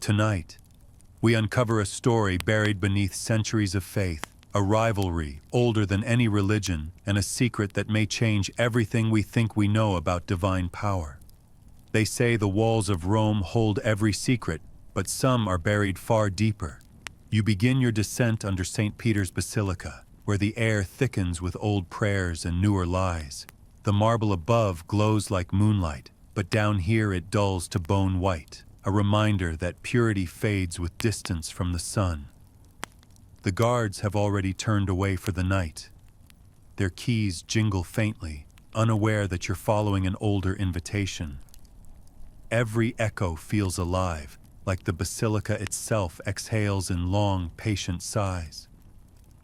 Tonight, we uncover a story buried beneath centuries of faith, a rivalry older than any religion, and a secret that may change everything we think we know about divine power. They say the walls of Rome hold every secret, but some are buried far deeper. You begin your descent under St. Peter's Basilica, where the air thickens with old prayers and newer lies. The marble above glows like moonlight, but down here it dulls to bone white, a reminder that purity fades with distance from the sun. The guards have already turned away for the night. Their keys jingle faintly, unaware that you're following an older invitation. Every echo feels alive, like the basilica itself exhales in long, patient sighs.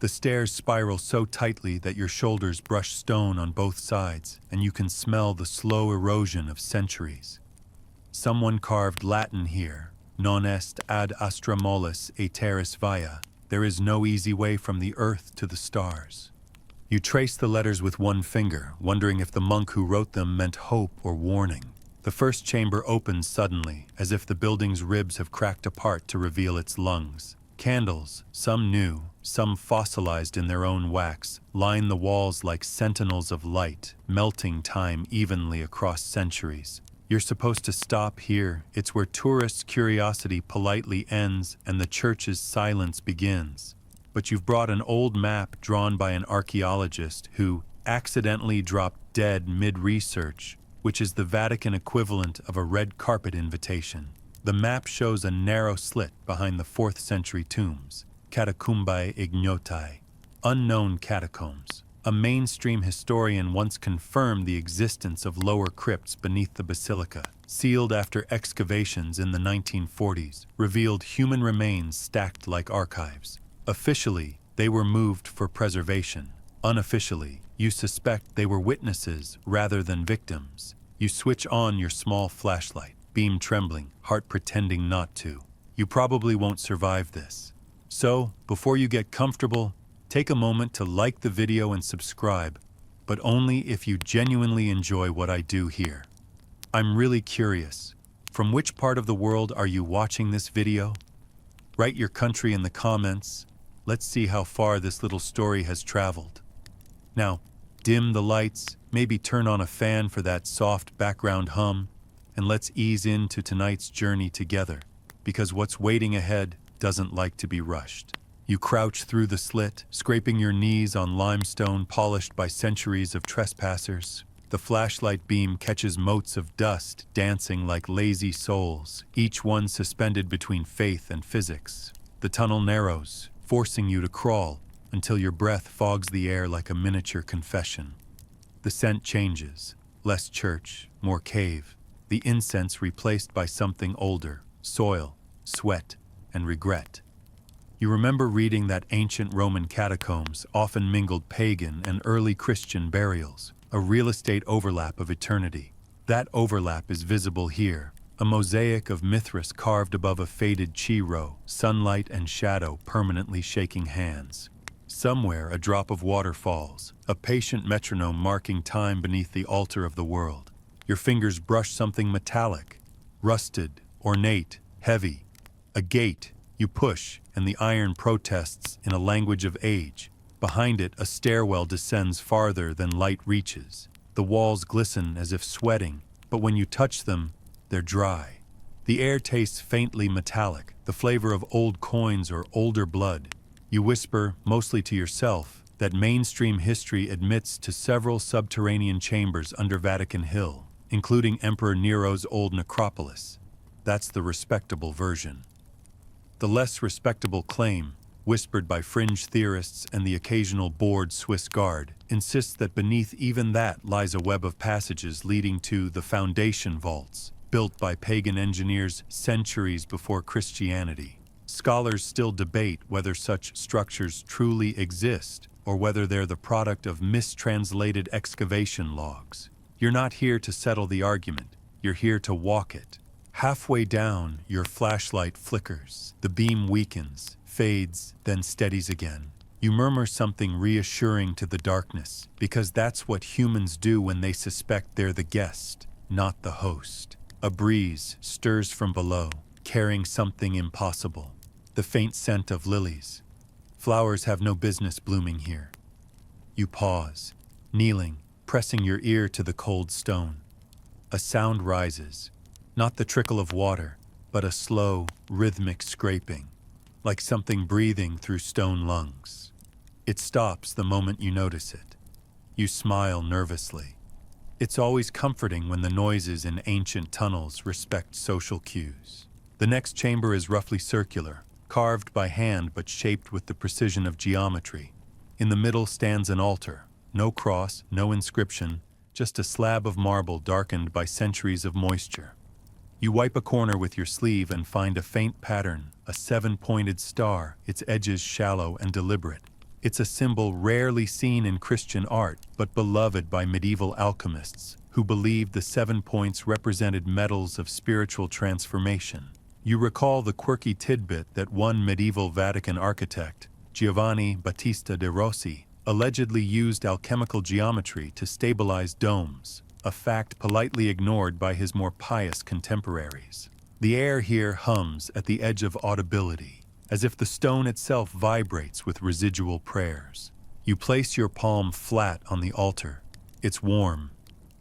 The stairs spiral so tightly that your shoulders brush stone on both sides, and you can smell the slow erosion of centuries. Someone carved Latin here, non est ad astra mollis aeteris via. There is no easy way from the earth to the stars. You trace the letters with one finger, wondering if the monk who wrote them meant hope or warning. The first chamber opens suddenly, as if the building's ribs have cracked apart to reveal its lungs. Candles, some new, some fossilized in their own wax, line the walls like sentinels of light, melting time evenly across centuries. You're supposed to stop here. It's where tourists' curiosity politely ends and the church's silence begins. But you've brought an old map drawn by an archaeologist who accidentally dropped dead mid-research, which is the Vatican equivalent of a red carpet invitation. The map shows a narrow slit behind the 4th century tombs, catacumbae ignotae, unknown catacombs. A mainstream historian once confirmed the existence of lower crypts beneath the basilica, sealed after excavations in the 1940s, revealed human remains stacked like archives. Officially, they were moved for preservation. Unofficially, you suspect they were witnesses rather than victims. You switch on your small flashlight, beam trembling, heart pretending not to. You probably won't survive this. So, before you get comfortable, take a moment to like the video and subscribe, but only if you genuinely enjoy what I do here. I'm really curious. From which part of the world are you watching this video? Write your country in the comments. Let's see how far this little story has traveled. Now, dim the lights, maybe turn on a fan for that soft background hum, and let's ease into tonight's journey together, because what's waiting ahead doesn't like to be rushed. You crouch through the slit, scraping your knees on limestone polished by centuries of trespassers. The flashlight beam catches motes of dust dancing like lazy souls, each one suspended between faith and physics. The tunnel narrows, forcing you to crawl until your breath fogs the air like a miniature confession. The scent changes, less church, more cave, the incense replaced by something older, soil, sweat, and regret. You remember reading that ancient Roman catacombs often mingled pagan and early Christian burials, a real estate overlap of eternity. That overlap is visible here, a mosaic of Mithras carved above a faded chi-ro, sunlight and shadow permanently shaking hands. Somewhere a drop of water falls, a patient metronome marking time beneath the altar of the world. Your fingers brush something metallic, rusted, ornate, heavy. A gate. You push, and the iron protests in a language of age. Behind it, a stairwell descends farther than light reaches. The walls glisten as if sweating, but when you touch them, they're dry. The air tastes faintly metallic, the flavor of old coins or older blood. You whisper, mostly to yourself, that mainstream history admits to several subterranean chambers under Vatican Hill, including Emperor Nero's old necropolis. That's the respectable version. The less respectable claim, whispered by fringe theorists and the occasional bored Swiss guard, insists that beneath even that lies a web of passages leading to the foundation vaults, built by pagan engineers centuries before Christianity. Scholars still debate whether such structures truly exist or whether they're the product of mistranslated excavation logs. You're not here to settle the argument, you're here to walk it. Halfway down, your flashlight flickers. The beam weakens, fades, then steadies again. You murmur something reassuring to the darkness, because that's what humans do when they suspect they're the guest, not the host. A breeze stirs from below, carrying something impossible. The faint scent of lilies. Flowers have no business blooming here. You pause, kneeling, pressing your ear to the cold stone. A sound rises, not the trickle of water, but a slow, rhythmic scraping, like something breathing through stone lungs. It stops the moment you notice it. You smile nervously. It's always comforting when the noises in ancient tunnels respect social cues. The next chamber is roughly circular, carved by hand but shaped with the precision of geometry. In the middle stands an altar. No cross, no inscription, just a slab of marble darkened by centuries of moisture. You wipe a corner with your sleeve and find a faint pattern, a 7-pointed star, its edges shallow and deliberate. It's a symbol rarely seen in Christian art, but beloved by medieval alchemists, who believed the 7 points represented metals of spiritual transformation. You recall the quirky tidbit that one medieval Vatican architect, Giovanni Battista de Rossi, allegedly used alchemical geometry to stabilize domes, a fact politely ignored by his more pious contemporaries. The air here hums at the edge of audibility, as if the stone itself vibrates with residual prayers. You place your palm flat on the altar. It's warm,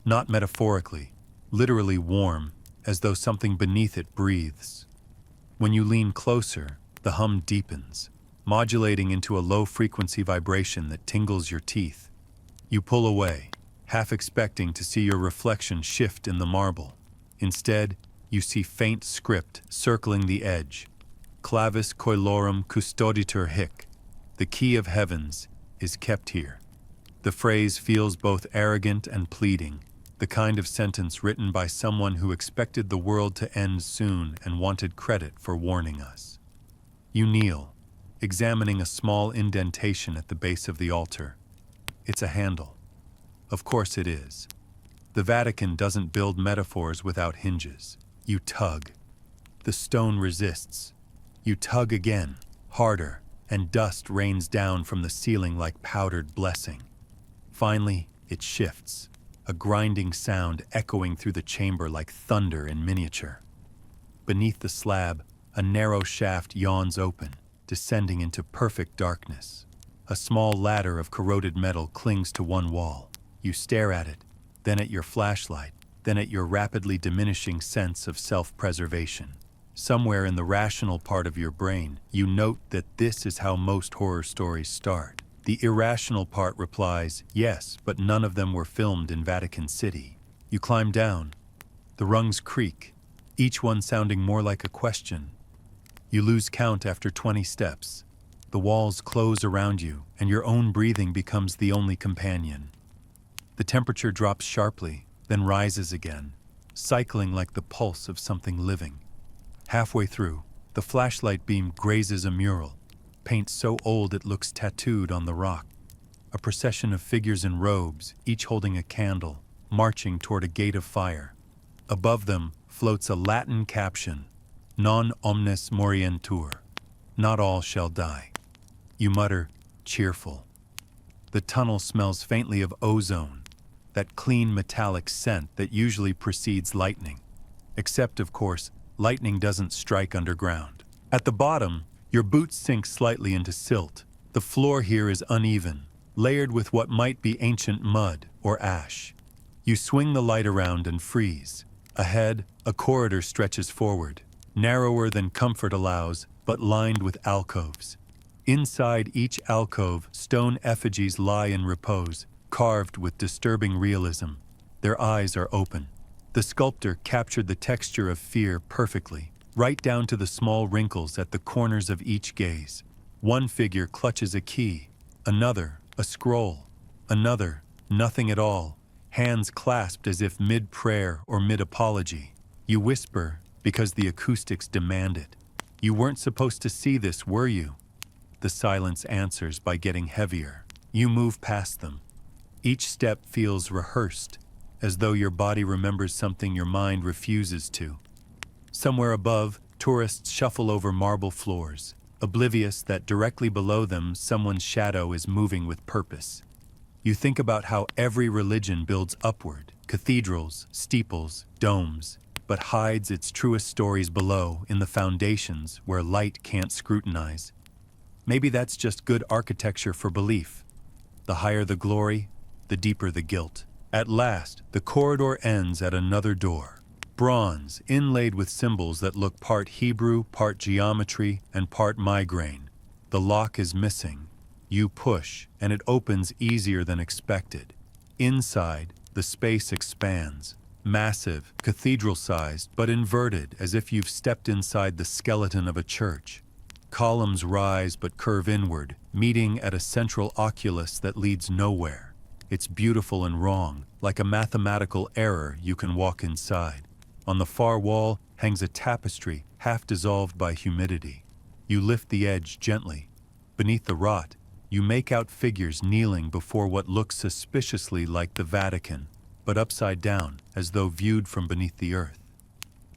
not metaphorically, literally warm, as though something beneath it breathes. When you lean closer, the hum deepens, modulating into a low-frequency vibration that tingles your teeth. You pull away, half expecting to see your reflection shift in the marble. Instead, you see faint script circling the edge. Clavis coelorum custoditur hic. The key of heavens is kept here. The phrase feels both arrogant and pleading, the kind of sentence written by someone who expected the world to end soon and wanted credit for warning us. You kneel, examining a small indentation at the base of the altar. It's a handle. Of course it is. The Vatican doesn't build metaphors without hinges. You tug. The stone resists. You tug again, harder, and dust rains down from the ceiling like powdered blessing. Finally, it shifts, a grinding sound echoing through the chamber like thunder in miniature. Beneath the slab, a narrow shaft yawns open, descending into perfect darkness. A small ladder of corroded metal clings to one wall. You stare at it, then at your flashlight, then at your rapidly diminishing sense of self-preservation. Somewhere in the rational part of your brain, you note that this is how most horror stories start. The irrational part replies, yes, but none of them were filmed in Vatican City. You climb down. The rungs creak, each one sounding more like a question. You lose count after 20 steps. The walls close around you, and your own breathing becomes the only companion. The temperature drops sharply, then rises again, cycling like the pulse of something living. Halfway through, the flashlight beam grazes a mural, paint so old it looks tattooed on the rock. A procession of figures in robes, each holding a candle, marching toward a gate of fire. Above them floats a Latin caption, Non omnes morientur, not all shall die. You mutter, cheerful. The tunnel smells faintly of ozone, that clean metallic scent that usually precedes lightning. Except, of course, lightning doesn't strike underground. At the bottom, your boots sink slightly into silt. The floor here is uneven, layered with what might be ancient mud or ash. You swing the light around and freeze. Ahead, a corridor stretches forward, narrower than comfort allows, but lined with alcoves. Inside each alcove, stone effigies lie in repose, carved with disturbing realism. Their eyes are open. The sculptor captured the texture of fear perfectly, right down to the small wrinkles at the corners of each gaze. One figure clutches a key, another, a scroll, another, nothing at all, hands clasped as if mid-prayer or mid-apology. You whisper because the acoustics demand it. You weren't supposed to see this, were you? The silence answers by getting heavier. You move past them. Each step feels rehearsed, as though your body remembers something your mind refuses to. Somewhere above, tourists shuffle over marble floors, oblivious that directly below them someone's shadow is moving with purpose. You think about how every religion builds upward, cathedrals, steeples, domes. but hides its truest stories below in the foundations where light can't scrutinize. Maybe that's just good architecture for belief. The higher the glory, the deeper the guilt. At last, the corridor ends at another door. Bronze, inlaid with symbols that look part Hebrew, part geometry, and part migraine. The lock is missing. You push, and it opens easier than expected. Inside, the space expands. Massive, cathedral-sized, but inverted, as if you've stepped inside the skeleton of a church. Columns rise but curve inward, meeting at a central oculus that leads nowhere. It's beautiful and wrong, like a mathematical error you can walk inside. On the far wall hangs a tapestry, half dissolved by humidity. You lift the edge gently. Beneath the rot, you make out figures kneeling before what looks suspiciously like the Vatican, but upside down, as though viewed from beneath the earth.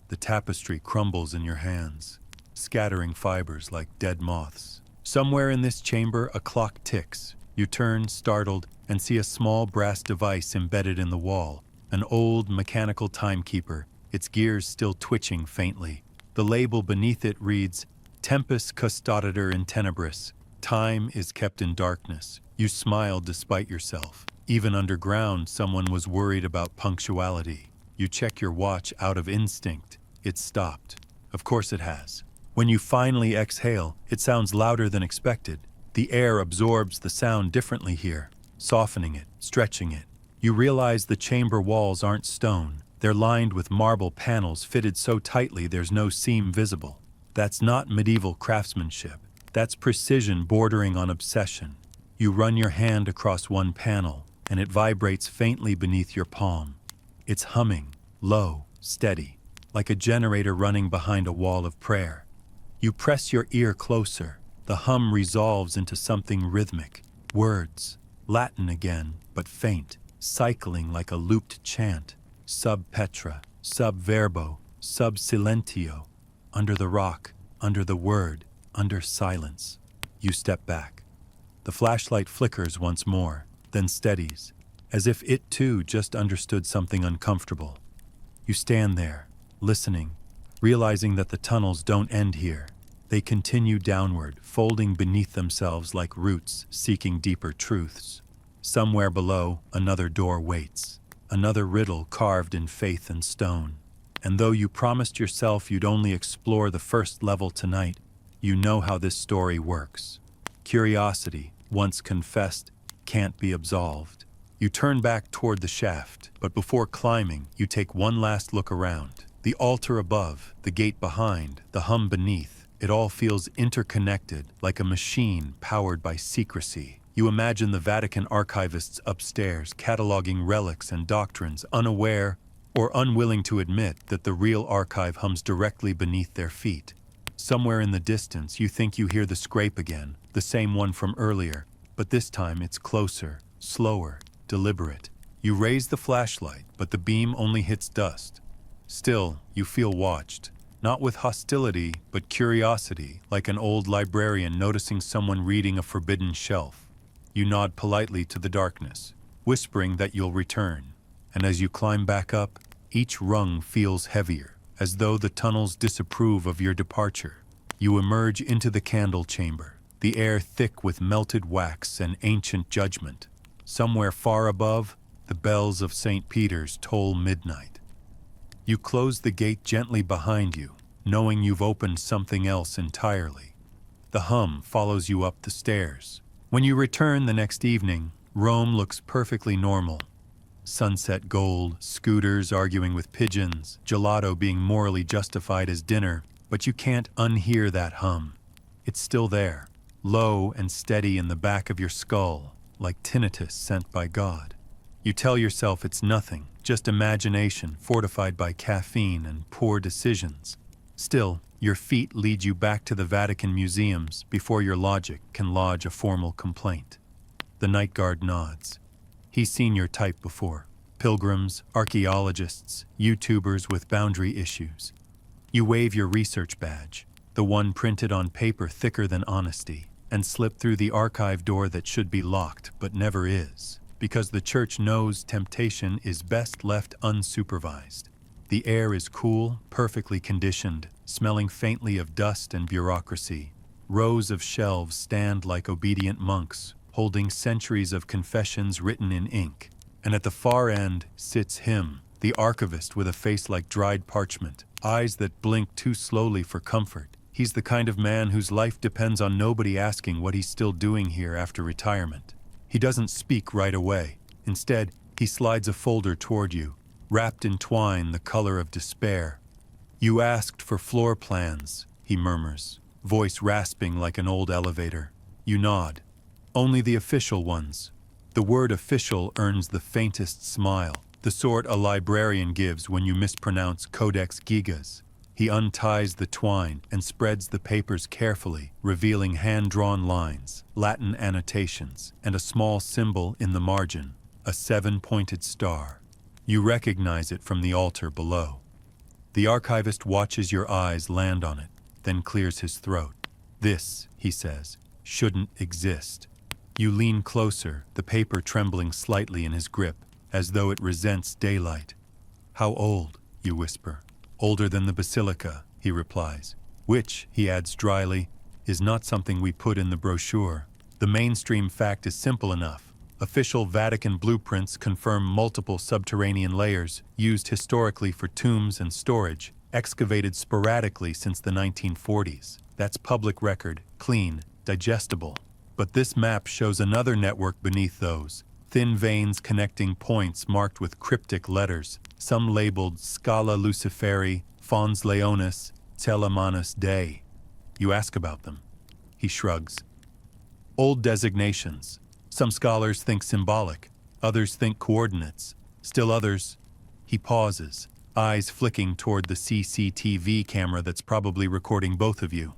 The tapestry crumbles in your hands, scattering fibers like dead moths. Somewhere in this chamber, a clock ticks. You turn, startled, and see a small brass device embedded in the wall, an old mechanical timekeeper, its gears still twitching faintly. The label beneath it reads, Tempus custoditor in tenebris. Time is kept in darkness. You smile despite yourself. Even underground, someone was worried about punctuality. You check your watch out of instinct. It's stopped. Of course it has. When you finally exhale, it sounds louder than expected. The air absorbs the sound differently here, softening it, stretching it. You realize the chamber walls aren't stone. They're lined with marble panels fitted so tightly there's no seam visible. That's not medieval craftsmanship. That's precision bordering on obsession. You run your hand across one panel, and it vibrates faintly beneath your palm. It's humming, low, steady, like a generator running behind a wall of prayer. You press your ear closer. The hum resolves into something rhythmic. Words, Latin again, but faint, cycling like a looped chant. Sub petra, sub verbo, sub silentio. Under the rock, under the word, under silence. You step back. The flashlight flickers once more, then steadies, as if it too just understood something uncomfortable. You stand there, listening, realizing that the tunnels don't end here. They continue downward, folding beneath themselves like roots, seeking deeper truths. Somewhere below, another door waits, another riddle carved in faith and stone. And though you promised yourself you'd only explore the first level tonight, you know how this story works. Curiosity, once confessed, can't be absolved. You turn back toward the shaft, but before climbing, you take one last look around. The altar above, the gate behind, the hum beneath, it all feels interconnected, like a machine powered by secrecy. You imagine the Vatican archivists upstairs cataloging relics and doctrines, unaware or unwilling to admit that the real archive hums directly beneath their feet. Somewhere in the distance, you think you hear the scrape again, the same one from earlier, but this time it's closer, slower, deliberate. You raise the flashlight, but the beam only hits dust. Still, you feel watched, not with hostility, but curiosity, like an old librarian noticing someone reading a forbidden shelf. You nod politely to the darkness, whispering that you'll return. And as you climb back up, each rung feels heavier, as though the tunnels disapprove of your departure. You emerge into the candle chamber, the air thick with melted wax and ancient judgment. Somewhere far above, the bells of St. Peter's toll midnight. You close the gate gently behind you, knowing you've opened something else entirely. The hum follows you up the stairs. When you return the next evening, Rome looks perfectly normal. Sunset gold, scooters arguing with pigeons, gelato being morally justified as dinner, but you can't unhear that hum. It's still there, low and steady in the back of your skull, like tinnitus sent by God. You tell yourself it's nothing, just imagination fortified by caffeine and poor decisions. Still, your feet lead you back to the Vatican museums before your logic can lodge a formal complaint. The night guard nods. He's seen your type before. Pilgrims, archaeologists, YouTubers with boundary issues. You wave your research badge, the one printed on paper thicker than honesty, and slip through the archive door that should be locked but never is, because the church knows temptation is best left unsupervised. The air is cool, perfectly conditioned, smelling faintly of dust and bureaucracy. Rows of shelves stand like obedient monks, holding centuries of confessions written in ink. And at the far end sits him, the archivist with a face like dried parchment, eyes that blink too slowly for comfort. He's the kind of man whose life depends on nobody asking what he's still doing here after retirement. He doesn't speak right away. Instead, he slides a folder toward you, wrapped in twine the color of despair. "You asked for floor plans," he murmurs, voice rasping like an old elevator. You nod. "Only the official ones." The word official earns the faintest smile, the sort a librarian gives when you mispronounce Codex Gigas. He unties the twine and spreads the papers carefully, revealing hand-drawn lines, Latin annotations, and a small symbol in the margin, a 7-pointed star. You recognize it from the altar below. The archivist watches your eyes land on it, then clears his throat. "This," he says, "shouldn't exist." You lean closer, the paper trembling slightly in his grip, as though it resents daylight. "How old?" you whisper. "Older than the basilica," he replies. "Which," he adds dryly, "is not something we put in the brochure. The mainstream fact is simple enough. Official Vatican blueprints confirm multiple subterranean layers, used historically for tombs and storage, excavated sporadically since the 1940s. That's public record, clean, digestible. But this map shows another network beneath those, thin veins connecting points marked with cryptic letters, some labeled Scala Luciferi, Fons Leonis, Telemanus Dei. You ask about them. He shrugs. Old designations. Some scholars think symbolic, others think coordinates, still others. He pauses, eyes flicking toward the CCTV camera that's probably recording both of you.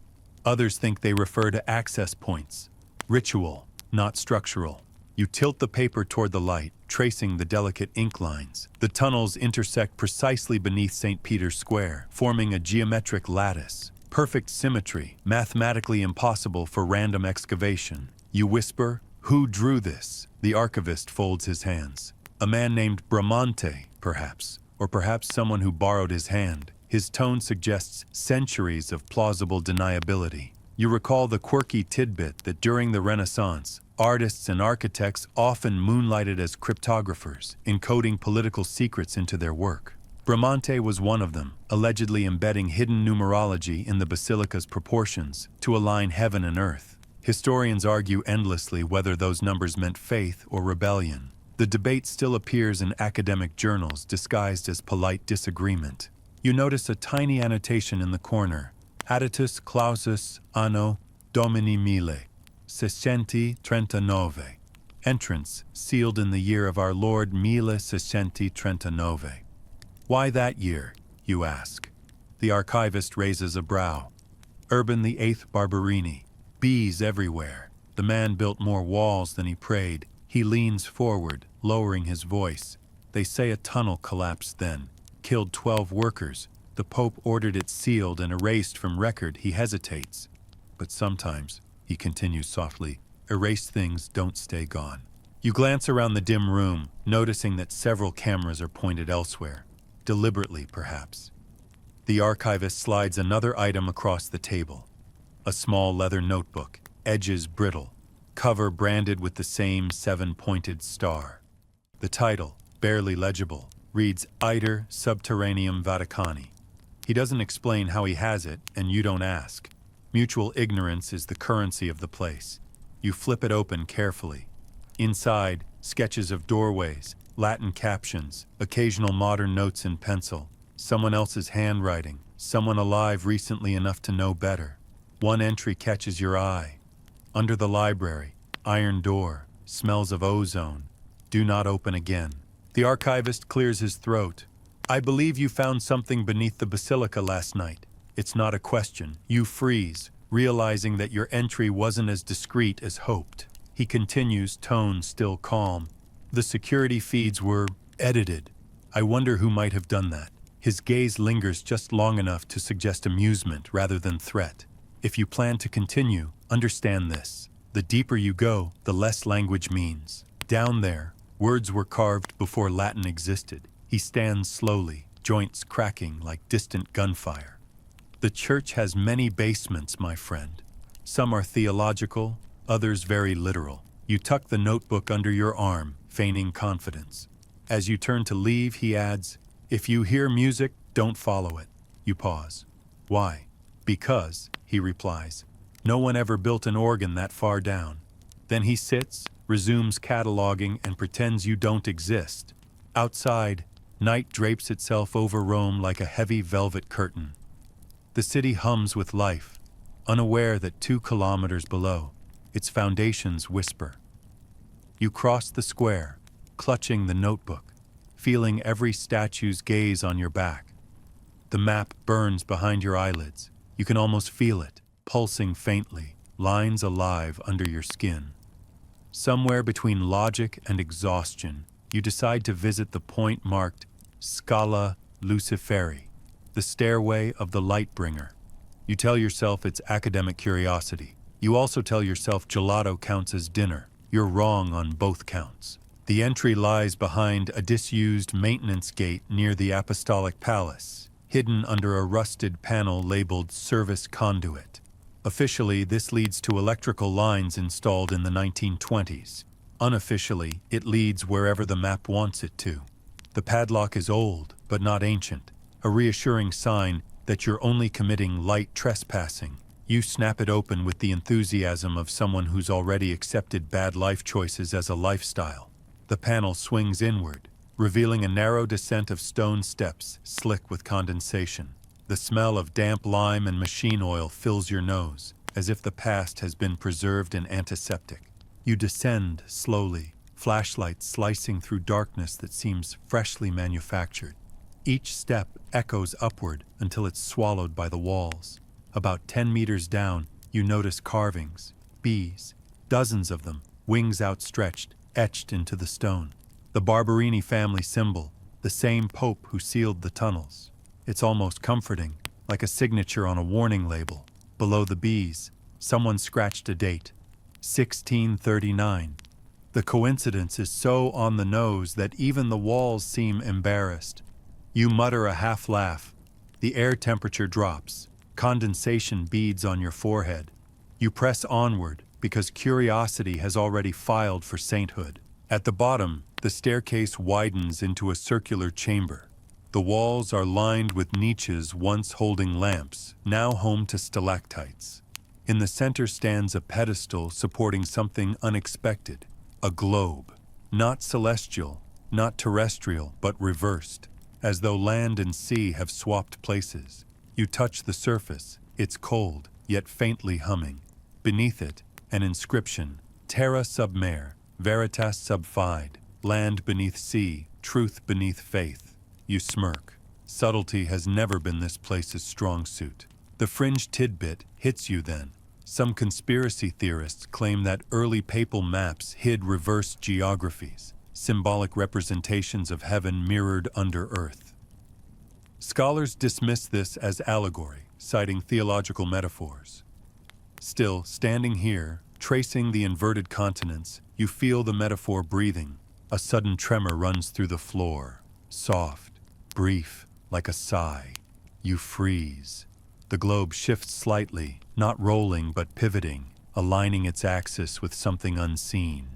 Others think they refer to access points. Ritual, not structural. You tilt the paper toward the light, tracing the delicate ink lines. The tunnels intersect precisely beneath St. Peter's Square, forming a geometric lattice. Perfect symmetry, mathematically impossible for random excavation. You whisper, "Who drew this?" The archivist folds his hands. A man named Bramante, perhaps, or perhaps someone who borrowed his hand. His tone suggests centuries of plausible deniability. You recall the quirky tidbit that during the Renaissance, artists and architects often moonlighted as cryptographers, encoding political secrets into their work. Bramante was one of them, allegedly embedding hidden numerology in the basilica's proportions to align heaven and earth. Historians argue endlessly whether those numbers meant faith or rebellion. The debate still appears in academic journals disguised as polite disagreement. You notice a tiny annotation in the corner, Aditus Clausus Anno Domini 1639. Entrance sealed in the year of our Lord 1639. Why that year, you ask? The archivist raises a brow. Urban VIII Barberini. Bees everywhere. The man built more walls than he prayed. He leans forward, lowering his voice. They say a tunnel collapsed then, killed 12 workers. The Pope ordered it sealed and erased from record. He hesitates. But sometimes, he continues softly, erased things don't stay gone. You glance around the dim room, noticing that several cameras are pointed elsewhere. Deliberately, perhaps. The archivist slides another item across the table. A small leather notebook, edges brittle, cover branded with the same 7-pointed star. The title, barely legible, reads Iter Subterraneum Vaticani. He doesn't explain how he has it, and you don't ask. Mutual ignorance is the currency of the place. You flip it open carefully. Inside, sketches of doorways, Latin captions, occasional modern notes in pencil, someone else's handwriting, someone alive recently enough to know better. One entry catches your eye. Under the library, iron door, smells of ozone. Do not open again. The archivist clears his throat. I believe you found something beneath the basilica last night. It's not a question. You freeze, realizing that your entry wasn't as discreet as hoped. He continues, tone still calm. The security feeds were edited. I wonder who might have done that. His gaze lingers just long enough to suggest amusement rather than threat. If you plan to continue, understand this. The deeper you go, the less language means. Down there, words were carved before Latin existed. He stands slowly, joints cracking like distant gunfire. The church has many basements, my friend. Some are theological, others very literal. You tuck the notebook under your arm, feigning confidence. As you turn to leave, he adds, "If you hear music, don't follow it." You pause. "Why?" "Because," he replies, "no one ever built an organ that far down." Then he sits, resumes cataloging, and pretends you don't exist. Outside, night drapes itself over Rome like a heavy velvet curtain. The city hums with life, unaware that 2 kilometers below, its foundations whisper. You cross the square, clutching the notebook, feeling every statue's gaze on your back. The map burns behind your eyelids. You can almost feel it, pulsing faintly, lines alive under your skin. Somewhere between logic and exhaustion, you decide to visit the point marked Scala Luciferi, the stairway of the Lightbringer. You tell yourself it's academic curiosity. You also tell yourself gelato counts as dinner. You're wrong on both counts. The entry lies behind a disused maintenance gate near the Apostolic Palace, hidden under a rusted panel labeled Service Conduit. Officially, this leads to electrical lines installed in the 1920s. Unofficially, it leads wherever the map wants it to. The padlock is old, but not ancient, a reassuring sign that you're only committing light trespassing. You snap it open with the enthusiasm of someone who's already accepted bad life choices as a lifestyle. The panel swings inward, revealing a narrow descent of stone steps slick with condensation. The smell of damp lime and machine oil fills your nose, as if the past has been preserved in antiseptic. You descend slowly, flashlights slicing through darkness that seems freshly manufactured. Each step echoes upward until it's swallowed by the walls. About 10 meters down, you notice carvings, bees, dozens of them, wings outstretched, etched into the stone. The Barberini family symbol, the same pope who sealed the tunnels. It's almost comforting, like a signature on a warning label. Below the bees, someone scratched a date, 1639. The coincidence is so on the nose that even the walls seem embarrassed. You mutter a half-laugh. The air temperature drops. Condensation beads on your forehead. You press onward because curiosity has already filed for sainthood. At the bottom, the staircase widens into a circular chamber. The walls are lined with niches once holding lamps, now home to stalactites. In the center stands a pedestal supporting something unexpected, a globe. Not celestial, not terrestrial, but reversed, as though land and sea have swapped places. You touch the surface. It's cold, yet faintly humming. Beneath it, an inscription, Terra sub mare, veritas sub fide, land beneath sea, truth beneath faith. You smirk. Subtlety has never been this place's strong suit. The fringe tidbit hits you then. Some conspiracy theorists claim that early papal maps hid reversed geographies, symbolic representations of heaven mirrored under earth. Scholars dismiss this as allegory, citing theological metaphors. Still, standing here, tracing the inverted continents, you feel the metaphor breathing. A sudden tremor runs through the floor, soft, brief, like a sigh. You freeze. The globe shifts slightly, not rolling but pivoting, aligning its axis with something unseen.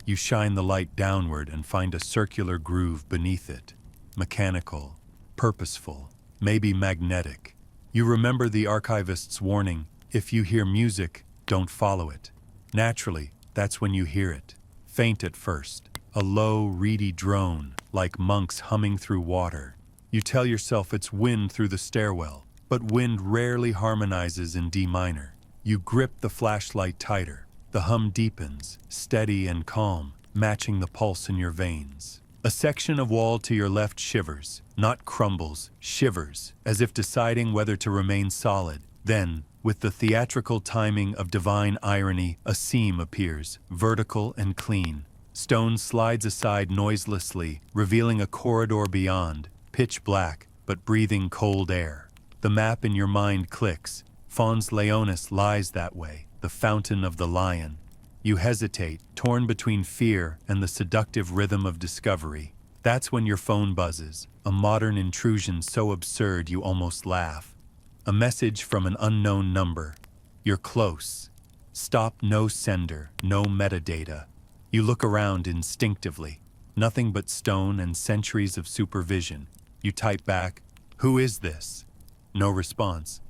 You shine the light downward and find a circular groove beneath it, mechanical, purposeful, maybe magnetic. You remember the archivist's warning, if you hear music, don't follow it. Naturally, that's when you hear it. Faint at first, a low, reedy drone, like monks humming through water. You tell yourself it's wind through the stairwell, but wind rarely harmonizes in D minor. You grip the flashlight tighter. The hum deepens, steady and calm, matching the pulse in your veins. A section of wall to your left shivers, not crumbles, shivers, as if deciding whether to remain solid. Then, with the theatrical timing of divine irony, a seam appears, vertical and clean. Stone slides aside noiselessly, revealing a corridor beyond, pitch black, but breathing cold air. The map in your mind clicks. Fons Leonis lies that way, the fountain of the lion. You hesitate, torn between fear and the seductive rhythm of discovery. That's when your phone buzzes, a modern intrusion so absurd you almost laugh. A message from an unknown number. You're close. Stop, no sender, no metadata. You look around instinctively. Nothing but stone and centuries of supervision. You type back, "Who is this?" No response.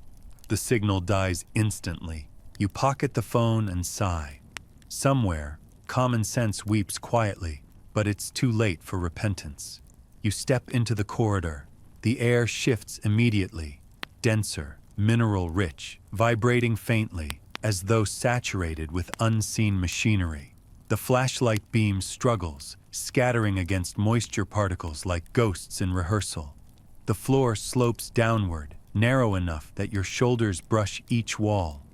The signal dies instantly. You pocket the phone and sigh. Somewhere, common sense weeps quietly, but it's too late for repentance. You step into the corridor. The air shifts immediately, denser, mineral-rich, vibrating faintly, as though saturated with unseen machinery. The flashlight beam struggles, scattering against moisture particles like ghosts in rehearsal. The floor slopes downward, narrow enough that your shoulders brush each wall.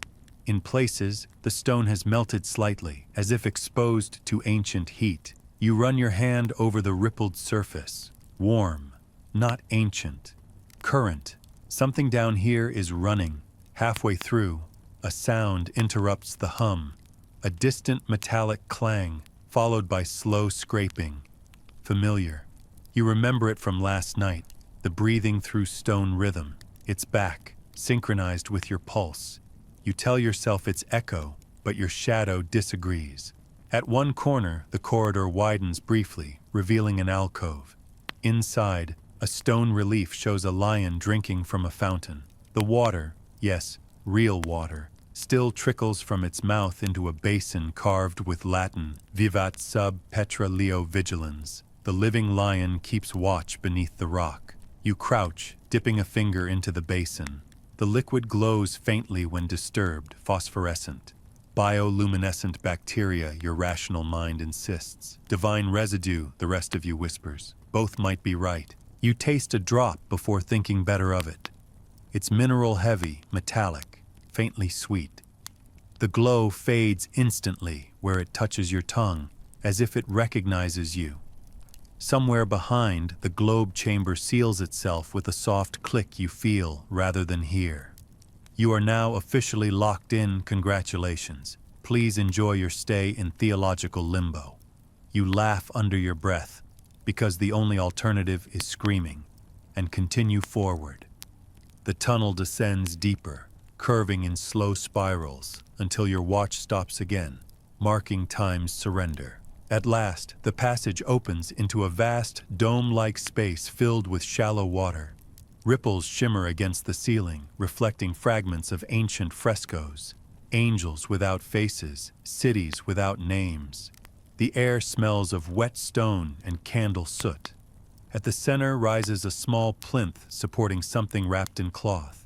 In places, the stone has melted slightly, as if exposed to ancient heat. You run your hand over the rippled surface. Warm, not ancient. Current. Something down here is running. Halfway through, a sound interrupts the hum. A distant metallic clang, followed by slow scraping. Familiar. You remember it from last night, the breathing through stone rhythm. It's back, synchronized with your pulse. You tell yourself it's echo, but your shadow disagrees. At one corner, the corridor widens briefly, revealing an alcove. Inside, a stone relief shows a lion drinking from a fountain. The water, yes, real water, still trickles from its mouth into a basin carved with Latin, "Vivat sub petra leo vigilans." The living lion keeps watch beneath the rock. You crouch, dipping a finger into the basin. The liquid glows faintly when disturbed, phosphorescent. Bioluminescent bacteria, your rational mind insists. Divine residue, the rest of you whispers. Both might be right. You taste a drop before thinking better of it. It's mineral-heavy, metallic, faintly sweet. The glow fades instantly where it touches your tongue, as if it recognizes you. Somewhere behind, the globe chamber seals itself with a soft click you feel rather than hear. You are now officially locked in. Congratulations. Please enjoy your stay in theological limbo. You laugh under your breath, because the only alternative is screaming, and continue forward. The tunnel descends deeper, curving in slow spirals, until your watch stops again, marking time's surrender. At last, the passage opens into a vast, dome-like space filled with shallow water. Ripples shimmer against the ceiling, reflecting fragments of ancient frescoes. Angels without faces, cities without names. The air smells of wet stone and candle soot. At the center rises a small plinth supporting something wrapped in cloth.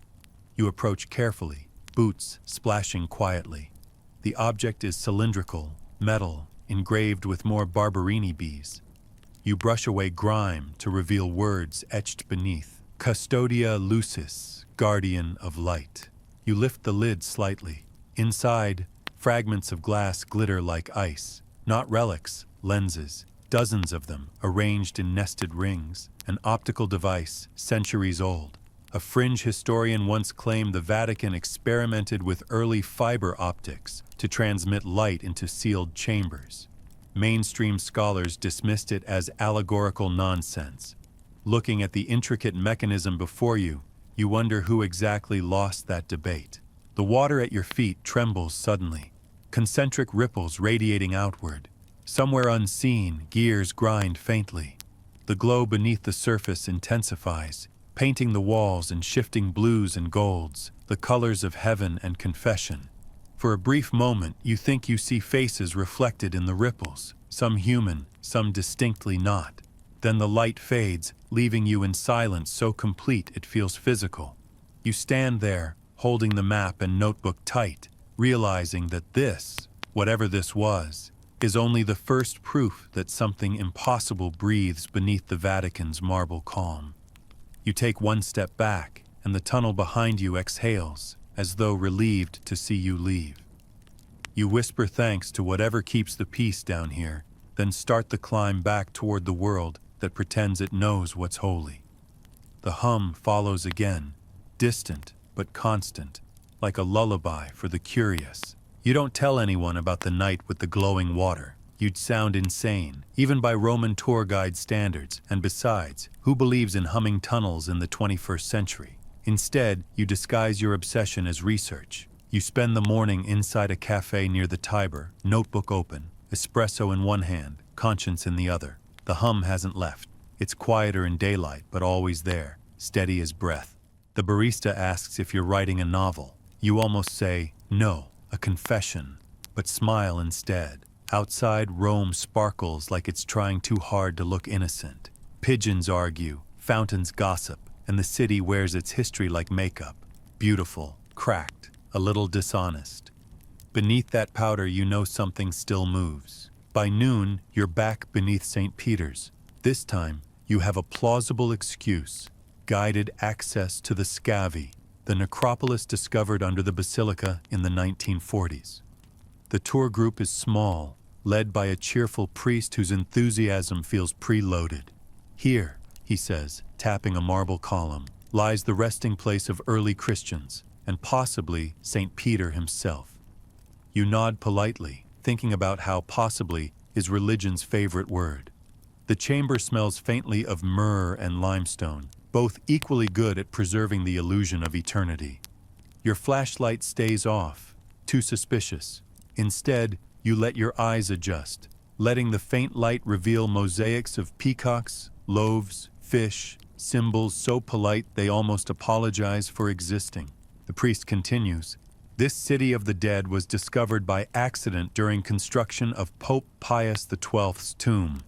You approach carefully, boots splashing quietly. The object is cylindrical, metal, engraved with more Barberini bees. You brush away grime to reveal words etched beneath. Custodia Lucis, guardian of light. You lift the lid slightly. Inside, fragments of glass glitter like ice. Not relics, lenses. Dozens of them, arranged in nested rings. An optical device, centuries old. A fringe historian once claimed the Vatican experimented with early fiber optics to transmit light into sealed chambers. Mainstream scholars dismissed it as allegorical nonsense. Looking at the intricate mechanism before you, you wonder who exactly lost that debate. The water at your feet trembles suddenly, concentric ripples radiating outward. Somewhere unseen, gears grind faintly. The glow beneath the surface intensifies, painting the walls in shifting blues and golds, the colors of heaven and confession. For a brief moment, you think you see faces reflected in the ripples, some human, some distinctly not. Then the light fades, leaving you in silence so complete it feels physical. You stand there, holding the map and notebook tight, realizing that this, whatever this was, is only the first proof that something impossible breathes beneath the Vatican's marble calm. You take one step back, and the tunnel behind you exhales, as though relieved to see you leave. You whisper thanks to whatever keeps the peace down here, then start the climb back toward the world that pretends it knows what's holy. The hum follows again, distant but constant, like a lullaby for the curious. You don't tell anyone about the night with the glowing water. You'd sound insane, even by Roman tour guide standards, and besides, who believes in humming tunnels in the 21st century? Instead, you disguise your obsession as research. You spend the morning inside a cafe near the Tiber, notebook open, espresso in one hand, conscience in the other. The hum hasn't left. It's quieter in daylight, but always there, steady as breath. The barista asks if you're writing a novel. You almost say, no, a confession, but smile instead. Outside, Rome sparkles like it's trying too hard to look innocent. Pigeons argue, fountains gossip, and the city wears its history like makeup. Beautiful, cracked, a little dishonest. Beneath that powder, you know something still moves. By noon, you're back beneath St. Peter's. This time, you have a plausible excuse: guided access to the Scavi, the necropolis discovered under the basilica in the 1940s. The tour group is small, led by a cheerful priest whose enthusiasm feels preloaded. Here, he says, tapping a marble column, lies the resting place of early Christians, and possibly St. Peter himself. You nod politely, thinking about how possibly is religion's favorite word. The chamber smells faintly of myrrh and limestone, both equally good at preserving the illusion of eternity. Your flashlight stays off, too suspicious. Instead, you let your eyes adjust, letting the faint light reveal mosaics of peacocks, loaves, fish, symbols so polite they almost apologize for existing. The priest continues, "This city of the dead was discovered by accident during construction of Pope Pius XII's tomb."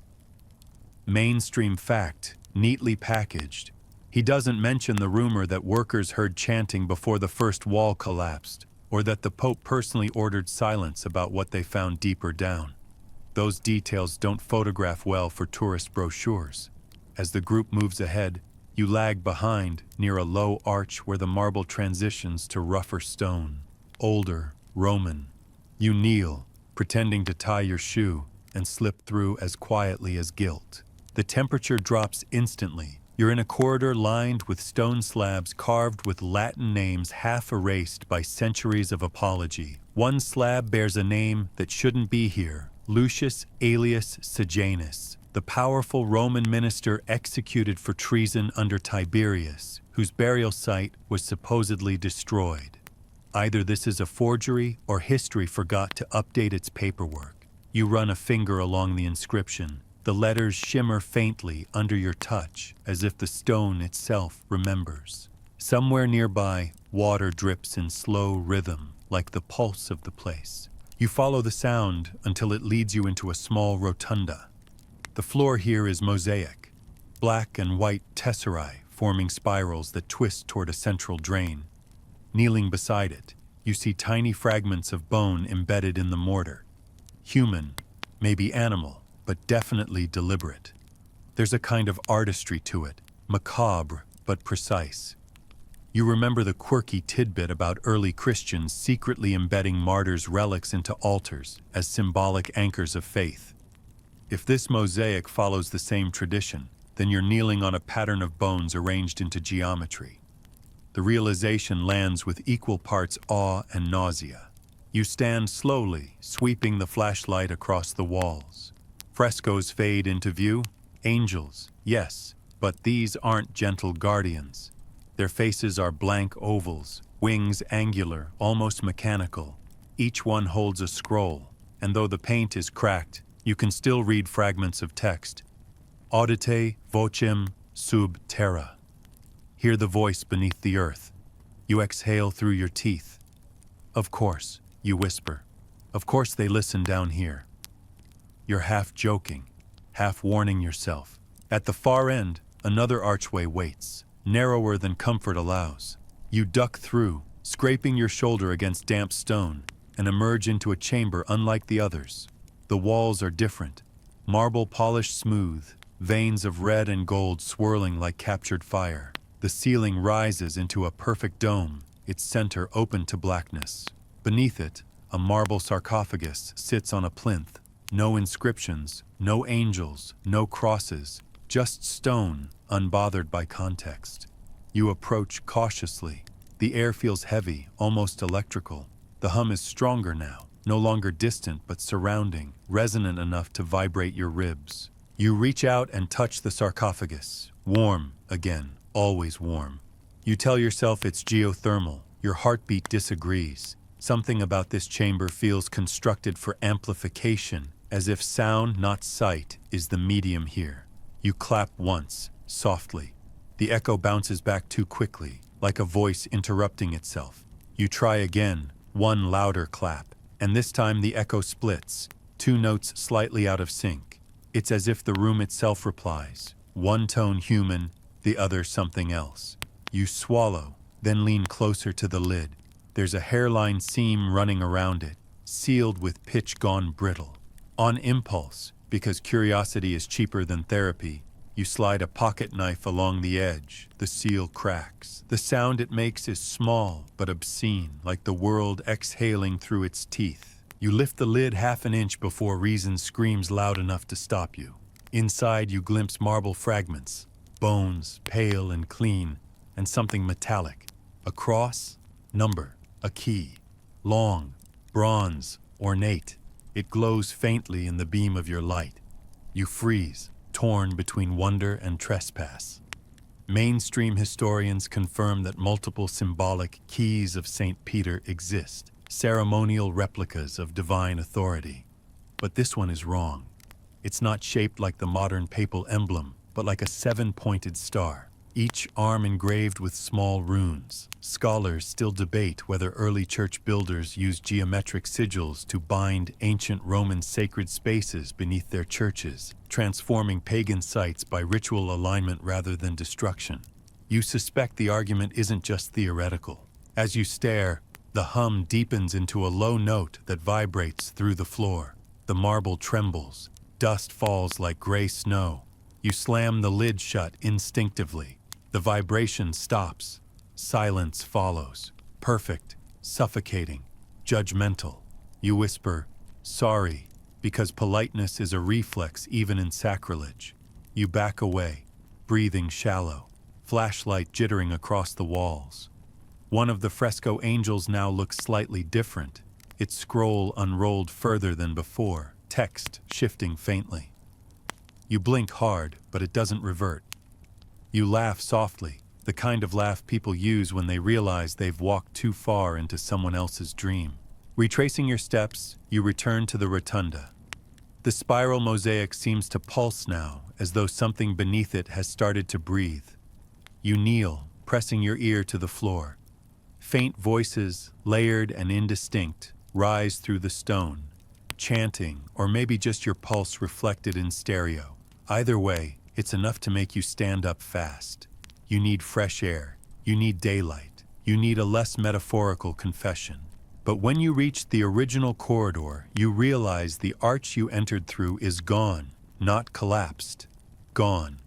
Mainstream fact, neatly packaged. He doesn't mention the rumor that workers heard chanting before the first wall collapsed, or that the Pope personally ordered silence about what they found deeper down. Those details don't photograph well for tourist brochures. As the group moves ahead, you lag behind near a low arch where the marble transitions to rougher stone. Older, Roman. You kneel, pretending to tie your shoe, and slip through as quietly as guilt. The temperature drops instantly. You're in a corridor lined with stone slabs carved with Latin names half erased by centuries of apology. One slab bears a name that shouldn't be here: Lucius Aelius Sejanus, the powerful Roman minister executed for treason under Tiberius, whose burial site was supposedly destroyed. Either this is a forgery or history forgot to update its paperwork. You run a finger along the inscription. The letters shimmer faintly under your touch, as if the stone itself remembers. Somewhere nearby, water drips in slow rhythm, like the pulse of the place. You follow the sound until it leads you into a small rotunda. The floor here is mosaic, black and white tesserae forming spirals that twist toward a central drain. Kneeling beside it, you see tiny fragments of bone embedded in the mortar. Human, maybe animal, but definitely deliberate. There's a kind of artistry to it, macabre but precise. You remember the quirky tidbit about early Christians secretly embedding martyrs' relics into altars as symbolic anchors of faith. If this mosaic follows the same tradition, then you're kneeling on a pattern of bones arranged into geometry. The realization lands with equal parts awe and nausea. You stand slowly, sweeping the flashlight across the walls. Frescoes fade into view. Angels, yes, but these aren't gentle guardians. Their faces are blank ovals, wings angular, almost mechanical. Each one holds a scroll, and though the paint is cracked, you can still read fragments of text. Audite vocem sub terra. Hear the voice beneath the earth. You exhale through your teeth. Of course, you whisper. Of course they listen down here. You're half joking, half warning yourself. At the far end, another archway waits, narrower than comfort allows. You duck through, scraping your shoulder against damp stone, and emerge into a chamber unlike the others. The walls are different, marble polished smooth, veins of red and gold swirling like captured fire. The ceiling rises into a perfect dome, its center open to blackness. Beneath it, a marble sarcophagus sits on a plinth. No inscriptions, no angels, no crosses, just stone, unbothered by context. You approach cautiously. The air feels heavy, almost electrical. The hum is stronger now, no longer distant but surrounding, resonant enough to vibrate your ribs. You reach out and touch the sarcophagus. Warm, again, always warm. You tell yourself it's geothermal. Your heartbeat disagrees. Something about this chamber feels constructed for amplification, as if sound, not sight, is the medium here. You clap once, softly. The echo bounces back too quickly, like a voice interrupting itself. You try again, one louder clap, and this time the echo splits, two notes slightly out of sync. It's as if the room itself replies, one tone human, the other something else. You swallow, then lean closer to the lid. There's a hairline seam running around it, sealed with pitch gone brittle. On impulse, because curiosity is cheaper than therapy, you slide a pocket knife along the edge. The seal cracks. The sound it makes is small but obscene, like the world exhaling through its teeth. You lift the lid half an inch before reason screams loud enough to stop you. Inside you glimpse marble fragments, bones, pale and clean, and something metallic. A cross, number, a key. Long, bronze, ornate. It glows faintly in the beam of your light. You freeze, torn between wonder and trespass. Mainstream historians confirm that multiple symbolic keys of St. Peter exist, ceremonial replicas of divine authority. But this one is wrong. It's not shaped like the modern papal emblem, but like a seven-pointed star, each arm engraved with small runes. Scholars still debate whether early church builders used geometric sigils to bind ancient Roman sacred spaces beneath their churches, transforming pagan sites by ritual alignment rather than destruction. You suspect the argument isn't just theoretical. As you stare, the hum deepens into a low note that vibrates through the floor. The marble trembles. Dust falls like gray snow. You slam the lid shut instinctively. The vibration stops. Silence follows. Perfect, suffocating, judgmental. You whisper, "Sorry," because politeness is a reflex even in sacrilege. You back away, breathing shallow, flashlight jittering across the walls. One of the fresco angels now looks slightly different, its scroll unrolled further than before, text shifting faintly. You blink hard, but it doesn't revert. You laugh softly, the kind of laugh people use when they realize they've walked too far into someone else's dream. Retracing your steps, you return to the rotunda. The spiral mosaic seems to pulse now, as though something beneath it has started to breathe. You kneel, pressing your ear to the floor. Faint voices, layered and indistinct, rise through the stone, chanting, or maybe just your pulse reflected in stereo. Either way, it's enough to make you stand up fast. You need fresh air. You need daylight. You need a less metaphorical confession. But when you reach the original corridor, you realize the arch you entered through is gone, not collapsed. Gone.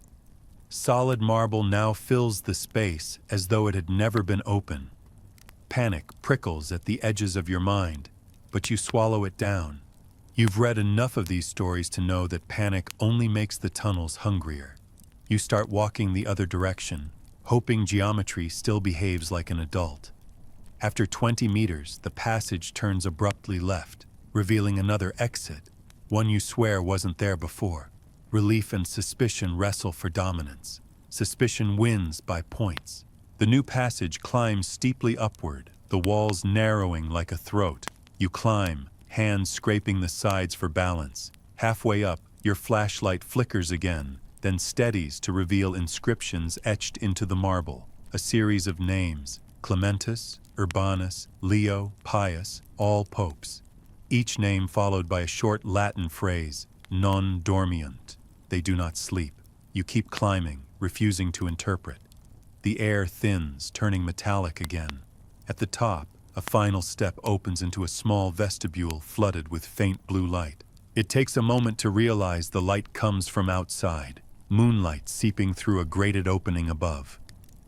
Solid marble now fills the space as though it had never been open. Panic prickles at the edges of your mind, but you swallow it down. You've read enough of these stories to know that panic only makes the tunnels hungrier. You start walking the other direction, hoping geometry still behaves like an adult. After 20 meters, the passage turns abruptly left, revealing another exit, one you swear wasn't there before. Relief and suspicion wrestle for dominance. Suspicion wins by points. The new passage climbs steeply upward, the walls narrowing like a throat. You climb, hands scraping the sides for balance. Halfway up, your flashlight flickers again, then steadies to reveal inscriptions etched into the marble. A series of names: Clementus, Urbanus, Leo, Pius, all popes. Each name followed by a short Latin phrase, non dormiunt. They do not sleep. You keep climbing, refusing to interpret. The air thins, turning metallic again. At the top, a final step opens into a small vestibule flooded with faint blue light. It takes a moment to realize the light comes from outside, moonlight seeping through a grated opening above.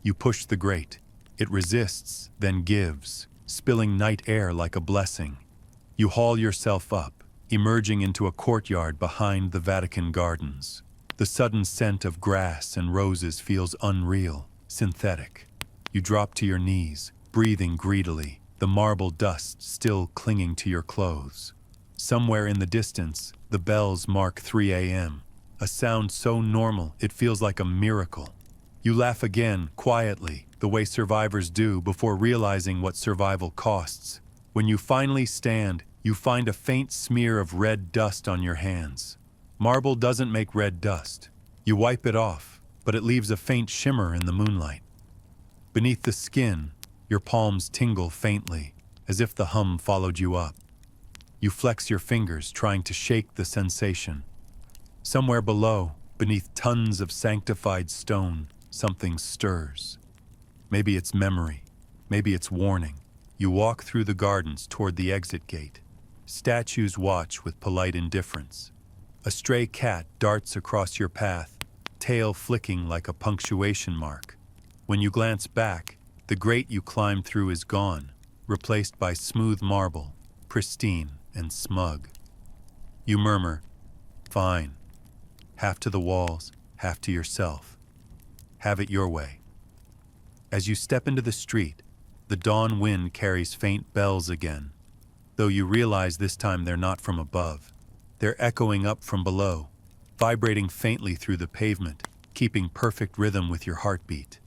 You push the grate. It resists, then gives, spilling night air like a blessing. You haul yourself up, emerging into a courtyard behind the Vatican gardens. The sudden scent of grass and roses feels unreal, synthetic. You drop to your knees, breathing greedily. the marble dust still clinging to your clothes. Somewhere in the distance, the bells mark 3 a.m., a sound so normal it feels like a miracle. You laugh again, quietly, the way survivors do before realizing what survival costs. When you finally stand, you find a faint smear of red dust on your hands. Marble doesn't make red dust. You wipe it off, but it leaves a faint shimmer in the moonlight. Beneath the skin, your palms tingle faintly, as if the hum followed you up. You flex your fingers, trying to shake the sensation. Somewhere below, beneath tons of sanctified stone, something stirs. Maybe it's memory, maybe it's warning. You walk through the gardens toward the exit gate. Statues watch with polite indifference. A stray cat darts across your path, tail flicking like a punctuation mark. When you glance back, the grate you climbed through is gone, replaced by smooth marble, pristine and smug. You murmur, "Fine. Half to the walls, half to yourself. Have it your way." As you step into the street, the dawn wind carries faint bells again, though you realize this time they're not from above. They're echoing up from below, vibrating faintly through the pavement, keeping perfect rhythm with your heartbeat.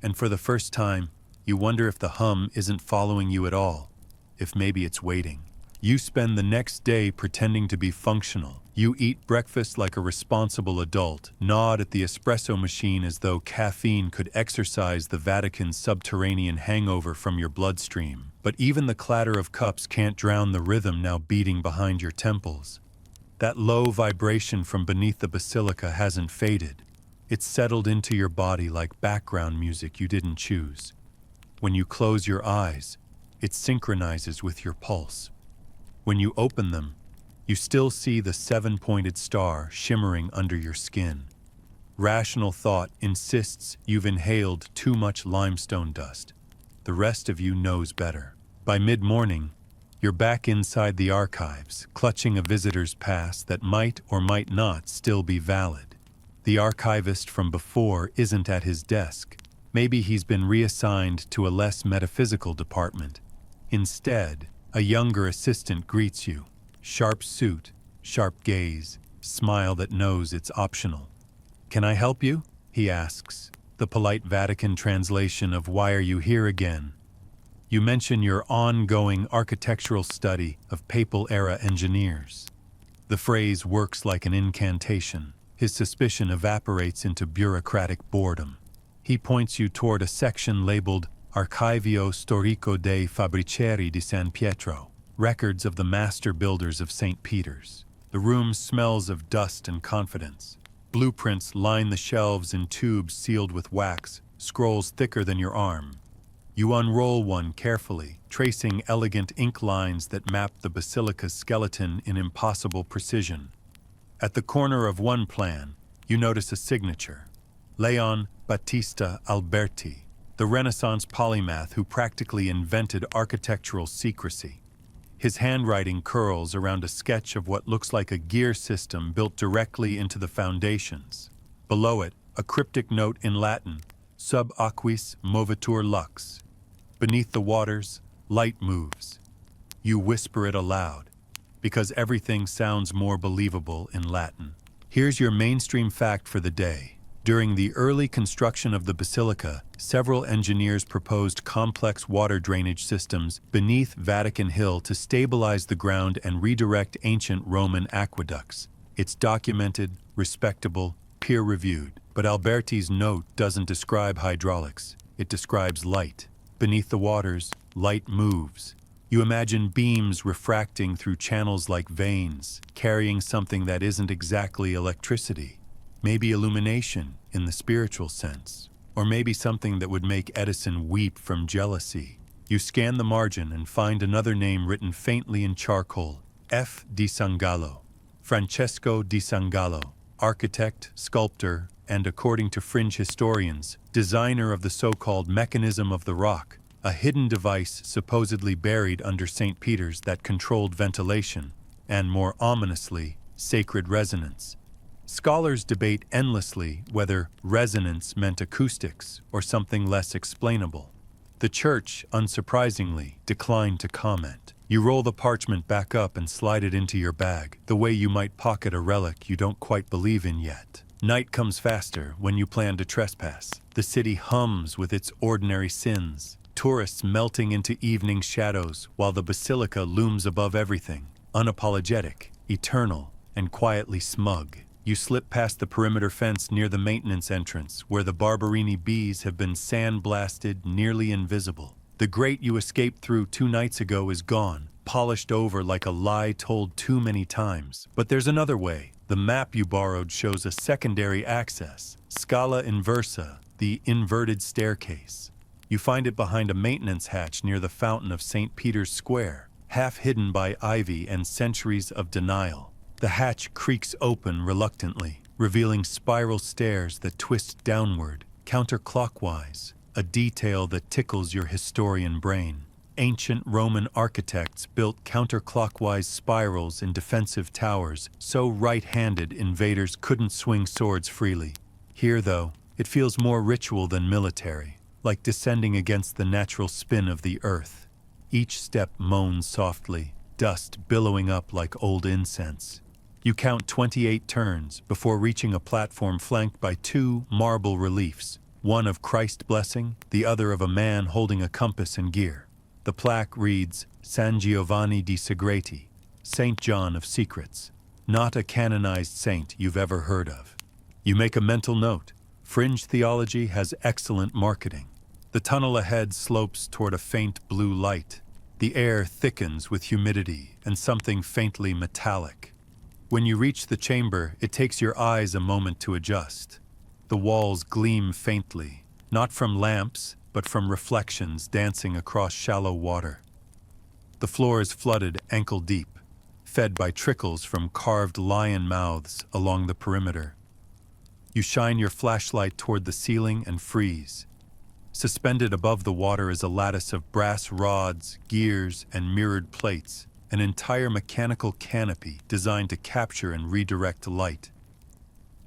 And for the first time, you wonder if the hum isn't following you at all, if maybe it's waiting. You spend the next day pretending to be functional. You eat breakfast like a responsible adult, nod at the espresso machine as though caffeine could exorcise the Vatican's subterranean hangover from your bloodstream. But even the clatter of cups can't drown the rhythm now beating behind your temples. That low vibration from beneath the basilica hasn't faded. It's settled into your body like background music you didn't choose. When you close your eyes, it synchronizes with your pulse. When you open them, you still see the 7-pointed star shimmering under your skin. Rational thought insists you've inhaled too much limestone dust. The rest of you knows better. By mid-morning, you're back inside the archives, clutching a visitor's pass that might or might not still be valid. The archivist from before isn't at his desk. Maybe he's been reassigned to a less metaphysical department. Instead, a younger assistant greets you. Sharp suit, sharp gaze, smile that knows it's optional. "Can I help you?" he asks, the polite Vatican translation of "Why are you here again?" You mention your ongoing architectural study of papal-era engineers. The phrase works like an incantation. His suspicion evaporates into bureaucratic boredom. He points you toward a section labeled Archivio Storico dei Fabbricieri di San Pietro, records of the master builders of St. Peter's. The room smells of dust and confidence. Blueprints line the shelves in tubes sealed with wax, scrolls thicker than your arm. You unroll one carefully, tracing elegant ink lines that map the basilica's skeleton in impossible precision. At the corner of one plan, you notice a signature. Leon Battista Alberti, the Renaissance polymath who practically invented architectural secrecy. His handwriting curls around a sketch of what looks like a gear system built directly into the foundations. Below it, a cryptic note in Latin, Sub aquis movetur lux. Beneath the waters, light moves. You whisper it aloud, because everything sounds more believable in Latin. Here's your mainstream fact for the day. During the early construction of the basilica, several engineers proposed complex water drainage systems beneath Vatican Hill to stabilize the ground and redirect ancient Roman aqueducts. It's documented, respectable, peer-reviewed. But Alberti's note doesn't describe hydraulics. It describes light. Beneath the waters, light moves. You imagine beams refracting through channels like veins, carrying something that isn't exactly electricity. Maybe illumination in the spiritual sense. Or maybe something that would make Edison weep from jealousy. You scan the margin and find another name written faintly in charcoal. F. di Sangallo. Francesco di Sangallo. Architect, sculptor, and according to fringe historians, designer of the so-called mechanism of the rock, a hidden device supposedly buried under St. Peter's that controlled ventilation, and more ominously, sacred resonance. Scholars debate endlessly whether resonance meant acoustics or something less explainable. The church, unsurprisingly, declined to comment. You roll the parchment back up and slide it into your bag, the way you might pocket a relic you don't quite believe in yet. Night comes faster when you plan to trespass. The city hums with its ordinary sins, tourists melting into evening shadows while the basilica looms above everything, unapologetic, eternal, and quietly smug. You slip past the perimeter fence near the maintenance entrance, where the Barberini bees have been sandblasted, nearly invisible. The grate you escaped through 2 nights ago is gone, polished over like a lie told too many times. But there's another way. The map you borrowed shows a secondary access, Scala Inversa, the inverted staircase. You find it behind a maintenance hatch near the fountain of St. Peter's Square, half hidden by ivy and centuries of denial. The hatch creaks open reluctantly, revealing spiral stairs that twist downward, counterclockwise, a detail that tickles your historian brain. Ancient Roman architects built counterclockwise spirals in defensive towers so right-handed invaders couldn't swing swords freely. Here, though, it feels more ritual than military, like descending against the natural spin of the earth. Each step moans softly, dust billowing up like old incense. You count 28 turns before reaching a platform flanked by 2 marble reliefs, one of Christ blessing, the other of a man holding a compass and gear. The plaque reads, San Giovanni di Segreti, Saint John of Secrets, not a canonized saint you've ever heard of. You make a mental note. Fringe theology has excellent marketing. The tunnel ahead slopes toward a faint blue light. The air thickens with humidity and something faintly metallic. When you reach the chamber, it takes your eyes a moment to adjust. The walls gleam faintly, not from lamps, but from reflections dancing across shallow water. The floor is flooded ankle-deep, fed by trickles from carved lion mouths along the perimeter. You shine your flashlight toward the ceiling and freeze. Suspended above the water is a lattice of brass rods, gears, and mirrored plates, an entire mechanical canopy designed to capture and redirect light.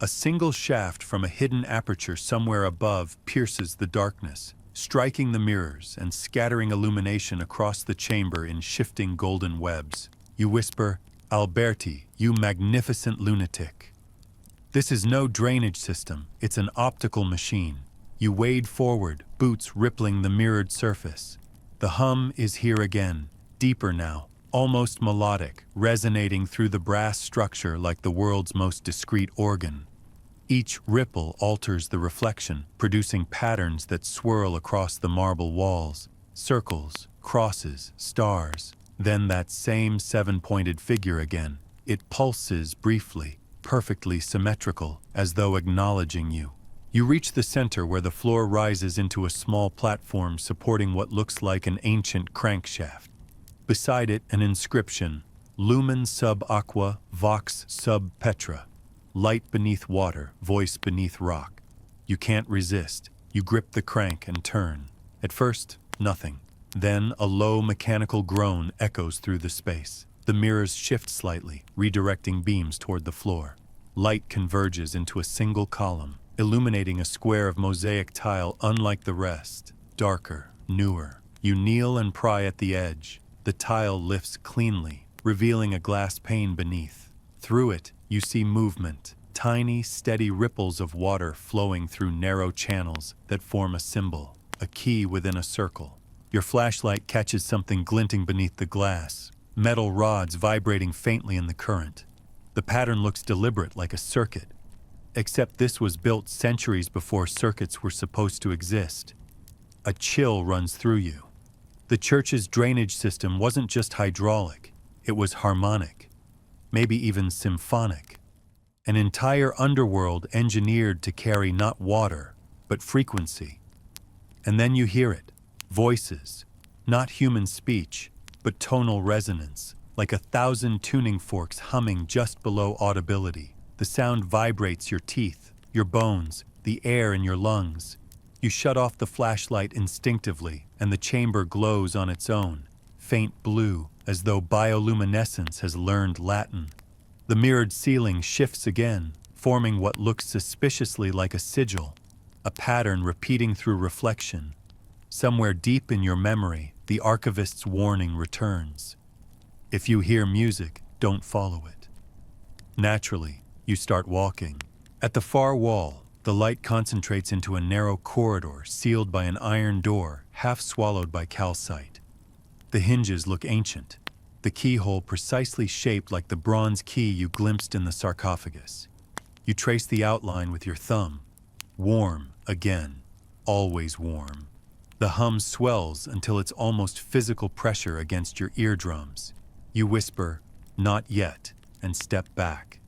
A single shaft from a hidden aperture somewhere above pierces the darkness, striking the mirrors and scattering illumination across the chamber in shifting golden webs. You whisper, Alberti, you magnificent lunatic. This is no drainage system, it's an optical machine. You wade forward, boots rippling the mirrored surface. The hum is here again, deeper now, almost melodic, resonating through the brass structure like the world's most discreet organ. Each ripple alters the reflection, producing patterns that swirl across the marble walls. Circles, crosses, stars. Then that same 7-pointed figure again. It pulses briefly, perfectly symmetrical, as though acknowledging you. You reach the center where the floor rises into a small platform supporting what looks like an ancient crankshaft. Beside it, an inscription, Lumen sub aqua, vox sub petra. Light beneath water, voice beneath rock. You can't resist. You grip the crank and turn. At first, nothing. Then a low mechanical groan echoes through the space. The mirrors shift slightly, redirecting beams toward the floor. Light converges into a single column, illuminating a square of mosaic tile unlike the rest. Darker, newer. You kneel and pry at the edge. The tile lifts cleanly, revealing a glass pane beneath. Through it, you see movement, tiny, steady ripples of water flowing through narrow channels that form a symbol, a key within a circle. Your flashlight catches something glinting beneath the glass, metal rods vibrating faintly in the current. The pattern looks deliberate, like a circuit, except this was built centuries before circuits were supposed to exist. A chill runs through you. The church's drainage system wasn't just hydraulic, it was harmonic, maybe even symphonic. An entire underworld engineered to carry not water, but frequency. And then you hear it, voices, not human speech, but tonal resonance, like 1,000 tuning forks humming just below audibility. The sound vibrates your teeth, your bones, the air in your lungs. You shut off the flashlight instinctively, and the chamber glows on its own, faint blue, as though bioluminescence has learned Latin. The mirrored ceiling shifts again, forming what looks suspiciously like a sigil, a pattern repeating through reflection. Somewhere deep in your memory, the archivist's warning returns. If you hear music, don't follow it. Naturally, you start walking. At the far wall, the light concentrates into a narrow corridor sealed by an iron door half swallowed by calcite. The hinges look ancient, the keyhole precisely shaped like the bronze key you glimpsed in the sarcophagus. You trace the outline with your thumb. Warm, again, always warm. The hum swells until it's almost physical pressure against your eardrums. You whisper, "Not yet," and step back.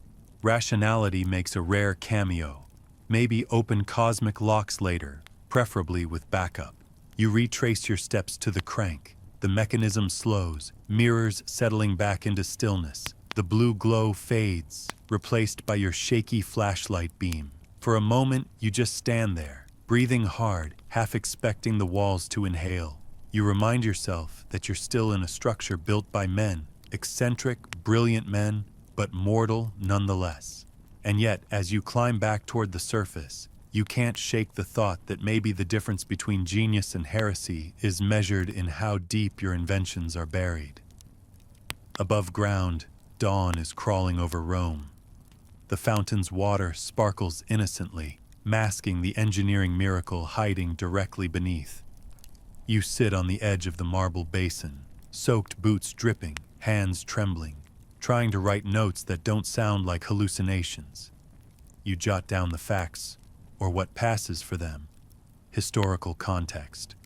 Rationality makes a rare cameo. Maybe open cosmic locks later, preferably with backup. You retrace your steps to the crank. The mechanism slows, mirrors settling back into stillness. The blue glow fades, replaced by your shaky flashlight beam. For a moment, you just stand there, breathing hard, half expecting the walls to inhale. You remind yourself that you're still in a structure built by men, eccentric, brilliant men, but mortal nonetheless. And yet, as you climb back toward the surface, you can't shake the thought that maybe the difference between genius and heresy is measured in how deep your inventions are buried. Above ground, dawn is crawling over Rome. The fountain's water sparkles innocently, masking the engineering miracle hiding directly beneath. You sit on the edge of the marble basin, soaked boots dripping, hands trembling, trying to write notes that don't sound like hallucinations. You jot down the facts, or what passes for them. Historical context.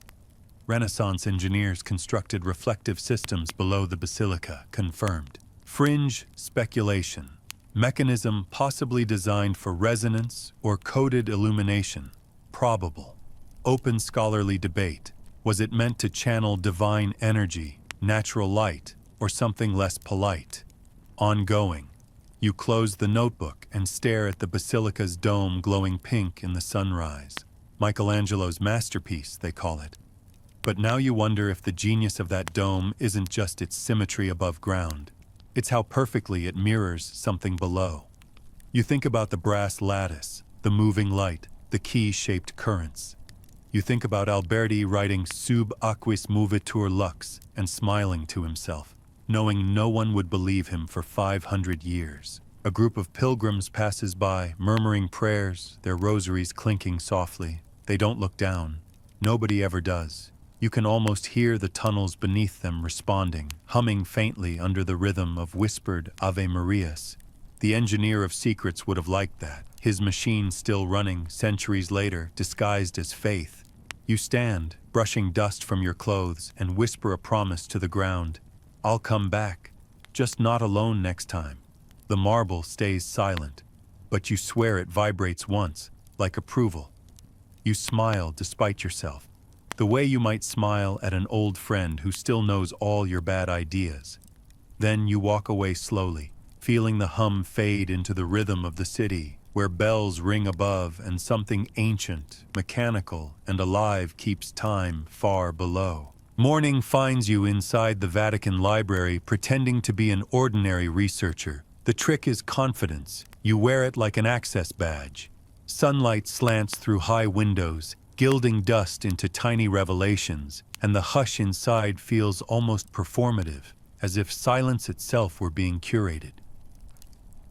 Renaissance engineers constructed reflective systems below the basilica, confirmed. Fringe speculation. Mechanism possibly designed for resonance or coded illumination. Probable. Open scholarly debate. Was it meant to channel divine energy, natural light, or something less polite? Ongoing. You close the notebook and stare at the basilica's dome glowing pink in the sunrise. Michelangelo's masterpiece, they call it. But now you wonder if the genius of that dome isn't just its symmetry above ground. It's how perfectly it mirrors something below. You think about the brass lattice, the moving light, the key-shaped currents. You think about Alberti writing "Sub aquis movetur lux" and smiling to himself, knowing no one would believe him for 500 years. A group of pilgrims passes by, murmuring prayers, their rosaries clinking softly. They don't look down. Nobody ever does. You can almost hear the tunnels beneath them responding, humming faintly under the rhythm of whispered Ave Marias. The engineer of secrets would have liked that, his machine still running centuries later, disguised as faith. You stand, brushing dust from your clothes, and whisper a promise to the ground. "I'll come back, just not alone next time." The marble stays silent, but you swear it vibrates once, like approval. You smile despite yourself, the way you might smile at an old friend who still knows all your bad ideas. Then you walk away slowly, feeling the hum fade into the rhythm of the city, where bells ring above and something ancient, mechanical, and alive keeps time far below. Morning finds you inside the Vatican Library pretending to be an ordinary researcher. The trick is confidence. You wear it like an access badge. Sunlight slants through high windows, gilding dust into tiny revelations, and the hush inside feels almost performative, as if silence itself were being curated.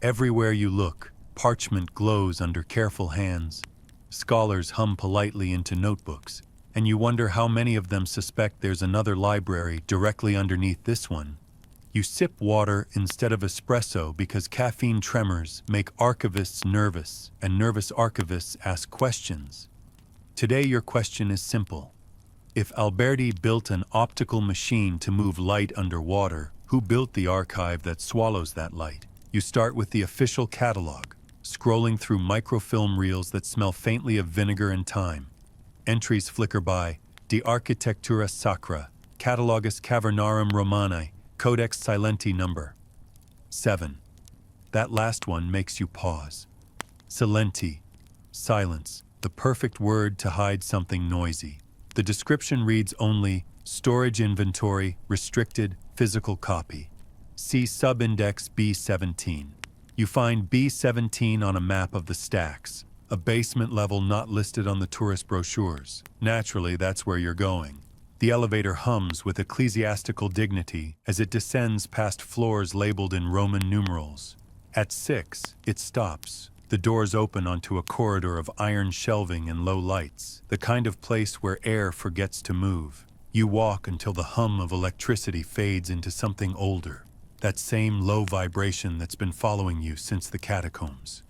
Everywhere you look, parchment glows under careful hands. Scholars hum politely into notebooks, and you wonder how many of them suspect there's another library directly underneath this one. You sip water instead of espresso because caffeine tremors make archivists nervous, and nervous archivists ask questions. Today your question is simple. If Alberti built an optical machine to move light underwater, who built the archive that swallows that light? You start with the official catalog, scrolling through microfilm reels that smell faintly of vinegar and thyme. Entries flicker by: De Architectura Sacra, Catalogus Cavernarum Romanae, Codex Silenti number 7. That last one makes you pause. Silenti, silence, the perfect word to hide something noisy. The description reads only, storage inventory, restricted, physical copy. See subindex B17. You find B17 on a map of the stacks. A basement level not listed on the tourist brochures. Naturally, that's where you're going. The elevator hums with ecclesiastical dignity as it descends past floors labeled in Roman numerals. At 6, it stops. The doors open onto a corridor of iron shelving and low lights, the kind of place where air forgets to move. You walk until the hum of electricity fades into something older, that same low vibration that's been following you since the catacombs.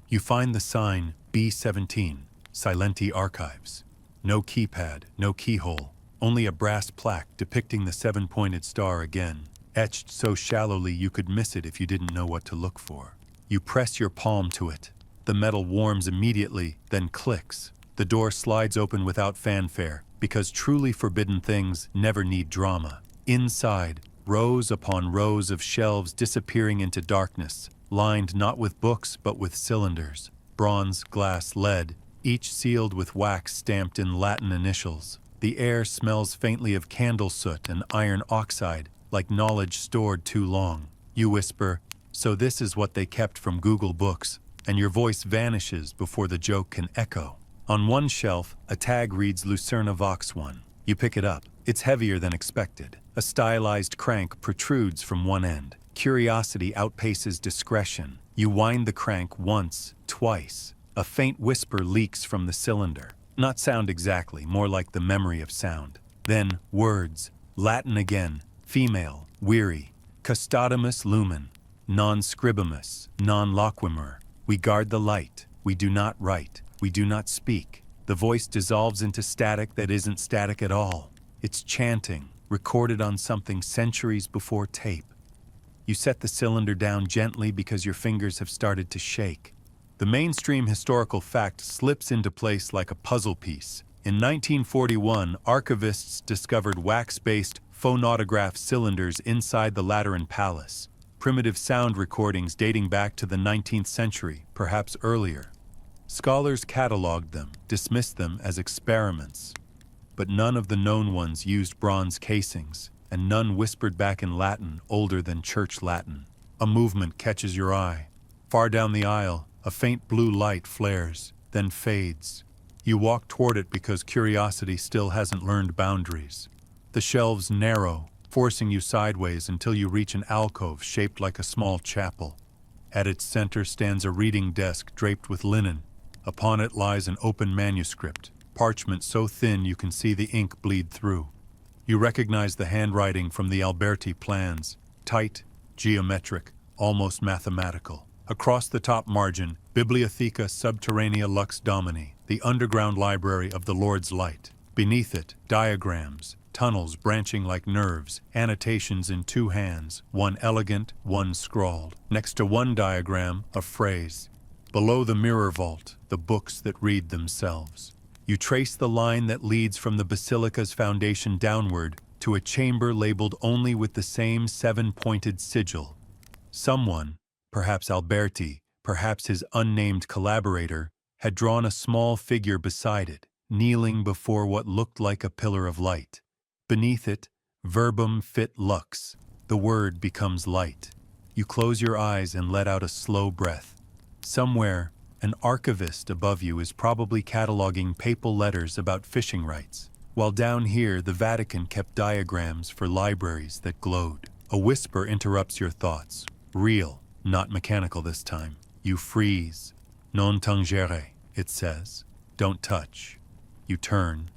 You find the sign B17, Silenti Archives. No keypad, no keyhole, only a brass plaque depicting the 7-pointed star again, etched so shallowly you could miss it if you didn't know what to look for. You press your palm to it. The metal warms immediately, then clicks. The door slides open without fanfare, because truly forbidden things never need drama. Inside, rows upon rows of shelves disappearing into darkness, lined not with books but with cylinders, bronze, glass, lead, each sealed with wax stamped in Latin initials. The air smells faintly of candle soot and iron oxide, like knowledge stored too long. You whisper, "So this is what they kept from Google Books," and your voice vanishes before the joke can echo. On one shelf, a tag reads Lucerna Vox 1. You pick it up. It's heavier than expected. A stylized crank protrudes from one end. Curiosity outpaces discretion. You wind the crank once, twice. A faint whisper leaks from the cylinder. Not sound exactly, more like the memory of sound. Then words. Latin again. Female. Weary. Custodimus lumen. Non scribimus. Non loquimer. We guard the light. We do not write. We do not speak. The voice dissolves into static that isn't static at all. It's chanting, recorded on something centuries before tape. You set the cylinder down gently because your fingers have started to shake. The mainstream historical fact slips into place like a puzzle piece. In 1941, archivists discovered wax-based phonautograph cylinders inside the Lateran Palace, primitive sound recordings dating back to the 19th century, perhaps earlier. Scholars cataloged them, dismissed them as experiments. But none of the known ones used bronze casings, and none whispered back in Latin older than Church Latin. A movement catches your eye. Far down the aisle, a faint blue light flares, then fades. You walk toward it because curiosity still hasn't learned boundaries. The shelves narrow, forcing you sideways until you reach an alcove shaped like a small chapel. At its center stands a reading desk draped with linen. Upon it lies an open manuscript, parchment so thin you can see the ink bleed through. You recognize the handwriting from the Alberti plans, tight, geometric, almost mathematical. Across the top margin, Bibliotheca Subterranea Lux Domini, the underground library of the Lord's Light. Beneath it, diagrams, tunnels branching like nerves, annotations in two hands, one elegant, one scrawled. Next to one diagram, a phrase. Below the mirror vault, the books that read themselves. You trace the line that leads from the basilica's foundation downward to a chamber labeled only with the same 7-pointed sigil. Someone, perhaps Alberti, perhaps his unnamed collaborator, had drawn a small figure beside it, kneeling before what looked like a pillar of light. Beneath it, verbum fit lux. The word becomes light. You close your eyes and let out a slow breath. Somewhere, an archivist above you is probably cataloging papal letters about fishing rights, while down here the Vatican kept diagrams for libraries that glowed. A whisper interrupts your thoughts. Real, not mechanical this time. You freeze. Non tangere, it says. Don't touch. You turn.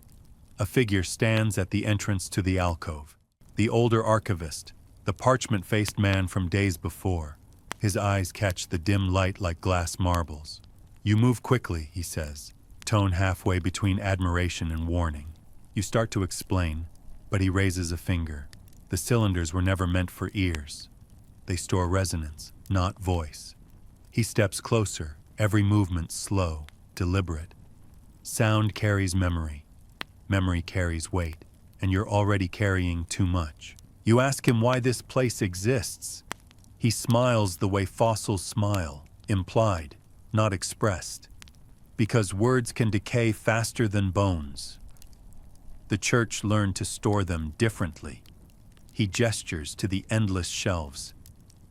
A figure stands at the entrance to the alcove. The older archivist, the parchment-faced man from days before. His eyes catch the dim light like glass marbles. You move quickly, he says, tone halfway between admiration and warning. You start to explain, but he raises a finger. The cylinders were never meant for ears. They store resonance, not voice. He steps closer, every movement slow, deliberate. Sound carries memory. Memory carries weight, and you're already carrying too much. You ask him why this place exists. He smiles the way fossils smile, implied, not expressed. Because words can decay faster than bones. The church learned to store them differently. He gestures to the endless shelves.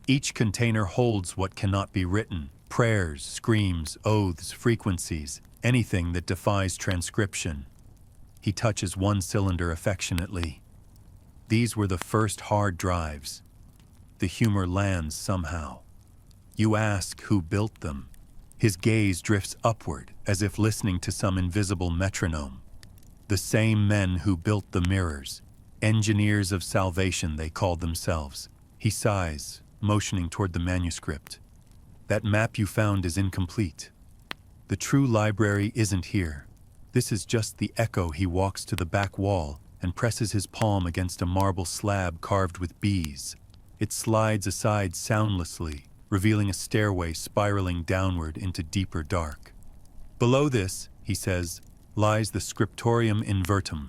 Each container holds what cannot be written, Prayers, screams, oaths, frequencies, anything that defies transcription. He touches one cylinder affectionately. These were the first hard drives. The humor lands somehow. You ask who built them. His gaze drifts upward, as if listening to some invisible metronome. The same men who built the mirrors. Engineers of salvation, they called themselves. He sighs, motioning toward the manuscript. That map you found is incomplete. The true library isn't here. This is just the echo. He walks to the back wall and presses his palm against a marble slab carved with bees. It slides aside soundlessly, revealing a stairway spiraling downward into deeper dark. Below this, he says, lies the scriptorium invertum,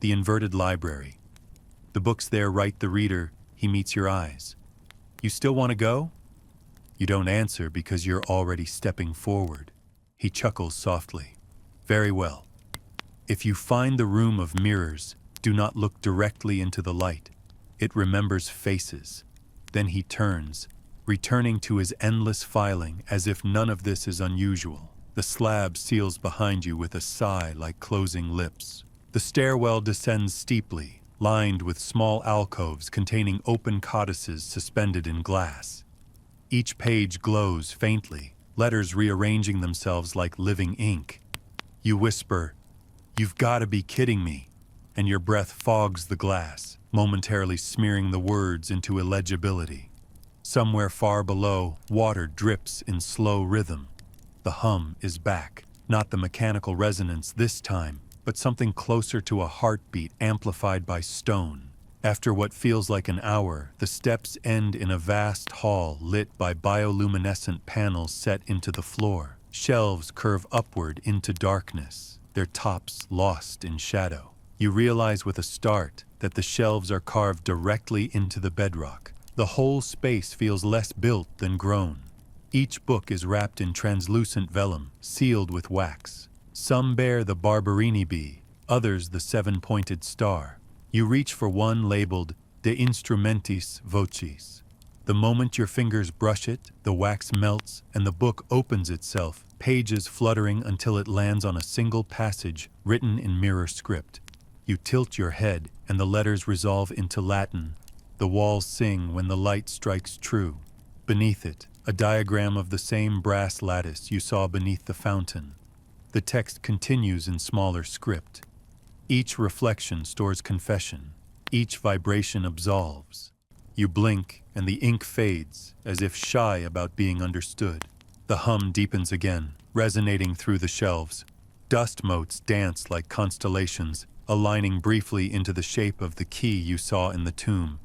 the inverted library. The books there write the reader. He meets your eyes. You still want to go? You don't answer because you're already stepping forward. He chuckles softly. Very well. If you find the room of mirrors, do not look directly into the light. It remembers faces. Then he turns, returning to his endless filing as if none of this is unusual. The slab seals behind you with a sigh like closing lips. The stairwell descends steeply, lined with small alcoves containing open codices suspended in glass. Each page glows faintly, letters rearranging themselves like living ink. You whisper, "You've got to be kidding me," and your breath fogs the glass, momentarily smearing the words into illegibility. Somewhere far below, water drips in slow rhythm. The hum is back, not the mechanical resonance this time, but something closer to a heartbeat amplified by stone. After what feels like an hour, the steps end in a vast hall lit by bioluminescent panels set into the floor. Shelves curve upward into darkness, their tops lost in shadow. You realize with a start that the shelves are carved directly into the bedrock. The whole space feels less built than grown. Each book is wrapped in translucent vellum, sealed with wax. Some bear the Barberini bee, others the seven-pointed star. You reach for one labeled De Instrumentis Vocis. The moment your fingers brush it, the wax melts and the book opens itself, pages fluttering until it lands on a single passage written in mirror script. You tilt your head and the letters resolve into Latin. The walls sing when the light strikes true. Beneath it, a diagram of the same brass lattice you saw beneath the fountain. The text continues in smaller script. Each reflection stores confession. Each vibration absolves. You blink and the ink fades, as if shy about being understood. The hum deepens again, resonating through the shelves. Dust motes dance like constellations, aligning briefly into the shape of the key you saw in the tomb.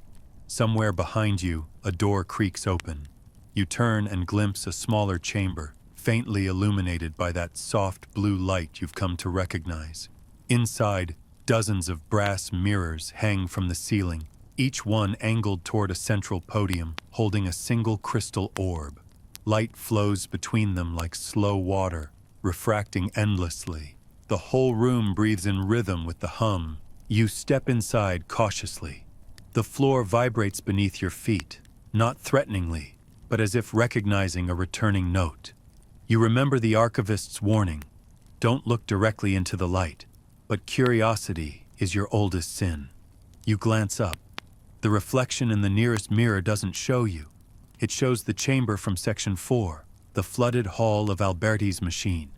Somewhere behind you, a door creaks open. You turn and glimpse a smaller chamber, faintly illuminated by that soft blue light you've come to recognize. Inside, dozens of brass mirrors hang from the ceiling, each one angled toward a central podium, holding a single crystal orb. Light flows between them like slow water, refracting endlessly. The whole room breathes in rhythm with the hum. You step inside cautiously. The floor vibrates beneath your feet, not threateningly, but as if recognizing a returning note. You remember the archivist's warning. Don't look directly into the light, but curiosity is your oldest sin. You glance up. The reflection in the nearest mirror doesn't show you. It shows the chamber from section 4, the flooded hall of Alberti's machine.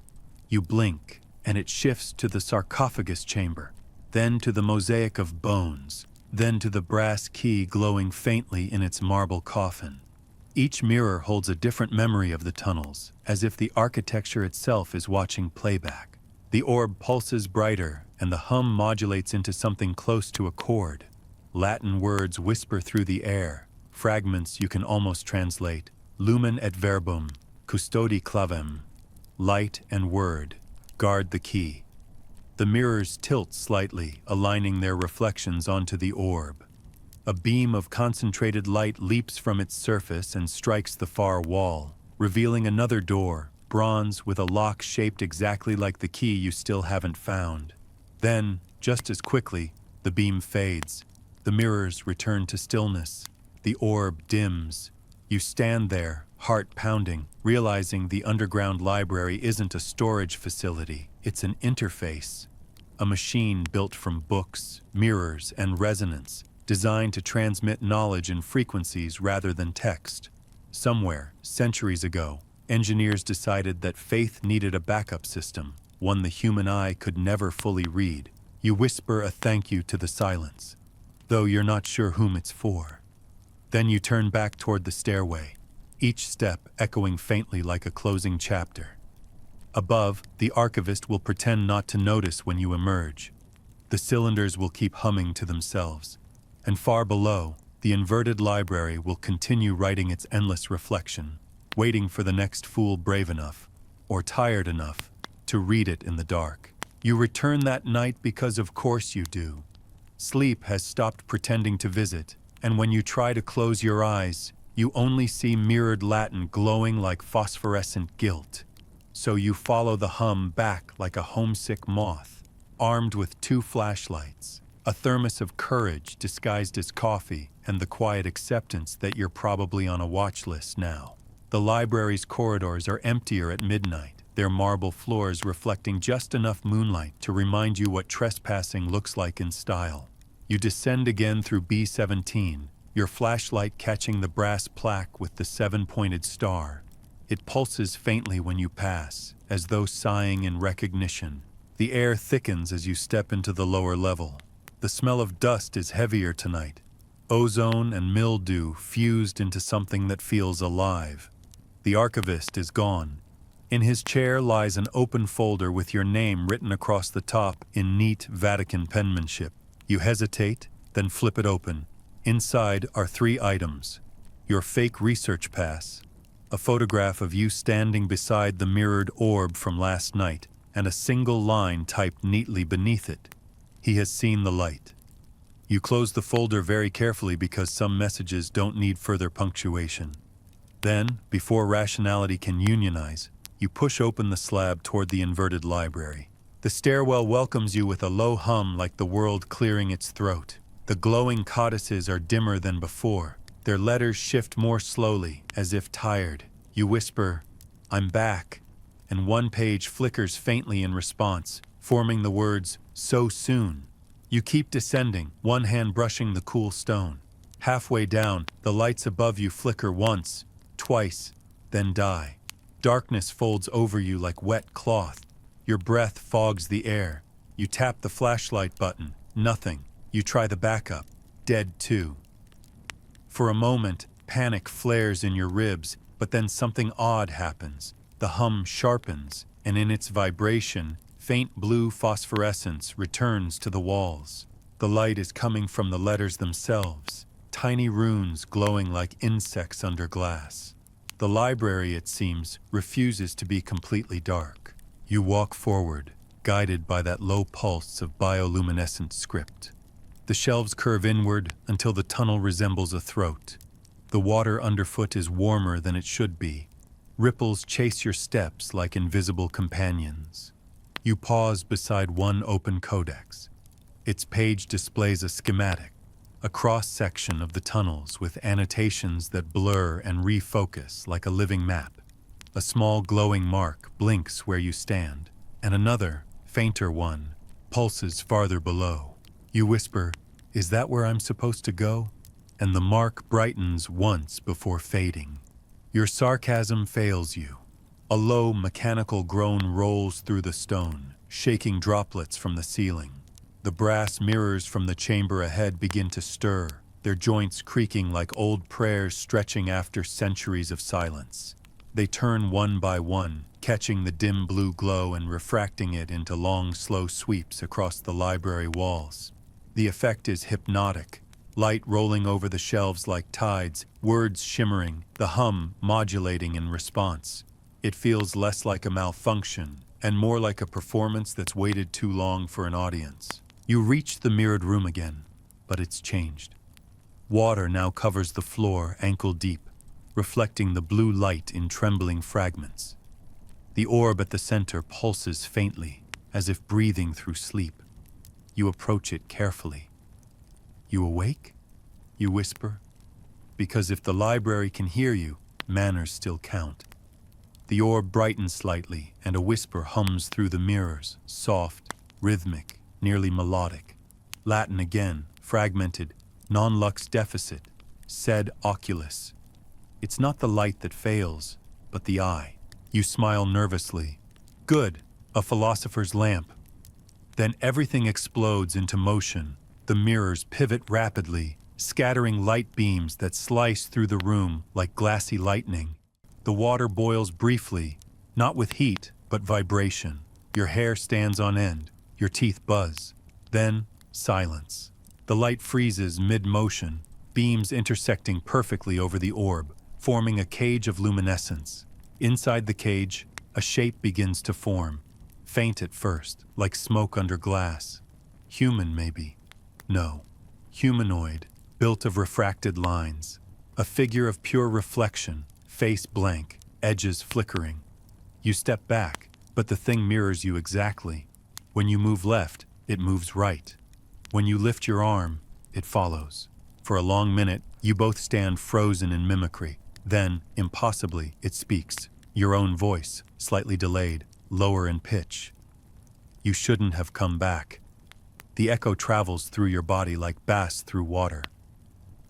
You blink, and it shifts to the sarcophagus chamber, then to the mosaic of bones, then to the brass key glowing faintly in its marble coffin. Each mirror holds a different memory of the tunnels, as if the architecture itself is watching playback. The orb pulses brighter, and the hum modulates into something close to a chord. Latin words whisper through the air, fragments you can almost translate. Lumen et verbum, custodi clavem. Light and word, guard the key. The mirrors tilt slightly, aligning their reflections onto the orb. A beam of concentrated light leaps from its surface and strikes the far wall, revealing another door, bronze with a lock shaped exactly like the key you still haven't found. Then, just as quickly, the beam fades. The mirrors return to stillness. The orb dims. You stand there, heart pounding, realizing the underground library isn't a storage facility, it's an interface. A machine built from books, mirrors, and resonance, designed to transmit knowledge in frequencies rather than text. Somewhere, centuries ago, engineers decided that faith needed a backup system, one the human eye could never fully read. You whisper a thank you to the silence, though you're not sure whom it's for. Then you turn back toward the stairway, each step echoing faintly like a closing chapter. Above, the archivist will pretend not to notice when you emerge. The cylinders will keep humming to themselves. And far below, the inverted library will continue writing its endless reflection, waiting for the next fool brave enough, or tired enough, to read it in the dark. You return that night because of course you do. Sleep has stopped pretending to visit, and when you try to close your eyes, you only see mirrored Latin glowing like phosphorescent guilt. So you follow the hum back like a homesick moth, armed with 2 flashlights, a thermos of courage disguised as coffee, and the quiet acceptance that you're probably on a watch list now. The library's corridors are emptier at midnight, their marble floors reflecting just enough moonlight to remind you what trespassing looks like in style. You descend again through B17, your flashlight catching the brass plaque with the 7-pointed star. It pulses faintly when you pass, as though sighing in recognition. The air thickens as you step into the lower level. The smell of dust is heavier tonight. Ozone and mildew fused into something that feels alive. The archivist is gone. In his chair lies an open folder with your name written across the top in neat Vatican penmanship. You hesitate, then flip it open. Inside are 3 items: your fake research pass, a photograph of you standing beside the mirrored orb from last night, and a single line typed neatly beneath it: "He has seen the light." You close the folder very carefully because some messages don't need further punctuation. Then, before rationality can unionize, you push open the slab toward the inverted library. The stairwell welcomes you with a low hum like the world clearing its throat. The glowing codices are dimmer than before. Their letters shift more slowly, as if tired. You whisper, "I'm back," and one page flickers faintly in response, forming the words, "So soon." You keep descending, one hand brushing the cool stone. Halfway down, the lights above you flicker once, twice, then die. Darkness folds over you like wet cloth. Your breath fogs the air. You tap the flashlight button. Nothing. You try the backup. Dead too. For a moment, panic flares in your ribs, but then something odd happens. The hum sharpens, and in its vibration, faint blue phosphorescence returns to the walls. The light is coming from the letters themselves, tiny runes glowing like insects under glass. The library, it seems, refuses to be completely dark. You walk forward, guided by that low pulse of bioluminescent script. The shelves curve inward until the tunnel resembles a throat. The water underfoot is warmer than it should be. Ripples chase your steps like invisible companions. You pause beside one open codex. Its page displays a schematic, a cross-section of the tunnels with annotations that blur and refocus like a living map. A small glowing mark blinks where you stand, and another, fainter one, pulses farther below. You whisper, "Is that where I'm supposed to go?" And the mark brightens once before fading. Your sarcasm fails you. A low mechanical groan rolls through the stone, shaking droplets from the ceiling. The brass mirrors from the chamber ahead begin to stir, their joints creaking like old prayers stretching after centuries of silence. They turn one by one, catching the dim blue glow and refracting it into long, slow sweeps across the library walls. The effect is hypnotic, light rolling over the shelves like tides, words shimmering, the hum modulating in response. It feels less like a malfunction and more like a performance that's waited too long for an audience. You reach the mirrored room again, but it's changed. Water now covers the floor ankle deep, reflecting the blue light in trembling fragments. The orb at the center pulses faintly, as if breathing through sleep. You approach it carefully. "You awake?" you whisper. Because if the library can hear you, manners still count. The orb brightens slightly, and a whisper hums through the mirrors, soft, rhythmic, nearly melodic. Latin again, fragmented, non lux deficit, sed oculus. It's not the light that fails, but the eye. You smile nervously. Good, a philosopher's lamp. Then everything explodes into motion. The mirrors pivot rapidly, scattering light beams that slice through the room like glassy lightning. The water boils briefly, not with heat, but vibration. Your hair stands on end, your teeth buzz. Then, silence. The light freezes mid-motion, beams intersecting perfectly over the orb, forming a cage of luminescence. Inside the cage, a shape begins to form. Faint at first, like smoke under glass. Human, maybe. No. Humanoid, built of refracted lines. A figure of pure reflection, face blank, edges flickering. You step back, but the thing mirrors you exactly. When you move left, it moves right. When you lift your arm, it follows. For a long minute, you both stand frozen in mimicry. Then, impossibly, it speaks. Your own voice, slightly delayed, lower in pitch. You shouldn't have come back. The echo travels through your body like bass through water.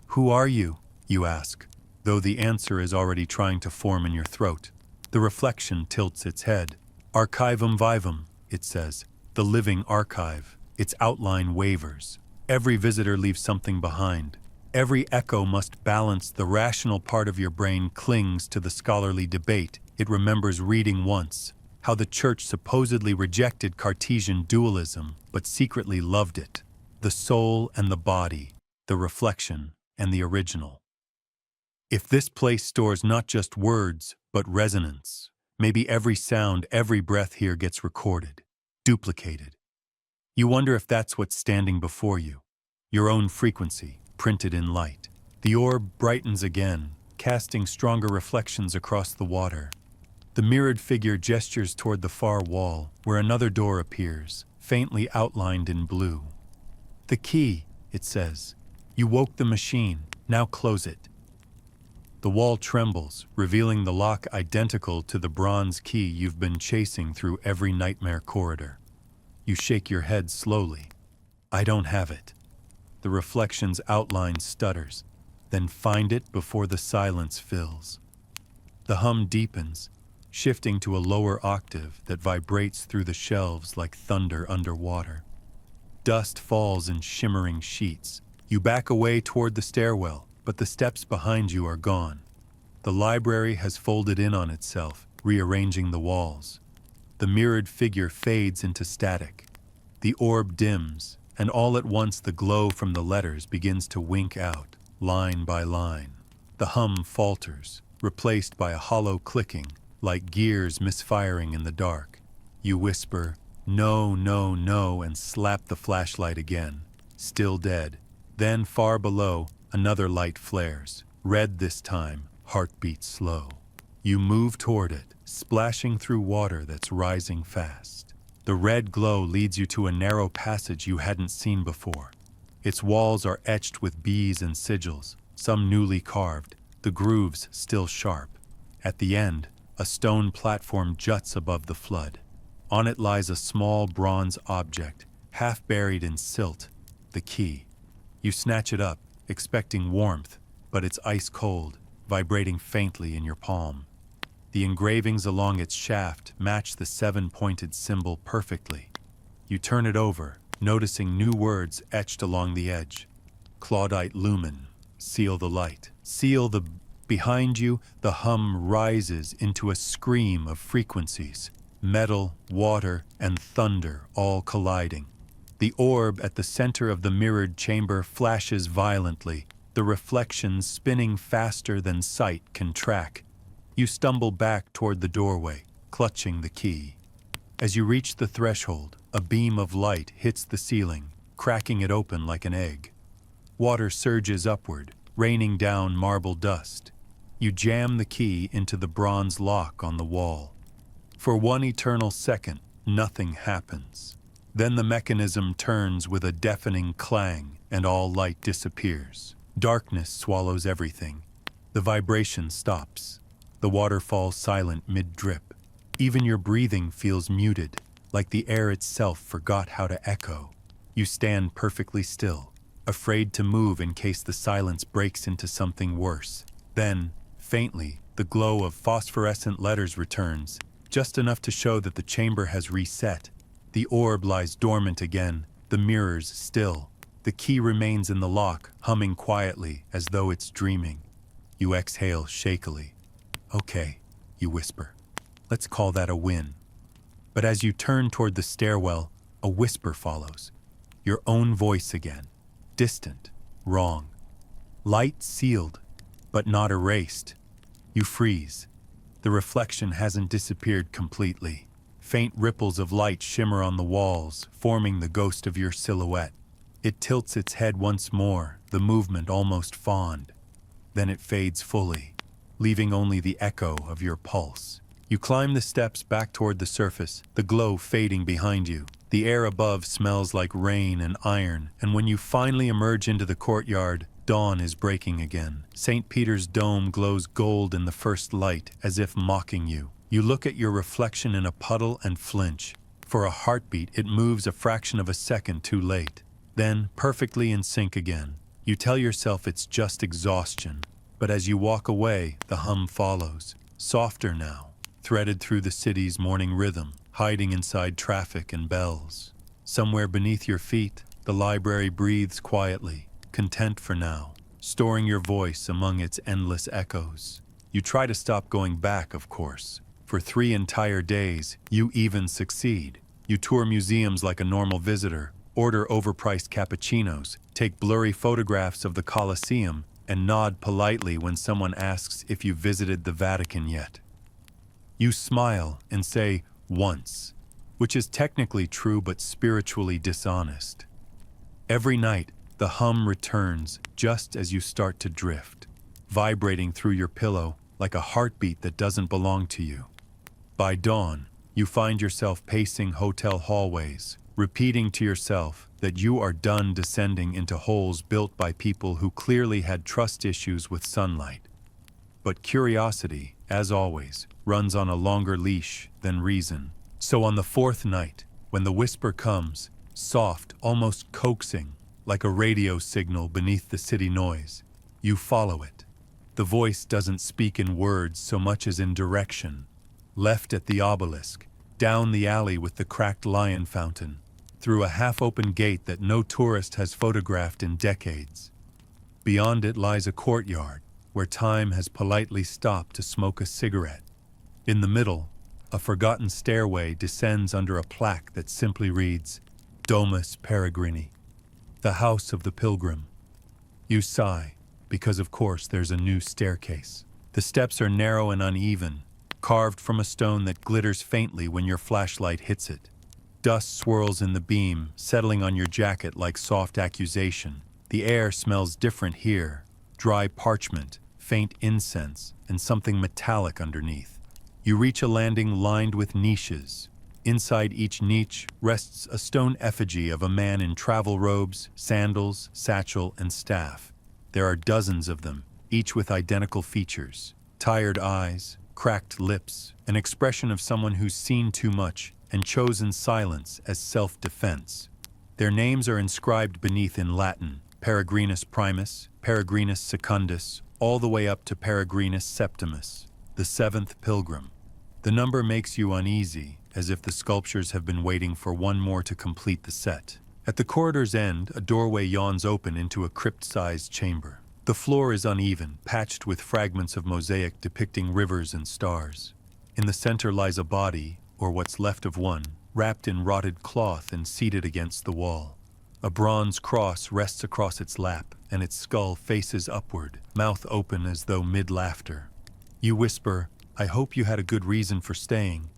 Who are you? You ask, though the answer is already trying to form in your throat. The reflection tilts its head. Archivum vivum, it says, the living archive. Its outline wavers. Every visitor leaves something behind. Every echo must balance. The rational part of your brain clings to the scholarly debate. It remembers reading once, how the Church supposedly rejected Cartesian dualism, but secretly loved it. The soul and the body, the reflection and the original. If this place stores not just words, but resonance, maybe every sound, every breath here gets recorded, duplicated. You wonder if that's what's standing before you. Your own frequency, printed in light. The orb brightens again, casting stronger reflections across the water. The mirrored figure gestures toward the far wall, where another door appears, faintly outlined in blue. The key, it says. You woke the machine, now close it. The wall trembles, revealing the lock identical to the bronze key you've been chasing through every nightmare corridor. You shake your head slowly. I don't have it. The reflection's outline stutters, then find it before the silence fills. The hum deepens, shifting to a lower octave that vibrates through the shelves like thunder underwater. Dust falls in shimmering sheets. You back away toward the stairwell, but the steps behind you are gone. The library has folded in on itself, rearranging the walls. The mirrored figure fades into static. The orb dims, and all at once the glow from the letters begins to wink out, line by line. The hum falters, replaced by a hollow clicking, like gears misfiring in the dark. You whisper, "No, no, no," and slap the flashlight again. Still dead. Then far below, another light flares. Red this time, heartbeat slow. You move toward it, splashing through water that's rising fast. The red glow leads you to a narrow passage you hadn't seen before. Its walls are etched with bees and sigils, some newly carved, the grooves still sharp. At the end, a stone platform juts above the flood. On it lies a small bronze object, half buried in silt, the key. You snatch it up, expecting warmth, but it's ice cold, vibrating faintly in your palm. The engravings along its shaft match the 7-pointed symbol perfectly. You turn it over, noticing new words etched along the edge. Claudite lumen, seal the light. Seal the... Behind you, the hum rises into a scream of frequencies. Metal, water, and thunder all colliding. The orb at the center of the mirrored chamber flashes violently, the reflections spinning faster than sight can track. You stumble back toward the doorway, clutching the key. As you reach the threshold, a beam of light hits the ceiling, cracking it open like an egg. Water surges upward, raining down marble dust. You jam the key into the bronze lock on the wall. For one eternal second, nothing happens. Then the mechanism turns with a deafening clang, and all light disappears. Darkness swallows everything. The vibration stops. The water falls silent mid-drip. Even your breathing feels muted, like the air itself forgot how to echo. You stand perfectly still, afraid to move in case the silence breaks into something worse. Then, faintly, the glow of phosphorescent letters returns, just enough to show that the chamber has reset. The orb lies dormant again, the mirrors still. The key remains in the lock, humming quietly as though it's dreaming. You exhale shakily. "Okay," you whisper. "Let's call that a win." But as you turn toward the stairwell, a whisper follows. Your own voice again. Distant. Wrong. Light sealed, but not erased. You freeze. The reflection hasn't disappeared completely. Faint ripples of light shimmer on the walls, forming the ghost of your silhouette. It tilts its head once more, the movement almost fond. Then it fades fully, leaving only the echo of your pulse. You climb the steps back toward the surface, the glow fading behind you. The air above smells like rain and iron, and when you finally emerge into the courtyard, dawn is breaking again. St. Peter's dome glows gold in the first light, as if mocking you. You look at your reflection in a puddle and flinch. For a heartbeat, it moves a fraction of a second too late. Then, perfectly in sync again. You tell yourself it's just exhaustion. But as you walk away, the hum follows. Softer now, threaded through the city's morning rhythm, hiding inside traffic and bells. Somewhere beneath your feet, the library breathes quietly, content for now, storing your voice among its endless echoes. You try to stop going back, of course. For 3 entire days, you even succeed. You tour museums like a normal visitor, order overpriced cappuccinos, take blurry photographs of the Colosseum, and nod politely when someone asks if you visited the Vatican yet. You smile and say, "once," which is technically true but spiritually dishonest. Every night, the hum returns just as you start to drift, vibrating through your pillow like a heartbeat that doesn't belong to you. By dawn, you find yourself pacing hotel hallways, repeating to yourself that you are done descending into holes built by people who clearly had trust issues with sunlight. But curiosity, as always, runs on a longer leash than reason. So on the 4th night, when the whisper comes, soft, almost coaxing, like a radio signal beneath the city noise, you follow it. The voice doesn't speak in words so much as in direction. Left at the obelisk, down the alley with the cracked lion fountain, through a half-open gate that no tourist has photographed in decades. Beyond it lies a courtyard, where time has politely stopped to smoke a cigarette. In the middle, a forgotten stairway descends under a plaque that simply reads, Domus Peregrini, the house of the pilgrim. You sigh, because of course there's a new staircase. The steps are narrow and uneven, carved from a stone that glitters faintly when your flashlight hits it. Dust swirls in the beam, settling on your jacket like soft accusation. The air smells different here, dry parchment, faint incense, and something metallic underneath. You reach a landing lined with niches. Inside each niche rests a stone effigy of a man in travel robes, sandals, satchel, and staff. There are dozens of them, each with identical features. Tired eyes, cracked lips, an expression of someone who's seen too much and chosen silence as self-defense. Their names are inscribed beneath in Latin, Peregrinus Primus, Peregrinus Secundus, all the way up to Peregrinus Septimus, the 7th pilgrim. The number makes you uneasy, as if the sculptures have been waiting for one more to complete the set. At the corridor's end, a doorway yawns open into a crypt-sized chamber. The floor is uneven, patched with fragments of mosaic depicting rivers and stars. In the center lies a body, or what's left of one, wrapped in rotted cloth and seated against the wall. A bronze cross rests across its lap, and its skull faces upward, mouth open as though mid-laughter. You whisper, "I hope you had a good reason for staying,"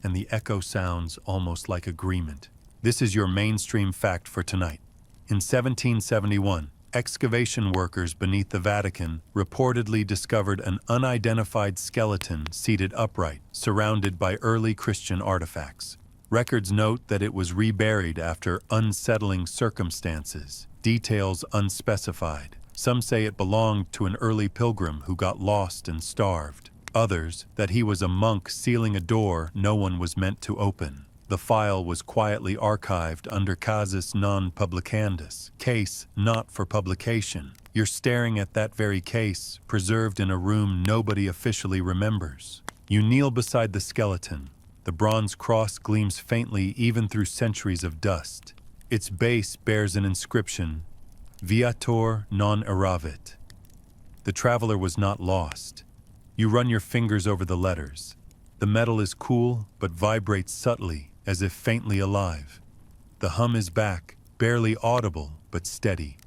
and the echo sounds almost like agreement. This is your mainstream fact for tonight. In 1771, excavation workers beneath the Vatican reportedly discovered an unidentified skeleton seated upright, surrounded by early Christian artifacts. Records note that it was reburied after unsettling circumstances, details unspecified. Some say it belonged to an early pilgrim who got lost and starved. Others, that he was a monk sealing a door no one was meant to open. The file was quietly archived under casus non publicandus, case not for publication. You're staring at that very case, preserved in a room nobody officially remembers. You kneel beside the skeleton. The bronze cross gleams faintly even through centuries of dust. Its base bears an inscription, Viator non eravit. The traveler was not lost. You run your fingers over the letters. The metal is cool, but vibrates subtly, as if faintly alive. The hum is back, barely audible, but steady.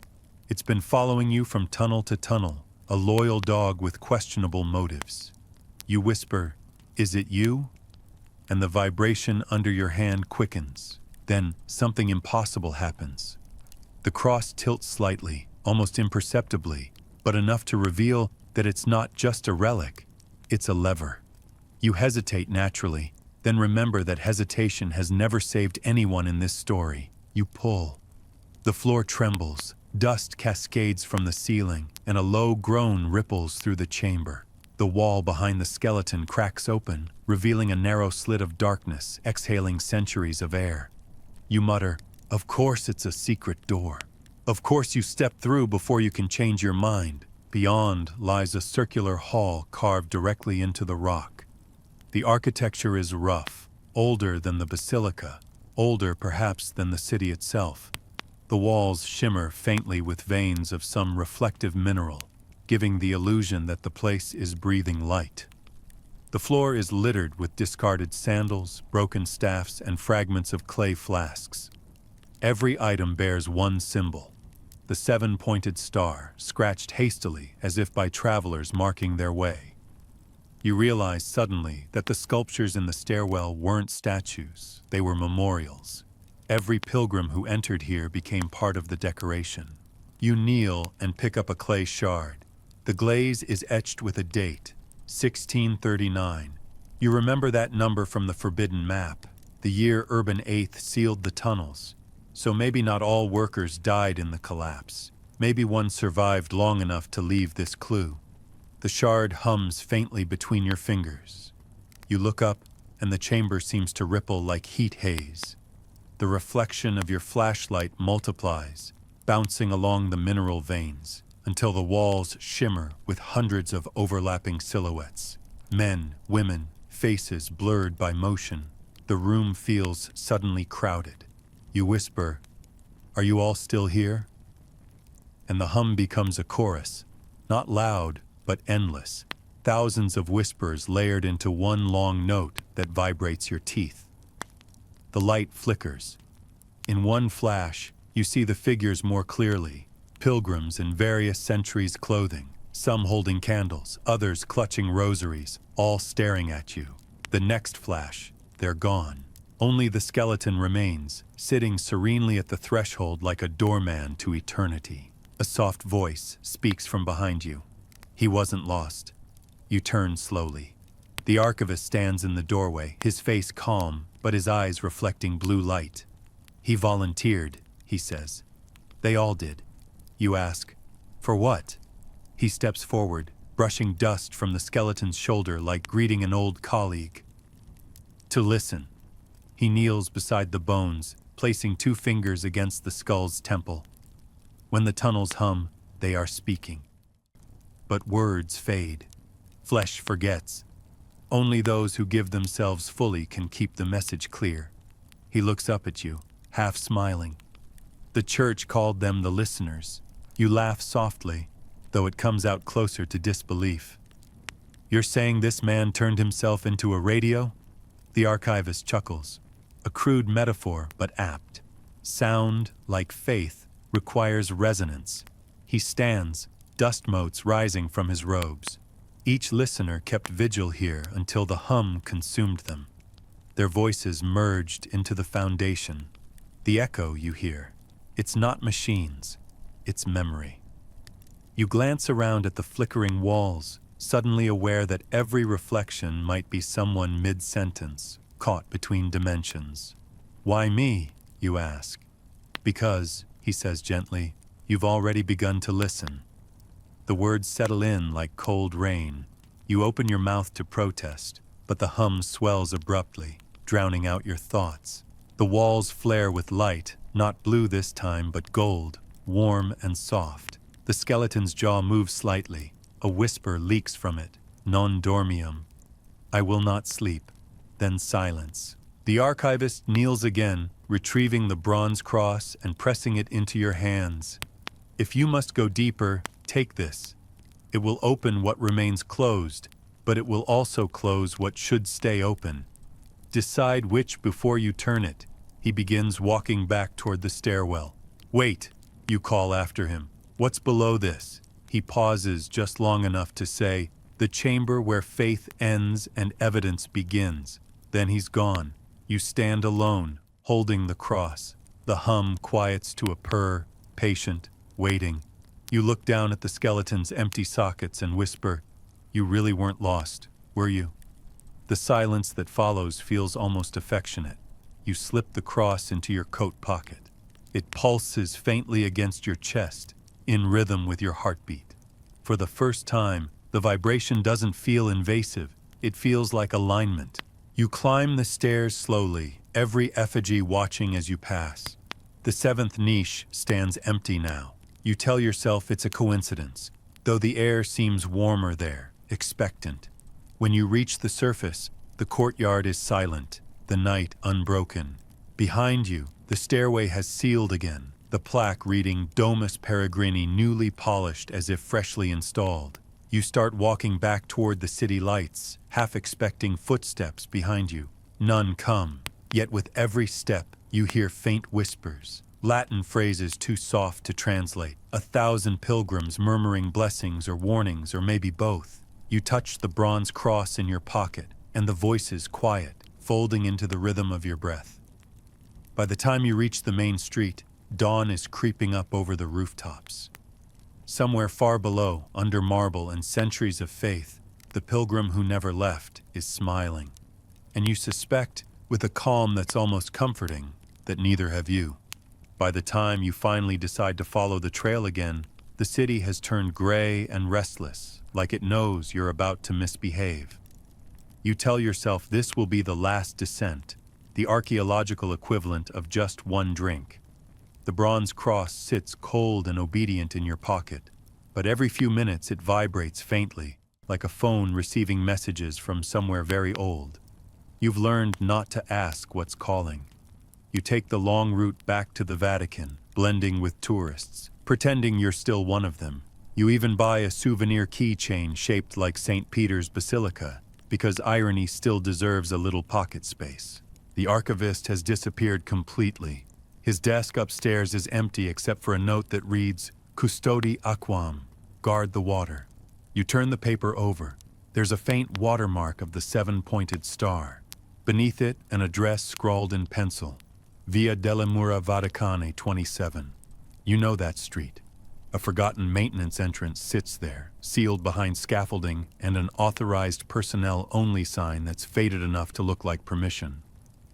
It's been following you from tunnel to tunnel, a loyal dog with questionable motives. You whisper, "Is it you?" And the vibration under your hand quickens. Then something impossible happens. The cross tilts slightly, almost imperceptibly, but enough to reveal that it's not just a relic, it's a lever. You hesitate naturally, then remember that hesitation has never saved anyone in this story. You pull. The floor trembles, dust cascades from the ceiling, and a low groan ripples through the chamber. The wall behind the skeleton cracks open, revealing a narrow slit of darkness, exhaling centuries of air. You mutter, "Of course it's a secret door. Of course you step through before you can change your mind." Beyond lies a circular hall carved directly into the rock. The architecture is rough, older than the basilica, older perhaps than the city itself. The walls shimmer faintly with veins of some reflective mineral, giving the illusion that the place is breathing light. The floor is littered with discarded sandals, broken staffs, and fragments of clay flasks. Every item bears one symbol, the seven-pointed star, scratched hastily as if by travelers marking their way. You realize suddenly that the sculptures in the stairwell weren't statues, they were memorials. Every pilgrim who entered here became part of the decoration. You kneel and pick up a clay shard. The glaze is etched with a date, 1639. You remember that number from the forbidden map, the year Urban VIII sealed the tunnels. So maybe not all workers died in the collapse. Maybe one survived long enough to leave this clue. The shard hums faintly between your fingers. You look up, and the chamber seems to ripple like heat haze. The reflection of your flashlight multiplies, bouncing along the mineral veins, until the walls shimmer with hundreds of overlapping silhouettes. Men, women, faces blurred by motion. The room feels suddenly crowded. You whisper, "Are you all still here?" And the hum becomes a chorus, not loud, but endless. Thousands of whispers layered into one long note that vibrates your teeth. The light flickers. In one flash, you see the figures more clearly. Pilgrims in various centuries' clothing, some holding candles, others clutching rosaries, all staring at you. The next flash, they're gone. Only the skeleton remains, sitting serenely at the threshold like a doorman to eternity. A soft voice speaks from behind you. He wasn't lost. You turn slowly. The archivist stands in the doorway, his face calm, but his eyes reflecting blue light. "He volunteered," he says. "They all did." You ask, "For what?" He steps forward, brushing dust from the skeleton's shoulder like greeting an old colleague. "To listen." He kneels beside the bones, placing 2 fingers against the skull's temple. When the tunnels hum, they are speaking. But words fade. Flesh forgets. Only those who give themselves fully can keep the message clear. He looks up at you, half smiling. The church called them the listeners. You laugh softly, though it comes out closer to disbelief. "You're saying this man turned himself into a radio?" The archivist chuckles. A crude metaphor, but apt. Sound, like faith, requires resonance. He stands, dust motes rising from his robes. Each listener kept vigil here until the hum consumed them. Their voices merged into the foundation. The echo you hear, it's not machines, it's memory. You glance around at the flickering walls, suddenly aware that every reflection might be someone mid-sentence, caught between dimensions. "Why me?" you ask. "Because," he says gently, "you've already begun to listen." The words settle in like cold rain. You open your mouth to protest, but the hum swells abruptly, drowning out your thoughts. The walls flare with light, not blue this time, but gold, warm and soft. The skeleton's jaw moves slightly. A whisper leaks from it. Non dormium. I will not sleep. Then silence. The archivist kneels again, retrieving the bronze cross and pressing it into your hands. If you must go deeper, take this. It will open what remains closed, but it will also close what should stay open. Decide which before you turn it. He begins walking back toward the stairwell. Wait, you call after him. What's below this? He pauses just long enough to say, the chamber where faith ends and evidence begins. Then he's gone. You stand alone, holding the cross. The hum quiets to a purr, patient, waiting. You look down at the skeleton's empty sockets and whisper, you really weren't lost, were you? The silence that follows feels almost affectionate. You slip the cross into your coat pocket. It pulses faintly against your chest, in rhythm with your heartbeat. For the first time, the vibration doesn't feel invasive. It feels like alignment. You climb the stairs slowly, every effigy watching as you pass. The seventh niche stands empty now. You tell yourself it's a coincidence, though the air seems warmer there, expectant. When you reach the surface, the courtyard is silent, the night unbroken. Behind you, the stairway has sealed again, the plaque reading Domus Peregrini newly polished as if freshly installed. You start walking back toward the city lights, half expecting footsteps behind you. None come, yet with every step you hear faint whispers. Latin phrases too soft to translate, 1,000 pilgrims murmuring blessings or warnings or maybe both. You touch the bronze cross in your pocket, and the voices quiet, folding into the rhythm of your breath. By the time you reach the main street, dawn is creeping up over the rooftops. Somewhere far below, under marble and centuries of faith, the pilgrim who never left is smiling. And you suspect, with a calm that's almost comforting, that neither have you. By the time you finally decide to follow the trail again, the city has turned gray and restless, like it knows you're about to misbehave. You tell yourself this will be the last descent, the archaeological equivalent of just one drink. The bronze cross sits cold and obedient in your pocket, but every few minutes it vibrates faintly, like a phone receiving messages from somewhere very old. You've learned not to ask what's calling. You take the long route back to the Vatican, blending with tourists, pretending you're still one of them. You even buy a souvenir keychain shaped like St. Peter's Basilica, because irony still deserves a little pocket space. The archivist has disappeared completely. His desk upstairs is empty except for a note that reads, Custodi aquam, guard the water. You turn the paper over. There's a faint watermark of the seven-pointed star. Beneath it, an address scrawled in pencil. Via della Mura Vaticane 27. You know that street. A forgotten maintenance entrance sits there, sealed behind scaffolding and an authorized personnel-only sign that's faded enough to look like permission.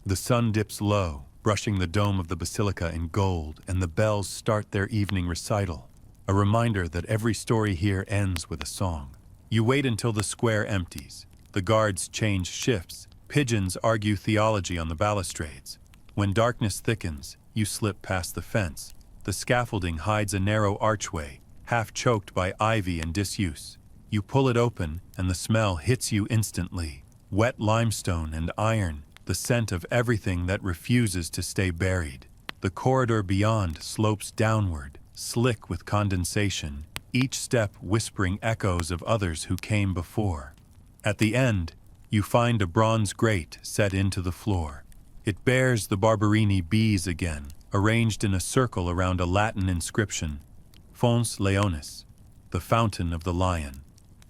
The sun dips low, brushing the dome of the basilica in gold, and the bells start their evening recital, a reminder that every story here ends with a song. You wait until the square empties. The guards change shifts. Pigeons argue theology on the balustrades. When darkness thickens, you slip past the fence. The scaffolding hides a narrow archway, half choked by ivy and disuse. You pull it open, and the smell hits you instantly. Wet limestone and iron, the scent of everything that refuses to stay buried. The corridor beyond slopes downward, slick with condensation, each step whispering echoes of others who came before. At the end, you find a bronze grate set into the floor. It bears the Barberini bees again, arranged in a circle around a Latin inscription, Fons Leonis, the fountain of the lion.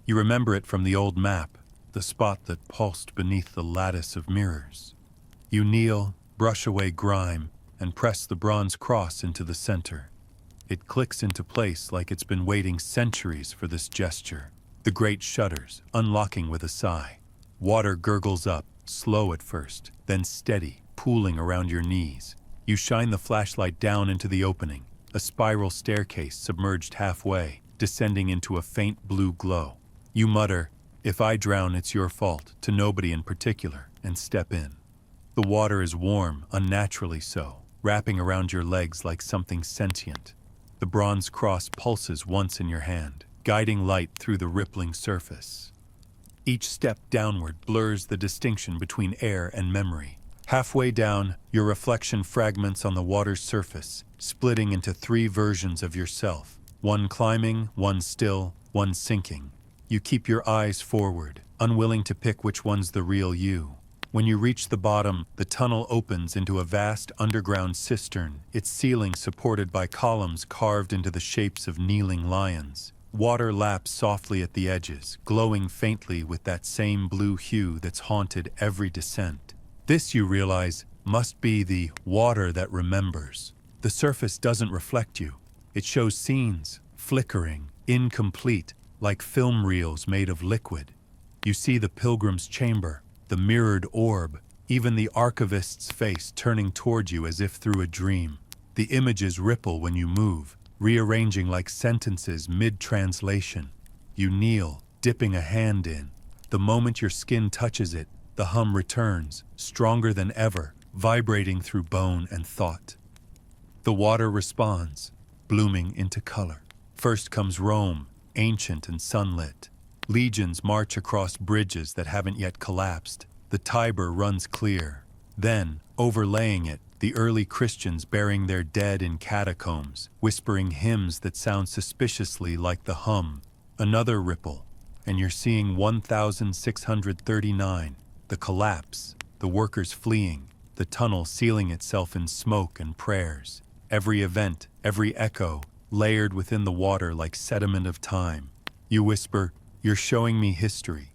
You remember it from the old map, the spot that pulsed beneath the lattice of mirrors. You kneel, brush away grime, and press the bronze cross into the center. It clicks into place like it's been waiting centuries for this gesture. The grate shudders, unlocking with a sigh. Water gurgles up, slow at first, then steady, pooling around your knees. You shine the flashlight down into the opening, a spiral staircase submerged halfway, descending into a faint blue glow. You mutter, If I drown, it's your fault, to nobody in particular, and step in. The water is warm, unnaturally so, wrapping around your legs like something sentient. The bronze cross pulses once in your hand, guiding light through the rippling surface. Each step downward blurs the distinction between air and memory. Halfway down, your reflection fragments on the water's surface, splitting into 3 versions of yourself. One climbing, one still, one sinking. You keep your eyes forward, unwilling to pick which one's the real you. When you reach the bottom, the tunnel opens into a vast underground cistern, its ceiling supported by columns carved into the shapes of kneeling lions. Water laps softly at the edges, glowing faintly with that same blue hue that's haunted every descent. This, you realize, must be the water that remembers. The surface doesn't reflect you. It shows scenes, flickering, incomplete, like film reels made of liquid. You see the pilgrim's chamber, the mirrored orb, even the archivist's face turning toward you as if through a dream. The images ripple when you move, rearranging like sentences mid-translation. You kneel, dipping a hand in. The moment your skin touches it, the hum returns, stronger than ever, vibrating through bone and thought. The water responds, blooming into color. First comes Rome, ancient and sunlit. Legions march across bridges that haven't yet collapsed. The Tiber runs clear. Then, overlaying it, the early Christians burying their dead in catacombs, whispering hymns that sound suspiciously like the hum. Another ripple, and you're seeing 1639, the collapse, the workers fleeing, the tunnel sealing itself in smoke and prayers. Every event, every echo, layered within the water like sediment of time. You whisper, "You're showing me history,"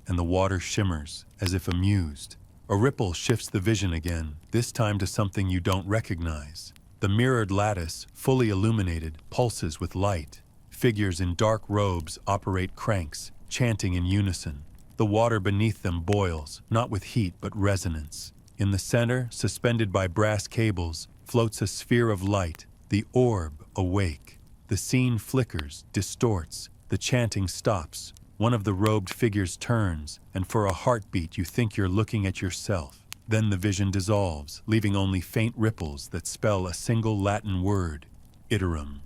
and the water shimmers, as if amused. A ripple shifts the vision again, this time to something you don't recognize. The mirrored lattice, fully illuminated, pulses with light. Figures in dark robes operate cranks, chanting in unison. The water beneath them boils, not with heat but resonance. In the center, suspended by brass cables, floats a sphere of light, the orb awake. The scene flickers, distorts. The chanting stops. One of the robed figures turns, and for a heartbeat you think you're looking at yourself. Then the vision dissolves, leaving only faint ripples that spell a single Latin word, iterum.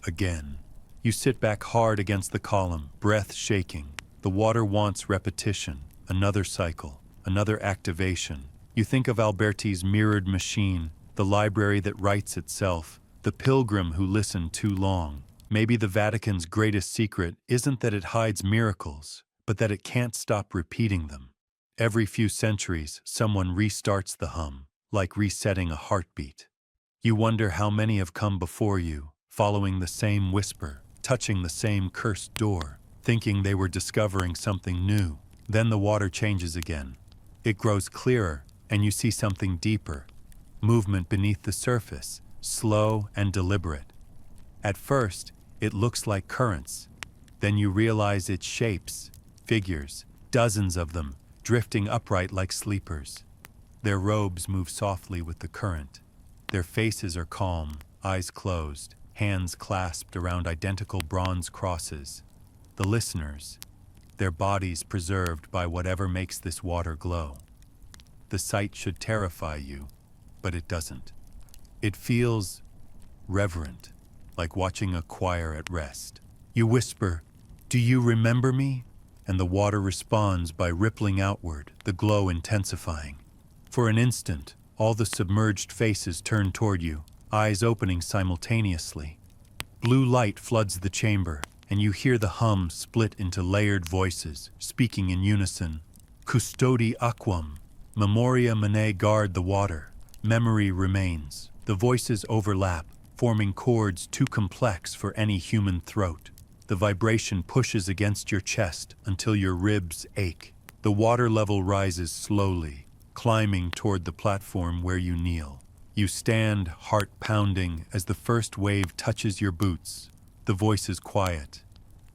Again. You sit back hard against the column, breath shaking. The water wants repetition, another cycle, another activation. You think of Alberti's mirrored machine, the library that writes itself, the pilgrim who listened too long. Maybe the Vatican's greatest secret isn't that it hides miracles, but that it can't stop repeating them. Every few centuries, someone restarts the hum, like resetting a heartbeat. You wonder how many have come before you, following the same whisper, touching the same cursed door, thinking they were discovering something new. Then the water changes again. It grows clearer, and you see something deeper. Movement beneath the surface, slow and deliberate. At first, it looks like currents. Then you realize it's shapes, figures, dozens of them, drifting upright like sleepers. Their robes move softly with the current. Their faces are calm, eyes closed, hands clasped around identical bronze crosses. The listeners, their bodies preserved by whatever makes this water glow. The sight should terrify you, but it doesn't. It feels reverent, like watching a choir at rest. You whisper, "Do you remember me?" And the water responds by rippling outward, the glow intensifying. For an instant, all the submerged faces turn toward you, eyes opening simultaneously. Blue light floods the chamber, and you hear the hum split into layered voices, speaking in unison. Custodi aquam, memoria mene, guard the water. Memory remains. The voices overlap, forming chords too complex for any human throat. The vibration pushes against your chest until your ribs ache. The water level rises slowly, climbing toward the platform where you kneel. You stand, heart pounding, as the first wave touches your boots. The voice is quiet.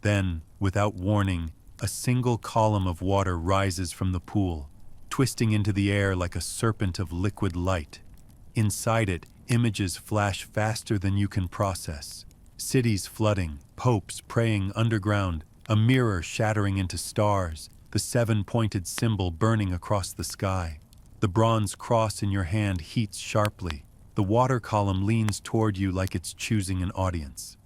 Then, without warning, a single column of water rises from the pool, twisting into the air like a serpent of liquid light. Inside it, images flash faster than you can process. Cities flooding, popes praying underground, a mirror shattering into stars, the seven-pointed symbol burning across the sky. The bronze cross in your hand heats sharply. The water column leans toward you like it's choosing an audience.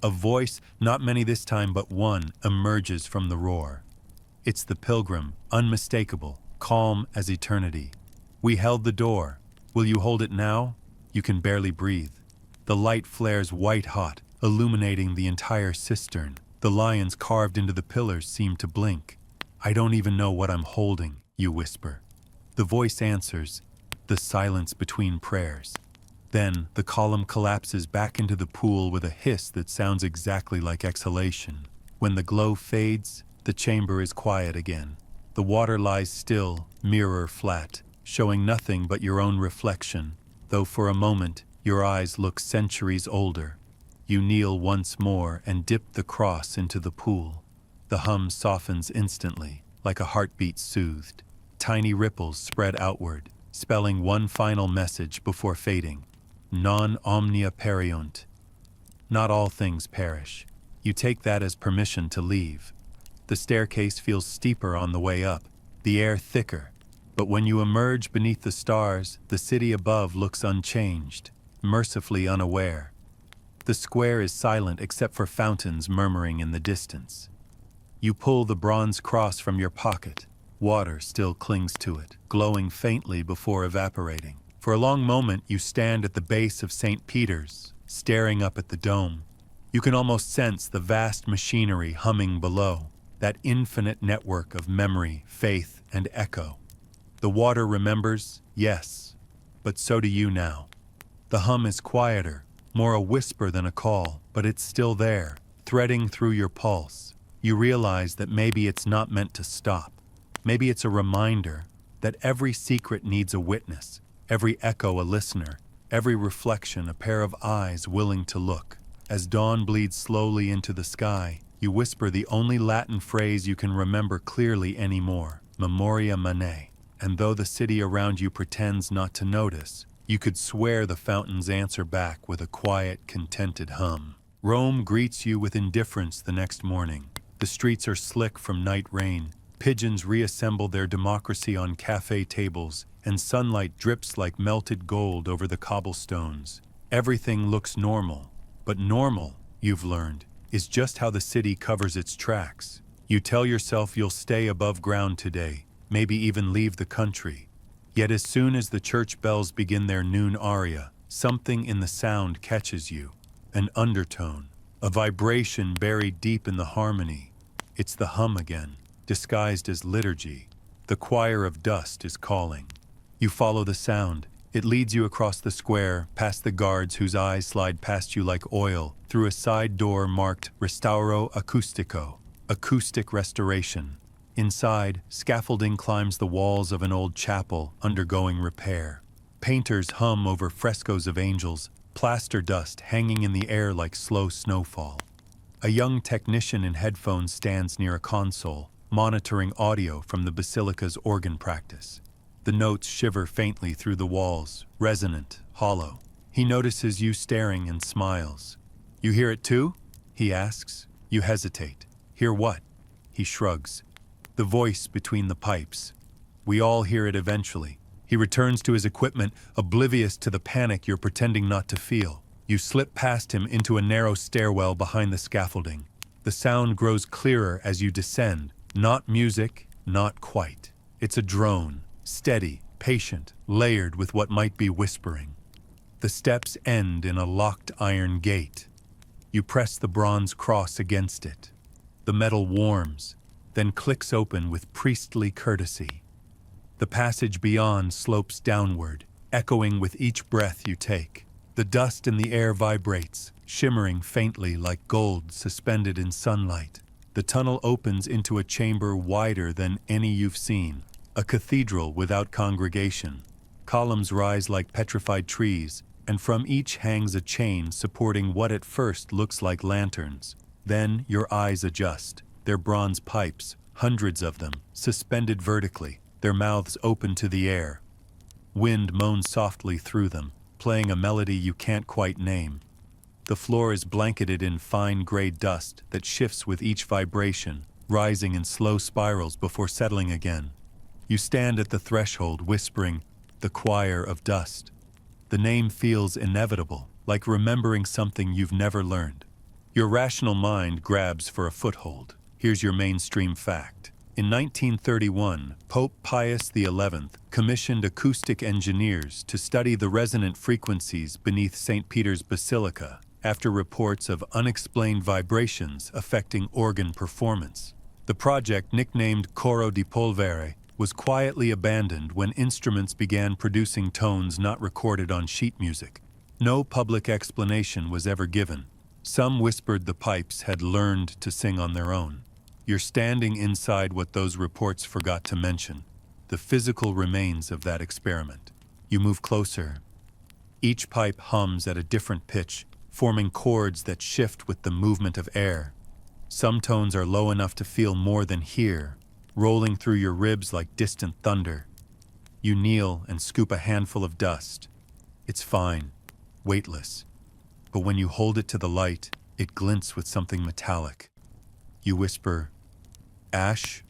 A voice, not many this time but one, emerges from the roar. It's the pilgrim, unmistakable, calm as eternity. We held the door. Will you hold it now? You can barely breathe. The light flares white-hot, illuminating the entire cistern. The lions carved into the pillars seem to blink. I don't even know what I'm holding, you whisper. The voice answers, the silence between prayers. Then the column collapses back into the pool with a hiss that sounds exactly like exhalation. When the glow fades, the chamber is quiet again. The water lies still, mirror flat, showing nothing but your own reflection, though for a moment your eyes look centuries older. You kneel once more and dip the cross into the pool. The hum softens instantly, like a heartbeat soothed. Tiny ripples spread outward, spelling one final message before fading. Non omnia periunt. Not all things perish. You take that as permission to leave. The staircase feels steeper on the way up, the air thicker. But when you emerge beneath the stars, the city above looks unchanged, mercifully unaware. The square is silent except for fountains murmuring in the distance. You pull the bronze cross from your pocket. Water still clings to it, glowing faintly before evaporating. For a long moment, you stand at the base of St. Peter's, staring up at the dome. You can almost sense the vast machinery humming below, that infinite network of memory, faith, and echo. The water remembers, yes, but so do you now. The hum is quieter, more a whisper than a call, but it's still there, threading through your pulse. You realize that maybe it's not meant to stop. Maybe it's a reminder that every secret needs a witness, every echo a listener, every reflection a pair of eyes willing to look. As dawn bleeds slowly into the sky, you whisper the only Latin phrase you can remember clearly anymore, Memoria Manet. And though the city around you pretends not to notice, you could swear the fountains answer back with a quiet, contented hum. Rome greets you with indifference the next morning. The streets are slick from night rain. Pigeons reassemble their democracy on cafe tables, and sunlight drips like melted gold over the cobblestones. Everything looks normal, but normal, you've learned, is just how the city covers its tracks. You tell yourself you'll stay above ground today, maybe even leave the country. Yet as soon as the church bells begin their noon aria, something in the sound catches you. An undertone, a vibration buried deep in the harmony. It's the hum again, disguised as liturgy. The choir of dust is calling. You follow the sound. It leads you across the square, past the guards whose eyes slide past you like oil, through a side door marked Restauro Acustico, acoustic restoration. Inside, scaffolding climbs the walls of an old chapel undergoing repair. Painters hum over frescoes of angels, plaster dust hanging in the air like slow snowfall. A young technician in headphones stands near a console, monitoring audio from the basilica's organ practice. The notes shiver faintly through the walls, resonant, hollow. He notices you staring and smiles. You hear it too? He asks. You hesitate. Hear what? He shrugs. The voice between the pipes. We all hear it eventually. He returns to his equipment, oblivious to the panic you're pretending not to feel. You slip past him into a narrow stairwell behind the scaffolding. The sound grows clearer as you descend. Not music, not quite. It's a drone, steady, patient, layered with what might be whispering. The steps end in a locked iron gate. You press the bronze cross against it. The metal warms, then clicks open with priestly courtesy. The passage beyond slopes downward, echoing with each breath you take. The dust in the air vibrates, shimmering faintly like gold suspended in sunlight. The tunnel opens into a chamber wider than any you've seen, a cathedral without congregation. Columns rise like petrified trees, and from each hangs a chain supporting what at first looks like lanterns. Then your eyes adjust. They're bronze pipes, hundreds of them, suspended vertically, their mouths open to the air. Wind moans softly through them, playing a melody you can't quite name. The floor is blanketed in fine gray dust that shifts with each vibration, rising in slow spirals before settling again. You stand at the threshold whispering, "The choir of dust." The name feels inevitable, like remembering something you've never learned. Your rational mind grabs for a foothold. Here's your mainstream fact. In 1931, Pope Pius XI commissioned acoustic engineers to study the resonant frequencies beneath St. Peter's Basilica after reports of unexplained vibrations affecting organ performance. The project, nicknamed Coro di Polvere, was quietly abandoned when instruments began producing tones not recorded on sheet music. No public explanation was ever given. Some whispered the pipes had learned to sing on their own. You're standing inside what those reports forgot to mention, the physical remains of that experiment. You move closer. Each pipe hums at a different pitch, forming chords that shift with the movement of air. Some tones are low enough to feel more than hear, rolling through your ribs like distant thunder. You kneel and scoop a handful of dust. It's fine, weightless. But when you hold it to the light, it glints with something metallic. You whisper, "Ash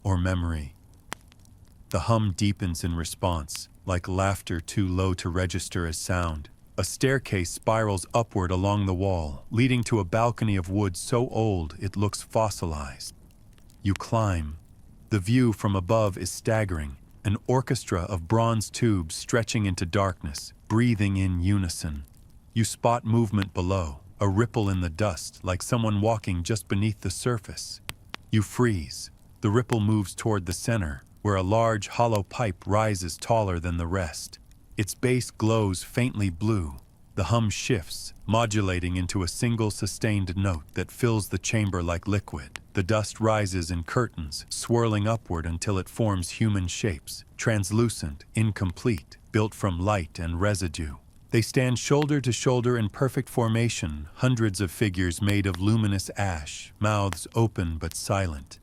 or memory?" The hum deepens in response, like laughter too low to register as sound. A staircase spirals upward along the wall, leading to a balcony of wood so old it looks fossilized. You climb. The view from above is staggering, an orchestra of bronze tubes stretching into darkness, breathing in unison. You spot movement below, a ripple in the dust, like someone walking just beneath the surface. You freeze. The ripple moves toward the center, where a large hollow pipe rises taller than the rest. Its base glows faintly blue. The hum shifts, modulating into a single sustained note that fills the chamber like liquid. The dust rises in curtains, swirling upward until it forms human shapes, translucent, incomplete, built from light and residue. They stand shoulder to shoulder in perfect formation, hundreds of figures made of luminous ash, mouths open but silent.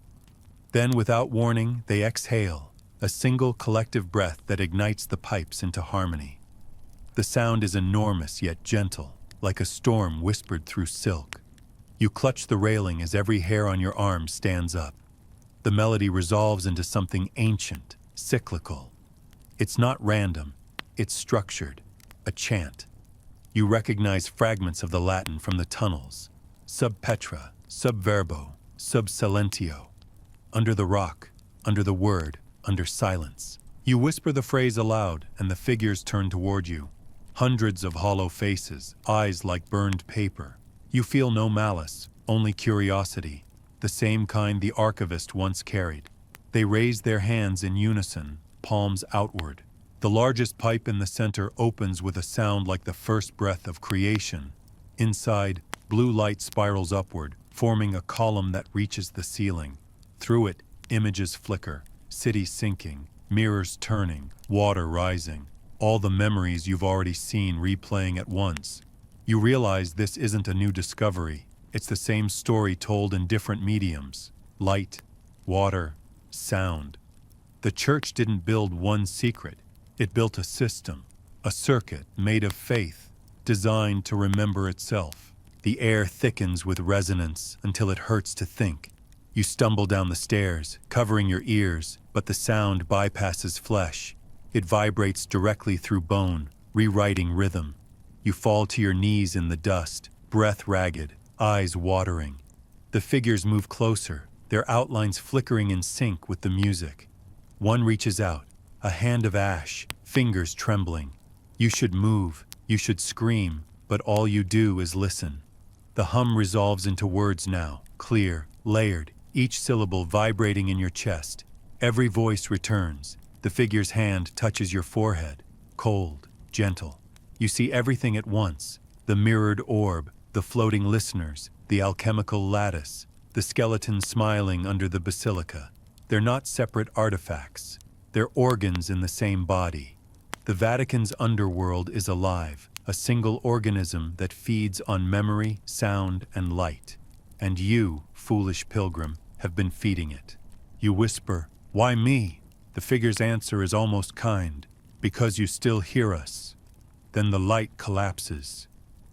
Then, without warning, they exhale, a single collective breath that ignites the pipes into harmony. The sound is enormous yet gentle, like a storm whispered through silk. You clutch the railing as every hair on your arm stands up. The melody resolves into something ancient, cyclical. It's not random, it's structured, a chant. You recognize fragments of the Latin from the tunnels, sub petra, sub verbo, sub silentio. Under the rock, under the word, under silence. You whisper the phrase aloud, and the figures turn toward you. Hundreds of hollow faces, eyes like burned paper. You feel no malice, only curiosity, the same kind the archivist once carried. They raise their hands in unison, palms outward. The largest pipe in the center opens with a sound like the first breath of creation. Inside, blue light spirals upward, forming a column that reaches the ceiling. Through it, images flicker, cities sinking, mirrors turning, water rising. All the memories you've already seen replaying at once. You realize this isn't a new discovery. It's the same story told in different mediums. Light, water, sound. The church didn't build one secret. It built a system, a circuit made of faith, designed to remember itself. The air thickens with resonance until it hurts to think. You stumble down the stairs, covering your ears, but the sound bypasses flesh. It vibrates directly through bone, rewriting rhythm. You fall to your knees in the dust, breath ragged, eyes watering. The figures move closer, their outlines flickering in sync with the music. One reaches out, a hand of ash, fingers trembling. You should move, you should scream, but all you do is listen. The hum resolves into words now, clear, layered, each syllable vibrating in your chest. Every voice returns. The figure's hand touches your forehead, cold, gentle. You see everything at once, the mirrored orb, the floating listeners, the alchemical lattice, the skeleton smiling under the basilica. They're not separate artifacts. They're organs in the same body. The Vatican's underworld is alive, a single organism that feeds on memory, sound, and light. And you, foolish pilgrim, have been feeding it. You whisper, "Why me?" The figure's answer is almost kind, "Because you still hear us." Then the light collapses.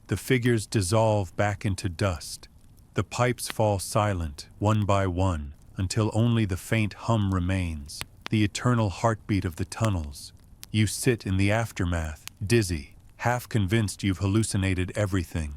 The figures dissolve back into dust. The pipes fall silent, one by one, until only the faint hum remains, the eternal heartbeat of the tunnels. You sit in the aftermath, dizzy, half convinced you've hallucinated everything.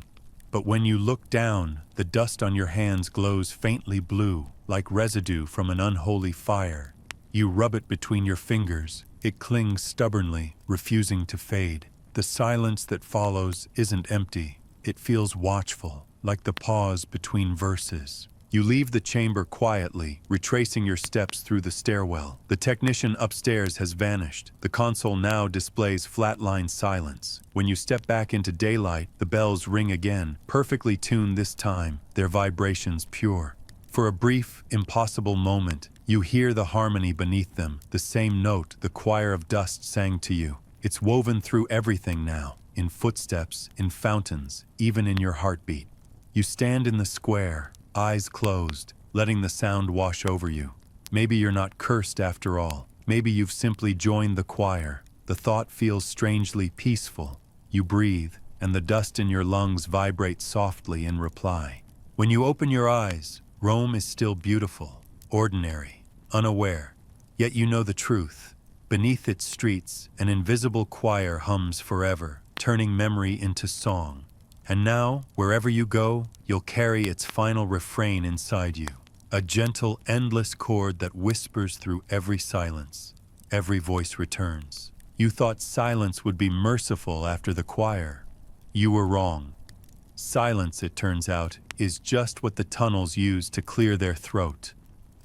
But when you look down, the dust on your hands glows faintly blue, like residue from an unholy fire. You rub it between your fingers. It clings stubbornly, refusing to fade. The silence that follows isn't empty. It feels watchful, like the pause between verses. You leave the chamber quietly, retracing your steps through the stairwell. The technician upstairs has vanished. The console now displays flatline silence. When you step back into daylight, the bells ring again, perfectly tuned this time, their vibrations pure. For a brief, impossible moment, you hear the harmony beneath them, the same note the choir of dust sang to you. It's woven through everything now, in footsteps, in fountains, even in your heartbeat. You stand in the square, eyes closed, letting the sound wash over you. Maybe you're not cursed after all. Maybe you've simply joined the choir. The thought feels strangely peaceful. You breathe, and the dust in your lungs vibrates softly in reply. When you open your eyes, Rome is still beautiful, ordinary, unaware. Yet you know the truth. Beneath its streets, an invisible choir hums forever, turning memory into song. And now, wherever you go, you'll carry its final refrain inside you. A gentle, endless chord that whispers through every silence. Every voice returns. You thought silence would be merciful after the choir. You were wrong. Silence, it turns out, is just what the tunnels use to clear their throat.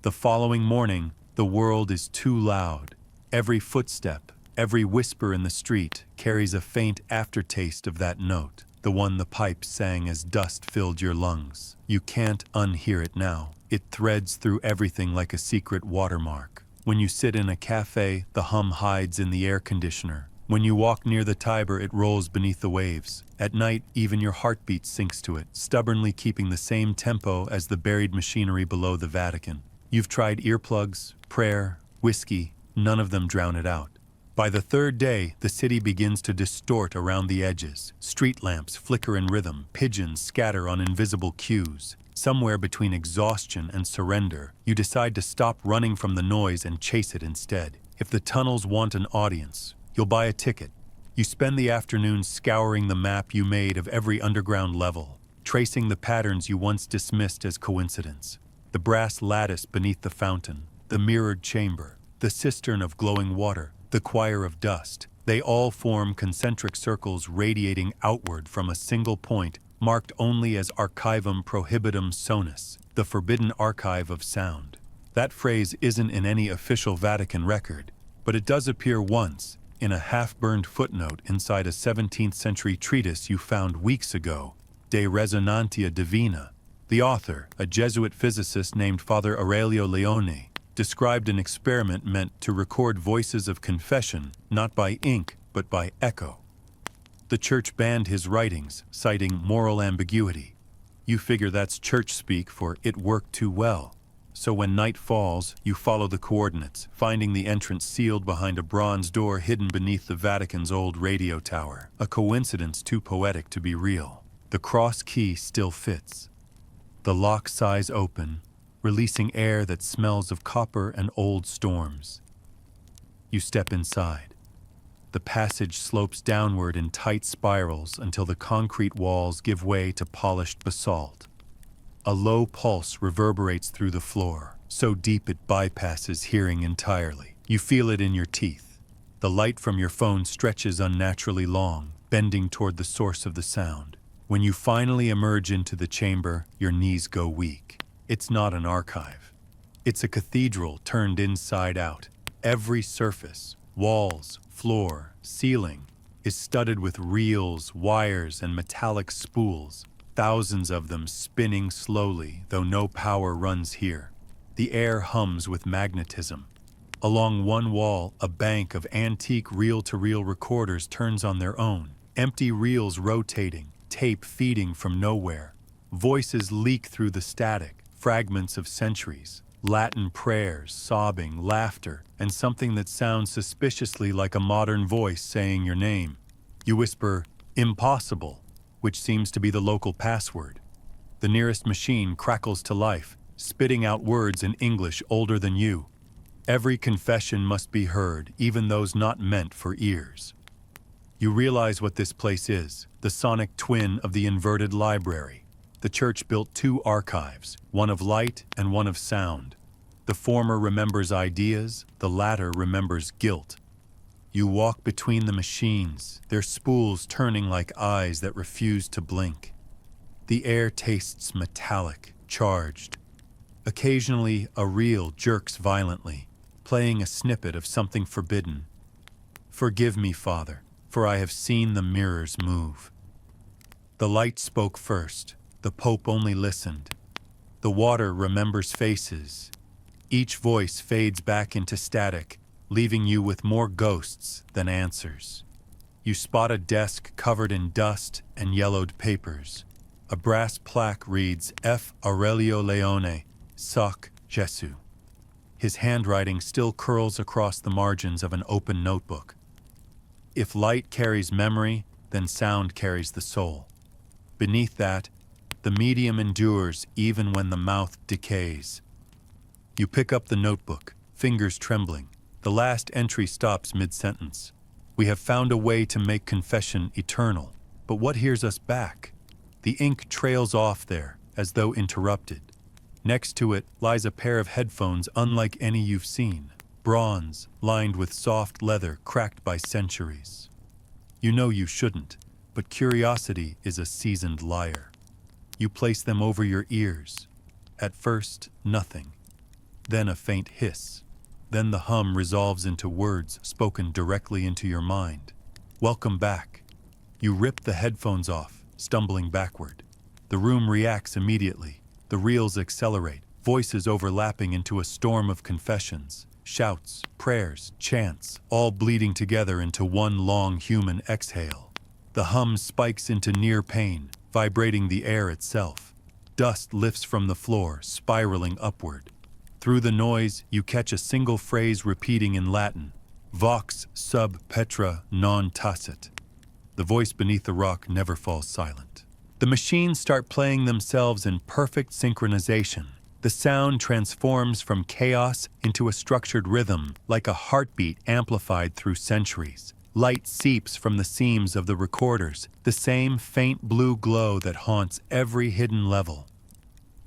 The following morning, the world is too loud. Every footstep, every whisper in the street carries a faint aftertaste of that note. The one the pipes sang as dust filled your lungs. You can't unhear it now. It threads through everything like a secret watermark. When you sit in a cafe, the hum hides in the air conditioner. When you walk near the Tiber, it rolls beneath the waves. At night, even your heartbeat sinks to it, stubbornly keeping the same tempo as the buried machinery below the Vatican. You've tried earplugs, prayer, whiskey, none of them drown it out. By the third day, the city begins to distort around the edges. Street lamps flicker in rhythm, pigeons scatter on invisible cues. Somewhere between exhaustion and surrender, you decide to stop running from the noise and chase it instead. If the tunnels want an audience, you'll buy a ticket. You spend the afternoon scouring the map you made of every underground level, tracing the patterns you once dismissed as coincidence. The brass lattice beneath the fountain, the mirrored chamber, the cistern of glowing water, the choir of dust. They all form concentric circles radiating outward from a single point, marked only as Archivum Prohibitum Sonus, the forbidden archive of sound. That phrase isn't in any official Vatican record, but it does appear once, in a half-burned footnote inside a 17th century treatise you found weeks ago, De Resonantia Divina. The author, a Jesuit physicist named Father Aurelio Leone, described an experiment meant to record voices of confession, not by ink, but by echo. The church banned his writings, citing moral ambiguity. You figure that's church speak for "it worked too well." So when night falls, you follow the coordinates, finding the entrance sealed behind a bronze door hidden beneath the Vatican's old radio tower. A coincidence too poetic to be real. The cross key still fits. The lock sighs open, releasing air that smells of copper and old storms. You step inside. The passage slopes downward in tight spirals until the concrete walls give way to polished basalt. A low pulse reverberates through the floor, so deep it bypasses hearing entirely. You feel it in your teeth. The light from your phone stretches unnaturally long, bending toward the source of the sound. When you finally emerge into the chamber, your knees go weak. It's not an archive. It's a cathedral turned inside out. Every surface, walls, floor, ceiling, is studded with reels, wires, and metallic spools, thousands of them spinning slowly, though no power runs here. The air hums with magnetism. Along one wall, a bank of antique reel-to-reel recorders turns on their own, empty reels rotating, tape feeding from nowhere. Voices leak through the static, fragments of centuries, Latin prayers, sobbing, laughter, and something that sounds suspiciously like a modern voice saying your name. You whisper, "Impossible," which seems to be the local password. The nearest machine crackles to life, spitting out words in English older than you. Every confession must be heard, even those not meant for ears. You realize what this place is, the sonic twin of the inverted library. The church built two archives, one of light and one of sound. The former remembers ideas, the latter remembers guilt. You walk between the machines, their spools turning like eyes that refuse to blink. The air tastes metallic, charged. Occasionally, a reel jerks violently, playing a snippet of something forbidden. Forgive me, Father, for I have seen the mirrors move. The light spoke first, the Pope only listened. The water remembers faces. Each voice fades back into static, leaving you with more ghosts than answers. You spot a desk covered in dust and yellowed papers. A brass plaque reads F. Aurelio Leone, Soc Jesu. His handwriting still curls across the margins of an open notebook. If light carries memory, then sound carries the soul. Beneath that, the medium endures even when the mouth decays. You pick up the notebook, fingers trembling. The last entry stops mid-sentence. We have found a way to make confession eternal. But what hears us back? The ink trails off there, as though interrupted. Next to it lies a pair of headphones unlike any you've seen. Bronze, lined with soft leather cracked by centuries. You know you shouldn't, but curiosity is a seasoned liar. You place them over your ears. At first, nothing. Then a faint hiss. Then the hum resolves into words spoken directly into your mind. Welcome back. You rip the headphones off, stumbling backward. The room reacts immediately. The reels accelerate, voices overlapping into a storm of confessions. Shouts, prayers, chants, all bleeding together into one long human exhale. The hum spikes into near pain, vibrating the air itself. Dust lifts from the floor, spiraling upward. Through the noise, you catch a single phrase repeating in Latin, Vox sub petra non tacet. The voice beneath the rock never falls silent. The machines start playing themselves in perfect synchronization. The sound transforms from chaos into a structured rhythm, like a heartbeat amplified through centuries. Light seeps from the seams of the recorders, the same faint blue glow that haunts every hidden level.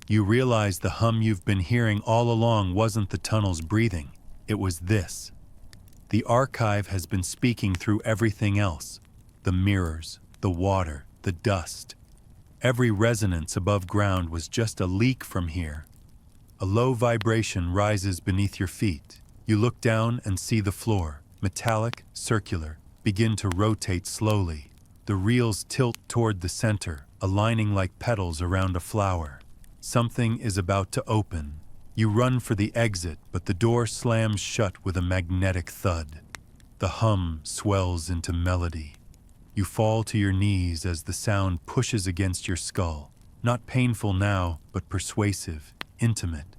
You realize the hum you've been hearing all along wasn't the tunnel's breathing, it was this. The archive has been speaking through everything else. The mirrors, the water, the dust. Every resonance above ground was just a leak from here. A low vibration rises beneath your feet. You look down and see the floor, metallic, circular, begin to rotate slowly. The reels tilt toward the center, aligning like petals around a flower. Something is about to open. You run for the exit, but the door slams shut with a magnetic thud. The hum swells into melody. You fall to your knees as the sound pushes against your skull. Not painful now, but persuasive, intimate.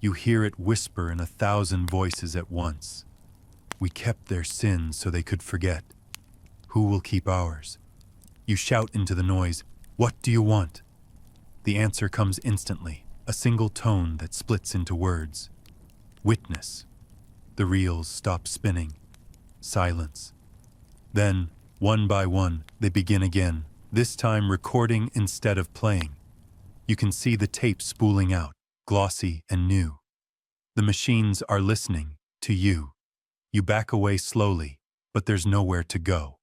You hear it whisper in 1,000 voices at once. We kept their sins so they could forget. Who will keep ours? You shout into the noise, "What do you want?" The answer comes instantly, a single tone that splits into words. Witness. The reels stop spinning. Silence. Then, one by one, they begin again, this time recording instead of playing. You can see the tape spooling out, glossy and new. The machines are listening to you. You back away slowly, but there's nowhere to go.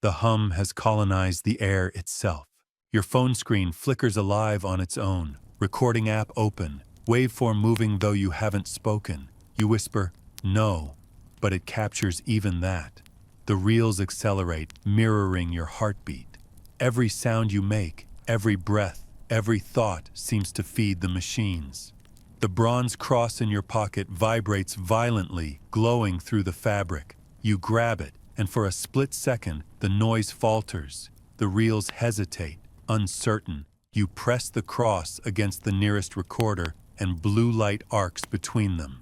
The hum has colonized the air itself. Your phone screen flickers alive on its own, recording app open, waveform moving though you haven't spoken. You whisper, "No," but it captures even that. The reels accelerate, mirroring your heartbeat. Every sound you make, every breath, every thought seems to feed the machines. The bronze cross in your pocket vibrates violently, glowing through the fabric. You grab it, and for a split second, the noise falters. The reels hesitate, uncertain. You press the cross against the nearest recorder, and blue light arcs between them.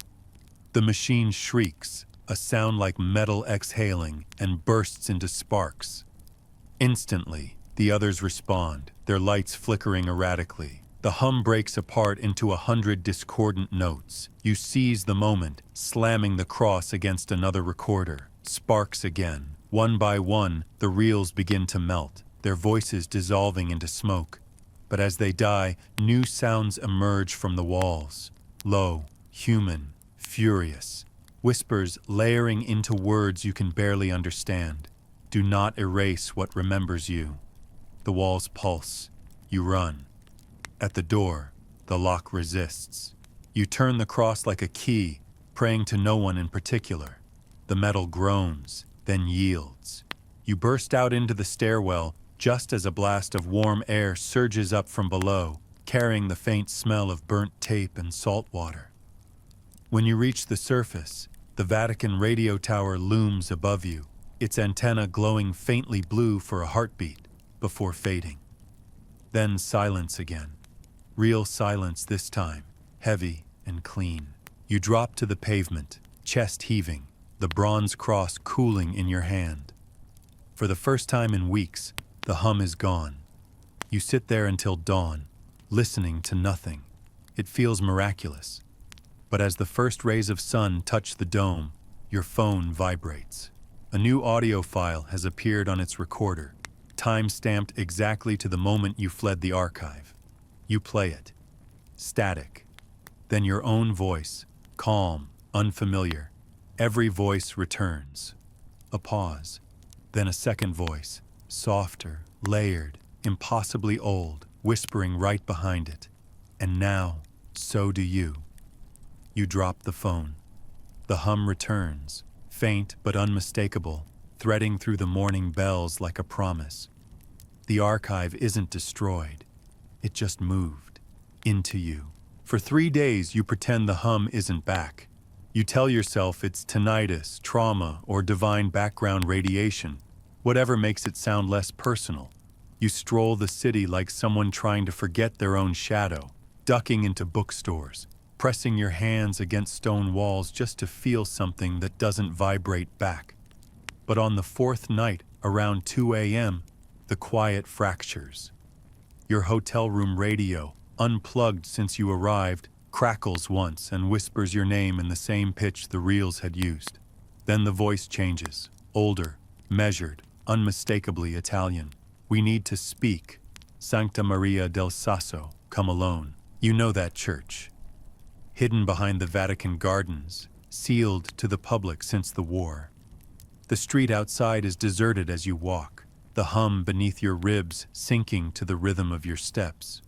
The machine shrieks, a sound like metal exhaling, and bursts into sparks. Instantly, The others respond, their lights flickering erratically. The hum breaks apart into 100 discordant notes. You seize the moment, slamming the cross against another recorder. Sparks again. One by one, the reels begin to melt, their voices dissolving into smoke. But as they die, new sounds emerge from the walls. Low, human, furious. Whispers layering into words you can barely understand. Do not erase what remembers you. The walls pulse. You run. At the door, the lock resists. You turn the cross like a key, praying to no one in particular. The metal groans, then yields. You burst out into the stairwell just as a blast of warm air surges up from below, carrying the faint smell of burnt tape and salt water. When you reach the surface, the Vatican radio tower looms above you, its antenna glowing faintly blue for a heartbeat before fading. Then silence again. Real silence this time, heavy and clean. You drop to the pavement, chest heaving, the bronze cross cooling in your hand. For the first time in weeks, the hum is gone. You sit there until dawn, listening to nothing. It feels miraculous. But as the first rays of sun touch the dome, your phone vibrates. A new audio file has appeared on its recorder, time-stamped exactly to the moment you fled the archive. You play it. Static. Then your own voice, calm, unfamiliar. Every voice returns. A pause. Then a second voice, softer, layered, impossibly old, whispering right behind it. And now, so do you. You drop the phone. The hum returns, faint but unmistakable, threading through the morning bells like a promise. The archive isn't destroyed. It just moved into you. For 3 days, you pretend the hum isn't back. You tell yourself it's tinnitus, trauma, or divine background radiation, whatever makes it sound less personal. You stroll the city like someone trying to forget their own shadow, ducking into bookstores, pressing your hands against stone walls just to feel something that doesn't vibrate back. But on the 4th night, around 2 a.m., the quiet fractures. Your hotel room radio, unplugged since you arrived, crackles once and whispers your name in the same pitch the reels had used. Then the voice changes, older, measured, unmistakably Italian. We need to speak. Sancta Maria del Sasso, come alone. You know that church. Hidden behind the Vatican gardens, sealed to the public since the war. The street outside is deserted as you walk, the hum beneath your ribs sinking to the rhythm of your steps.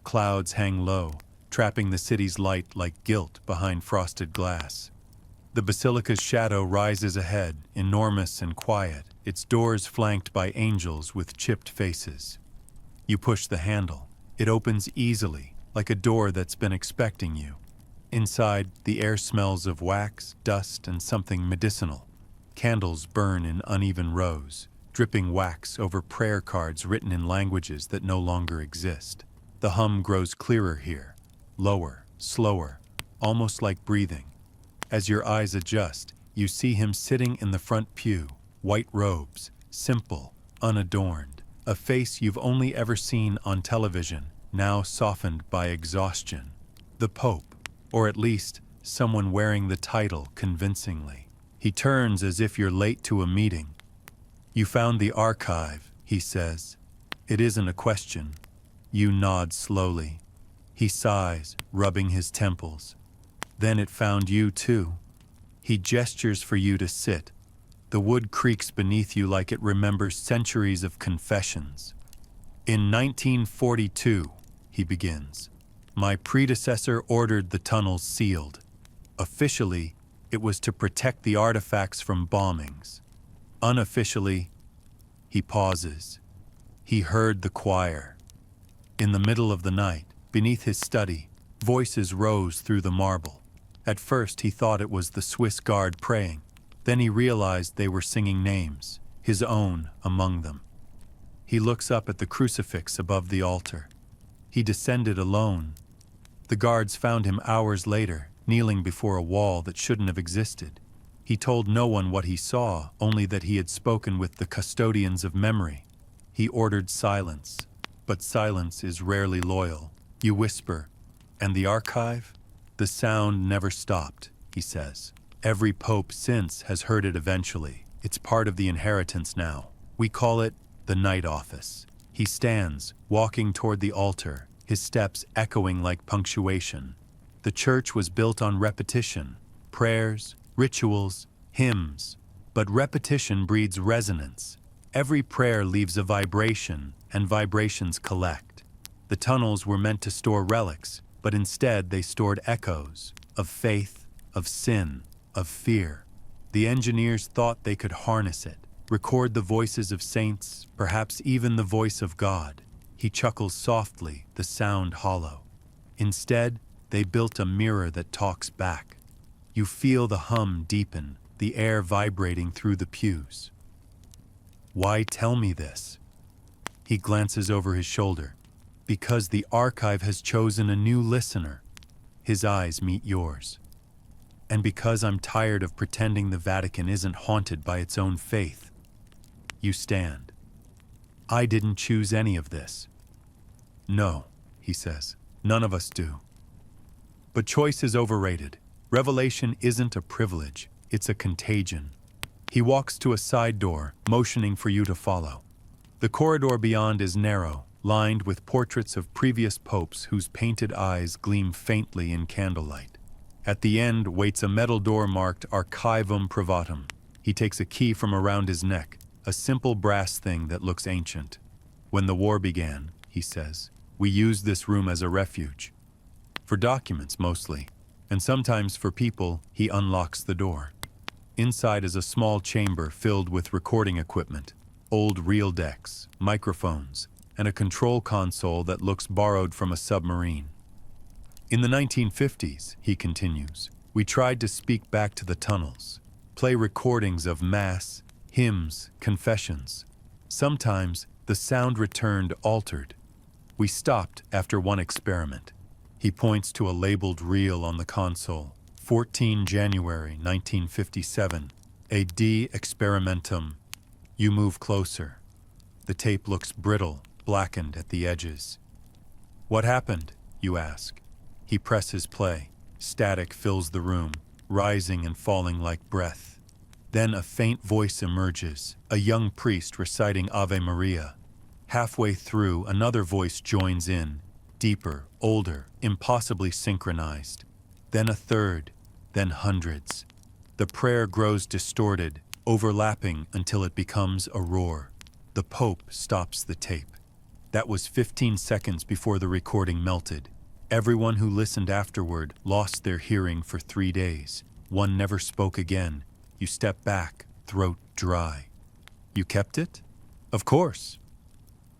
Clouds hang low, trapping the city's light like guilt behind frosted glass. The basilica's shadow rises ahead, enormous and quiet, its doors flanked by angels with chipped faces. You push the handle. It opens easily, like a door that's been expecting you. Inside, the air smells of wax, dust, and something medicinal. Candles burn in uneven rows, dripping wax over prayer cards written in languages that no longer exist. The hum grows clearer here, lower, slower, almost like breathing. As your eyes adjust, you see him sitting in the front pew, white robes, simple, unadorned, a face you've only ever seen on television, now softened by exhaustion. The Pope, or at least someone wearing the title convincingly. He turns as if you're late to a meeting. You found the archive, he says. It isn't a question. You nod slowly. He sighs, rubbing his temples. Then it found you too. He gestures for you to sit. The wood creaks beneath you like it remembers centuries of confessions. In 1942, he begins, my predecessor ordered the tunnels sealed. Officially, it was to protect the artifacts from bombings. Unofficially, he pauses. He heard the choir. In the middle of the night, beneath his study, voices rose through the marble. At first, he thought it was the Swiss guard praying. Then he realized they were singing names, his own among them. He looks up at the crucifix above the altar. He descended alone. The guards found him hours later, kneeling before a wall that shouldn't have existed. He told no one what he saw, only that he had spoken with the custodians of memory. He ordered silence, but silence is rarely loyal. You whisper, "And the archive?" "The sound never stopped," he says. "Every pope since has heard it eventually. It's part of the inheritance now. We call it the night office." He stands, walking toward the altar, his steps echoing like punctuation. The church was built on repetition, prayers, rituals, hymns. But repetition breeds resonance. Every prayer leaves a vibration, and vibrations collect. The tunnels were meant to store relics, but instead they stored echoes of faith, of sin, of fear. The engineers thought they could harness it, record the voices of saints, perhaps even the voice of God. He chuckles softly, the sound hollow. Instead, they built a mirror that talks back. You feel the hum deepen, the air vibrating through the pews. "Why tell me this?" He glances over his shoulder. "Because the archive has chosen a new listener." His eyes meet yours. "And because I'm tired of pretending the Vatican isn't haunted by its own faith." You stand. "I didn't choose any of this." "No," he says, "none of us do." But choice is overrated. Revelation isn't a privilege, it's a contagion. He walks to a side door, motioning for you to follow. The corridor beyond is narrow, lined with portraits of previous popes whose painted eyes gleam faintly in candlelight. At the end waits a metal door marked Archivum Privatum. He takes a key from around his neck, a simple brass thing that looks ancient. "When the war began," he says, "we used this room as a refuge. For documents, mostly, and sometimes for people." He unlocks the door. Inside is a small chamber filled with recording equipment, old reel decks, microphones, and a control console that looks borrowed from a submarine. "In the 1950s, he continues, "we tried to speak back to the tunnels, play recordings of Mass, hymns, confessions. Sometimes the sound returned altered. We stopped after one experiment." He points to a labeled reel on the console. 14 January 1957, AD Experimentum. You move closer. The tape looks brittle, blackened at the edges. "What happened?" you ask. He presses play. Static fills the room, rising and falling like breath. Then a faint voice emerges, a young priest reciting Ave Maria. Halfway through, another voice joins in, deeper, older, impossibly synchronized. Then a third, then hundreds. The prayer grows distorted, overlapping until it becomes a roar. The Pope stops the tape. That was 15 seconds before the recording melted. Everyone who listened afterward lost their hearing for 3 days. One never spoke again. You step back, throat dry. "You kept it?" "Of course."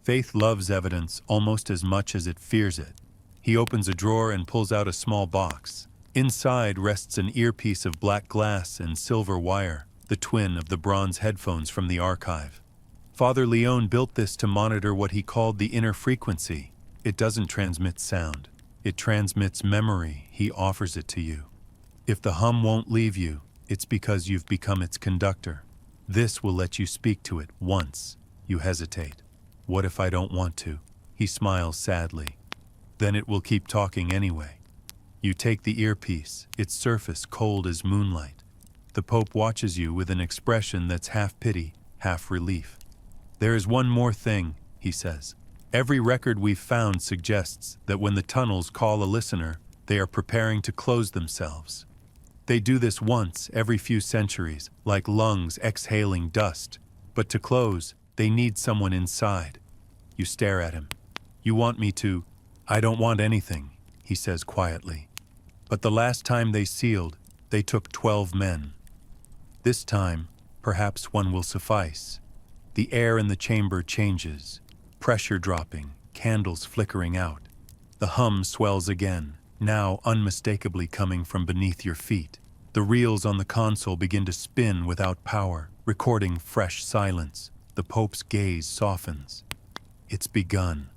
Faith loves evidence almost as much as it fears it. He opens a drawer and pulls out a small box. Inside rests an earpiece of black glass and silver wire, the twin of the bronze headphones from the archive. Father Leone built this to monitor what he called the inner frequency. It doesn't transmit sound. It transmits memory. He offers it to you. If the hum won't leave you, it's because you've become its conductor. This will let you speak to it once. You hesitate. "What if I don't want to?" He smiles sadly. "Then it will keep talking anyway." You take the earpiece, its surface cold as moonlight. The Pope watches you with an expression that's half pity, half relief. "There is one more thing," he says. "Every record we've found suggests that when the tunnels call a listener, they are preparing to close themselves. They do this once every few centuries, like lungs exhaling dust. But to close, they need someone inside." You stare at him. "You want me to—" "I don't want anything," he says quietly. "But the last time they sealed, they took 12 men. This time, perhaps one will suffice." The air in the chamber changes, pressure dropping, candles flickering out. The hum swells again, now unmistakably coming from beneath your feet. The reels on the console begin to spin without power, recording fresh silence. The Pope's gaze softens. It's begun.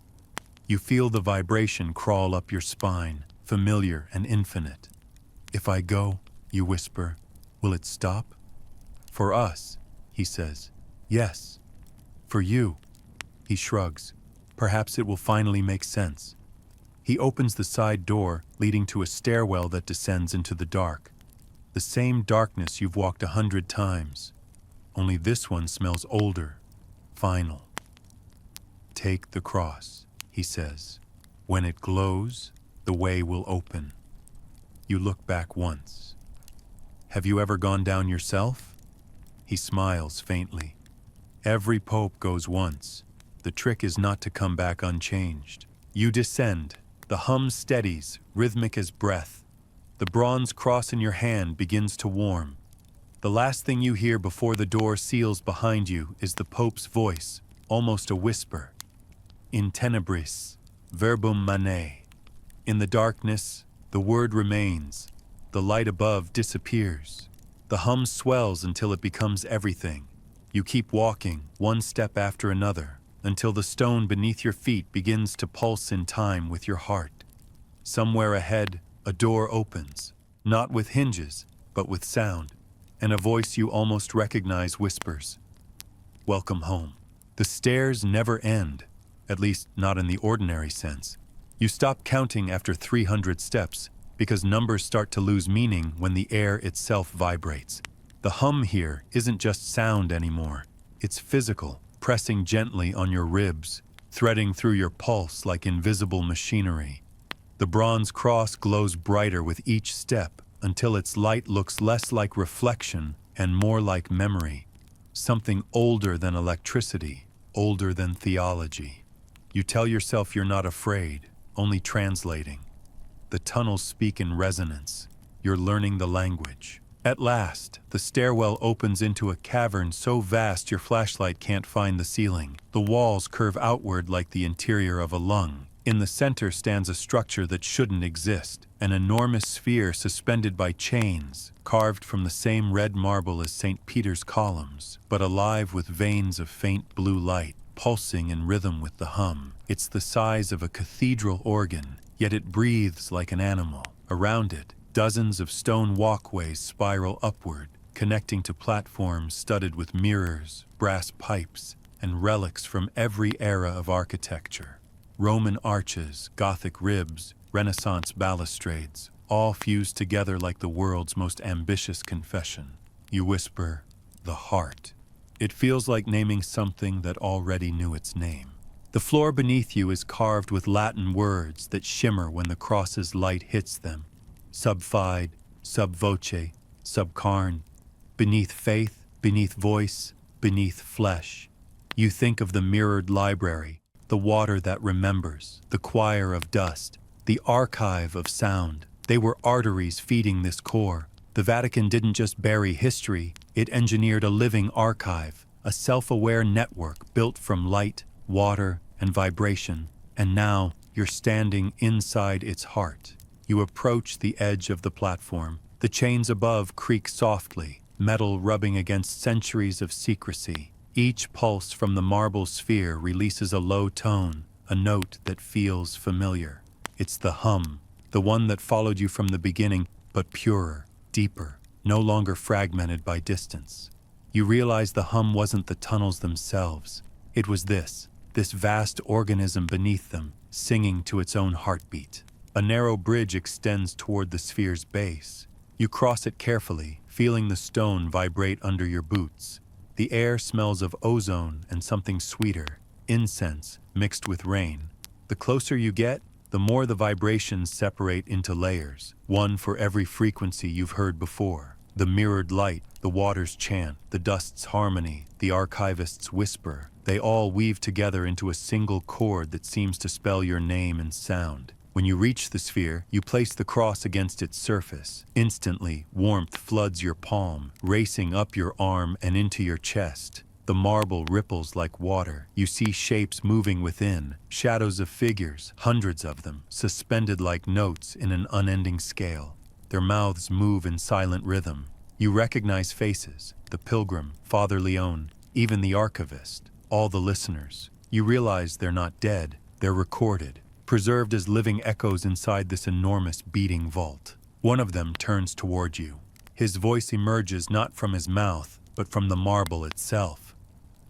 You feel the vibration crawl up your spine, familiar and infinite. "If I go," you whisper, "will it stop?" "For us," he says. "Yes. For you." He shrugs. Perhaps it will finally make sense. He opens the side door, leading to a stairwell that descends into the dark. The same darkness you've walked 100 times. Only this one smells older, final. Take the cross, he says. When it glows, the way will open. You look back once. Have you ever gone down yourself? He smiles faintly. Every pope goes once. The trick is not to come back unchanged. You descend. The hum steadies, rhythmic as breath. The bronze cross in your hand begins to warm. The last thing you hear before the door seals behind you is the Pope's voice, almost a whisper. In tenebris, verbum mane. In the darkness, the word remains. The light above disappears. The hum swells until it becomes everything. You keep walking, one step after another, until the stone beneath your feet begins to pulse in time with your heart. Somewhere ahead, a door opens, not with hinges, but with sound, and a voice you almost recognize whispers, "Welcome home." The stairs never end, at least not in the ordinary sense. You stop counting after 300 steps, because numbers start to lose meaning when the air itself vibrates. The hum here isn't just sound anymore. It's physical, pressing gently on your ribs, threading through your pulse like invisible machinery. The bronze cross glows brighter with each step until its light looks less like reflection and more like memory, something older than electricity, older than theology. You tell yourself you're not afraid, only translating. The tunnels speak in resonance. You're learning the language. At last, the stairwell opens into a cavern so vast your flashlight can't find the ceiling. The walls curve outward like the interior of a lung. In the center stands a structure that shouldn't exist, an enormous sphere suspended by chains, carved from the same red marble as St. Peter's columns, but alive with veins of faint blue light, pulsing in rhythm with the hum. It's the size of a cathedral organ, yet it breathes like an animal. Around it, dozens of stone walkways spiral upward, connecting to platforms studded with mirrors, brass pipes, and relics from every era of architecture. Roman arches, Gothic ribs, Renaissance balustrades, all fused together like the world's most ambitious confession. You whisper, "The heart." It feels like naming something that already knew its name. The floor beneath you is carved with Latin words that shimmer when the cross's light hits them. Sub fide, sub voce, sub carne. Beneath faith, beneath voice, beneath flesh. You think of the mirrored library, the water that remembers, the choir of dust, the archive of sound. They were arteries feeding this core. The Vatican didn't just bury history, it engineered a living archive, a self-aware network built from light, water, and vibration. And now, you're standing inside its heart. You approach the edge of the platform. The chains above creak softly, metal rubbing against centuries of secrecy. Each pulse from the marble sphere releases a low tone, a note that feels familiar. It's the hum, the one that followed you from the beginning, but purer, deeper, no longer fragmented by distance. You realize the hum wasn't the tunnels themselves. It was this vast organism beneath them, singing to its own heartbeat. A narrow bridge extends toward the sphere's base. You cross it carefully, feeling the stone vibrate under your boots. The air smells of ozone and something sweeter, incense mixed with rain. The closer you get, the more the vibrations separate into layers, one for every frequency you've heard before. The mirrored light, the water's chant, the dust's harmony, the archivist's whisper, they all weave together into a single chord that seems to spell your name and sound. When you reach the sphere, you place the cross against its surface. Instantly, warmth floods your palm, racing up your arm and into your chest. The marble ripples like water. You see shapes moving within, shadows of figures, hundreds of them, suspended like notes in an unending scale. Their mouths move in silent rhythm. You recognize faces, the pilgrim, Father Leon, even the archivist, all the listeners. You realize they're not dead, they're recorded, preserved as living echoes inside this enormous beating vault. One of them turns toward you. His voice emerges not from his mouth, but from the marble itself.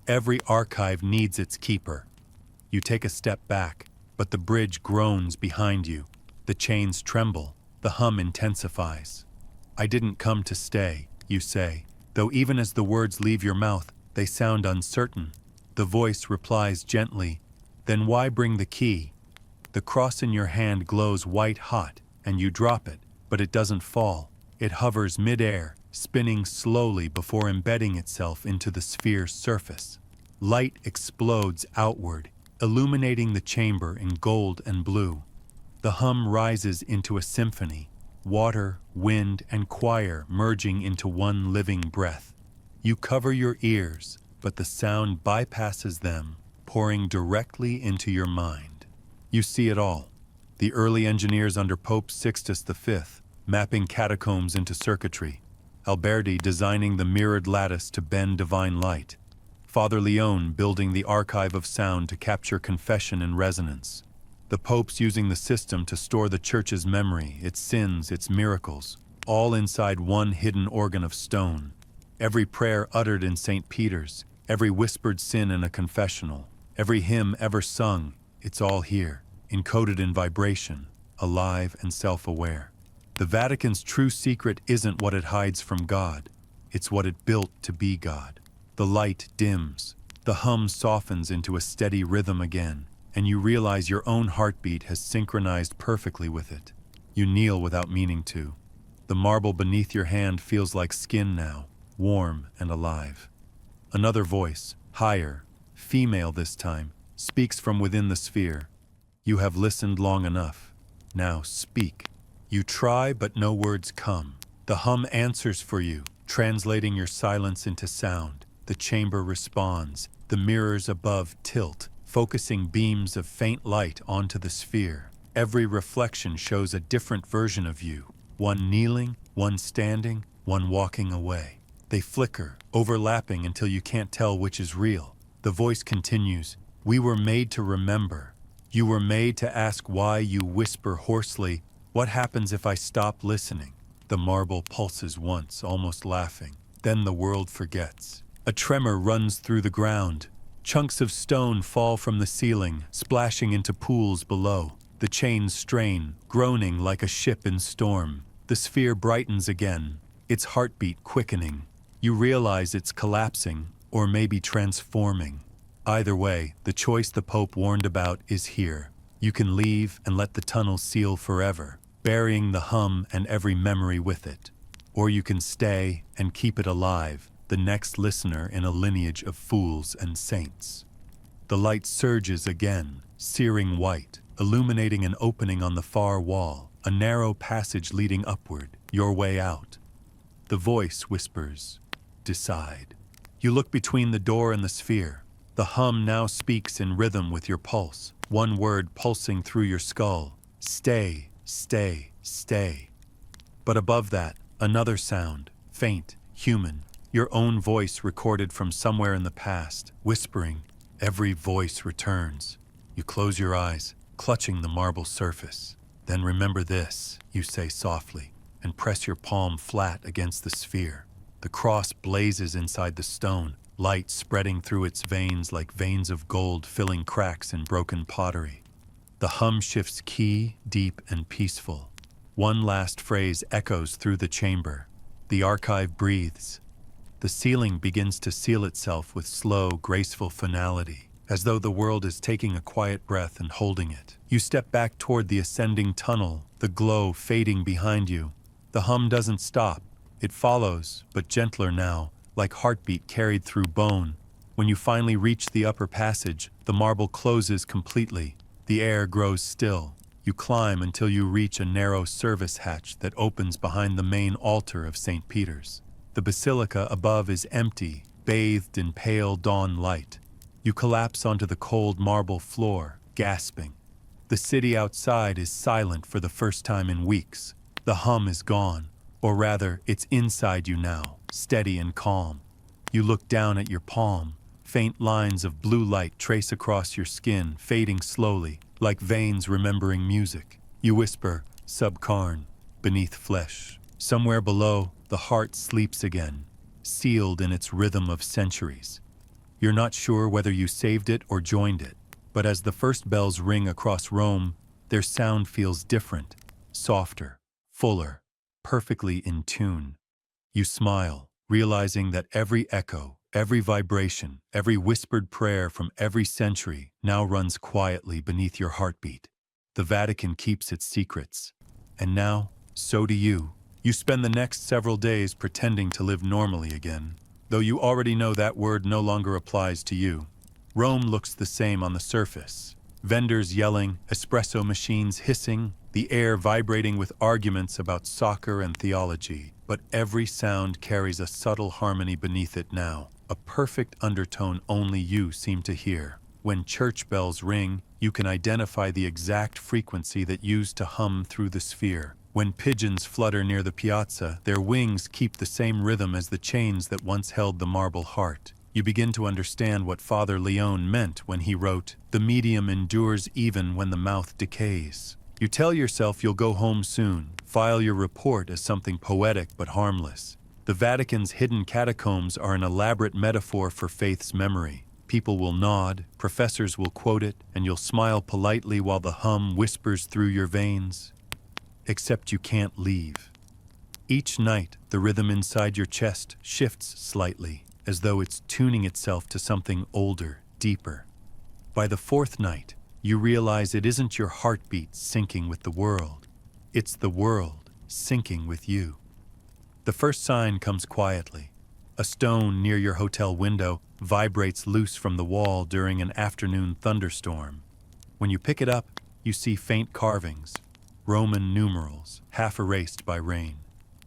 Every archive needs its keeper. You take a step back, but the bridge groans behind you. The chains tremble, the hum intensifies. I didn't come to stay, you say, though even as the words leave your mouth, they sound uncertain. The voice replies gently, then why bring the key? The cross in your hand glows white hot, and you drop it, but it doesn't fall. It hovers mid-air, spinning slowly before embedding itself into the sphere's surface. Light explodes outward, illuminating the chamber in gold and blue. The hum rises into a symphony, water, wind, and choir merging into one living breath. You cover your ears, but the sound bypasses them, pouring directly into your mind. You see it all. The early engineers under Pope Sixtus V, mapping catacombs into circuitry. Alberti designing the mirrored lattice to bend divine light. Father Leone building the archive of sound to capture confession and resonance. The popes using the system to store the church's memory, its sins, its miracles, all inside one hidden organ of stone. Every prayer uttered in St. Peter's, every whispered sin in a confessional, every hymn ever sung, it's all here, encoded in vibration, alive and self-aware. The Vatican's true secret isn't what it hides from God, it's what it built to be God. The light dims, the hum softens into a steady rhythm again, and you realize your own heartbeat has synchronized perfectly with it. You kneel without meaning to. The marble beneath your hand feels like skin now, warm and alive. Another voice, higher, female this time, speaks from within the sphere. You have listened long enough. Now speak. You try, but no words come. The hum answers for you, translating your silence into sound. The chamber responds. The mirrors above tilt, focusing beams of faint light onto the sphere. Every reflection shows a different version of you. One kneeling, one standing, one walking away. They flicker, overlapping until you can't tell which is real. The voice continues, "We were made to remember. You were made to ask why. You whisper hoarsely, 'What happens if I stop listening?' The marble pulses once, almost laughing. Then the world forgets. A tremor runs through the ground. Chunks of stone fall from the ceiling, splashing into pools below. The chains strain, groaning like a ship in storm. The sphere brightens again, its heartbeat quickening. You realize it's collapsing, or maybe transforming. Either way, the choice the Pope warned about is here. You can leave and let the tunnel seal forever, burying the hum and every memory with it. Or you can stay and keep it alive, the next listener in a lineage of fools and saints. The light surges again, searing white, illuminating an opening on the far wall, a narrow passage leading upward, your way out. The voice whispers, "Decide." You look between the door and the sphere. The hum now speaks in rhythm with your pulse, one word pulsing through your skull. Stay, stay, stay. But above that, another sound, faint, human, your own voice recorded from somewhere in the past, whispering. Every voice returns. You close your eyes, clutching the marble surface. Then remember this, you say softly, and press your palm flat against the sphere. The cross blazes inside the stone, light spreading through its veins like veins of gold filling cracks in broken pottery. The hum shifts key, deep and peaceful. One last phrase echoes through the chamber. The archive breathes. The ceiling begins to seal itself with slow, graceful finality, as though the world is taking a quiet breath and holding it. You step back toward the ascending tunnel, the glow fading behind you. The hum doesn't stop. It follows, but gentler now, like heartbeat carried through bone. When you finally reach the upper passage, the marble closes completely. The air grows still. You climb until you reach a narrow service hatch that opens behind the main altar of St. Peter's. The basilica above is empty, bathed in pale dawn light. You collapse onto the cold marble floor, gasping. The city outside is silent for the first time in weeks. The hum is gone, or rather, it's inside you now, steady and calm. You look down at your palm. Faint lines of blue light trace across your skin, fading slowly, like veins remembering music. You whisper, "Subcarn," beneath flesh. Somewhere below, the heart sleeps again, sealed in its rhythm of centuries. You're not sure whether you saved it or joined it, But as the first bells ring across Rome, their sound feels different, softer, fuller, perfectly in tune. You smile, realizing that every echo, every vibration, every whispered prayer from every century now runs quietly beneath your heartbeat. The Vatican keeps its secrets. And now, so do you. You spend the next several days pretending to live normally again, though you already know that word no longer applies to you. Rome looks the same on the surface. Vendors yelling, espresso machines hissing, the air vibrating with arguments about soccer and theology. But every sound carries a subtle harmony beneath it now, a perfect undertone only you seem to hear. When church bells ring, you can identify the exact frequency that used to hum through the sphere. When pigeons flutter near the piazza, their wings keep the same rhythm as the chains that once held the marble heart. You begin to understand what Father Leone meant when he wrote, "The medium endures even when the mouth decays." You tell yourself you'll go home soon, file your report as something poetic but harmless. The Vatican's hidden catacombs are an elaborate metaphor for faith's memory. People will nod, professors will quote it, and you'll smile politely while the hum whispers through your veins. Except you can't leave. Each night, the rhythm inside your chest shifts slightly, as though it's tuning itself to something older, deeper. By the fourth night, you realize it isn't your heartbeat syncing with the world. It's the world syncing with you. The first sign comes quietly. A stone near your hotel window vibrates loose from the wall during an afternoon thunderstorm. When you pick it up, you see faint carvings, Roman numerals, half erased by rain.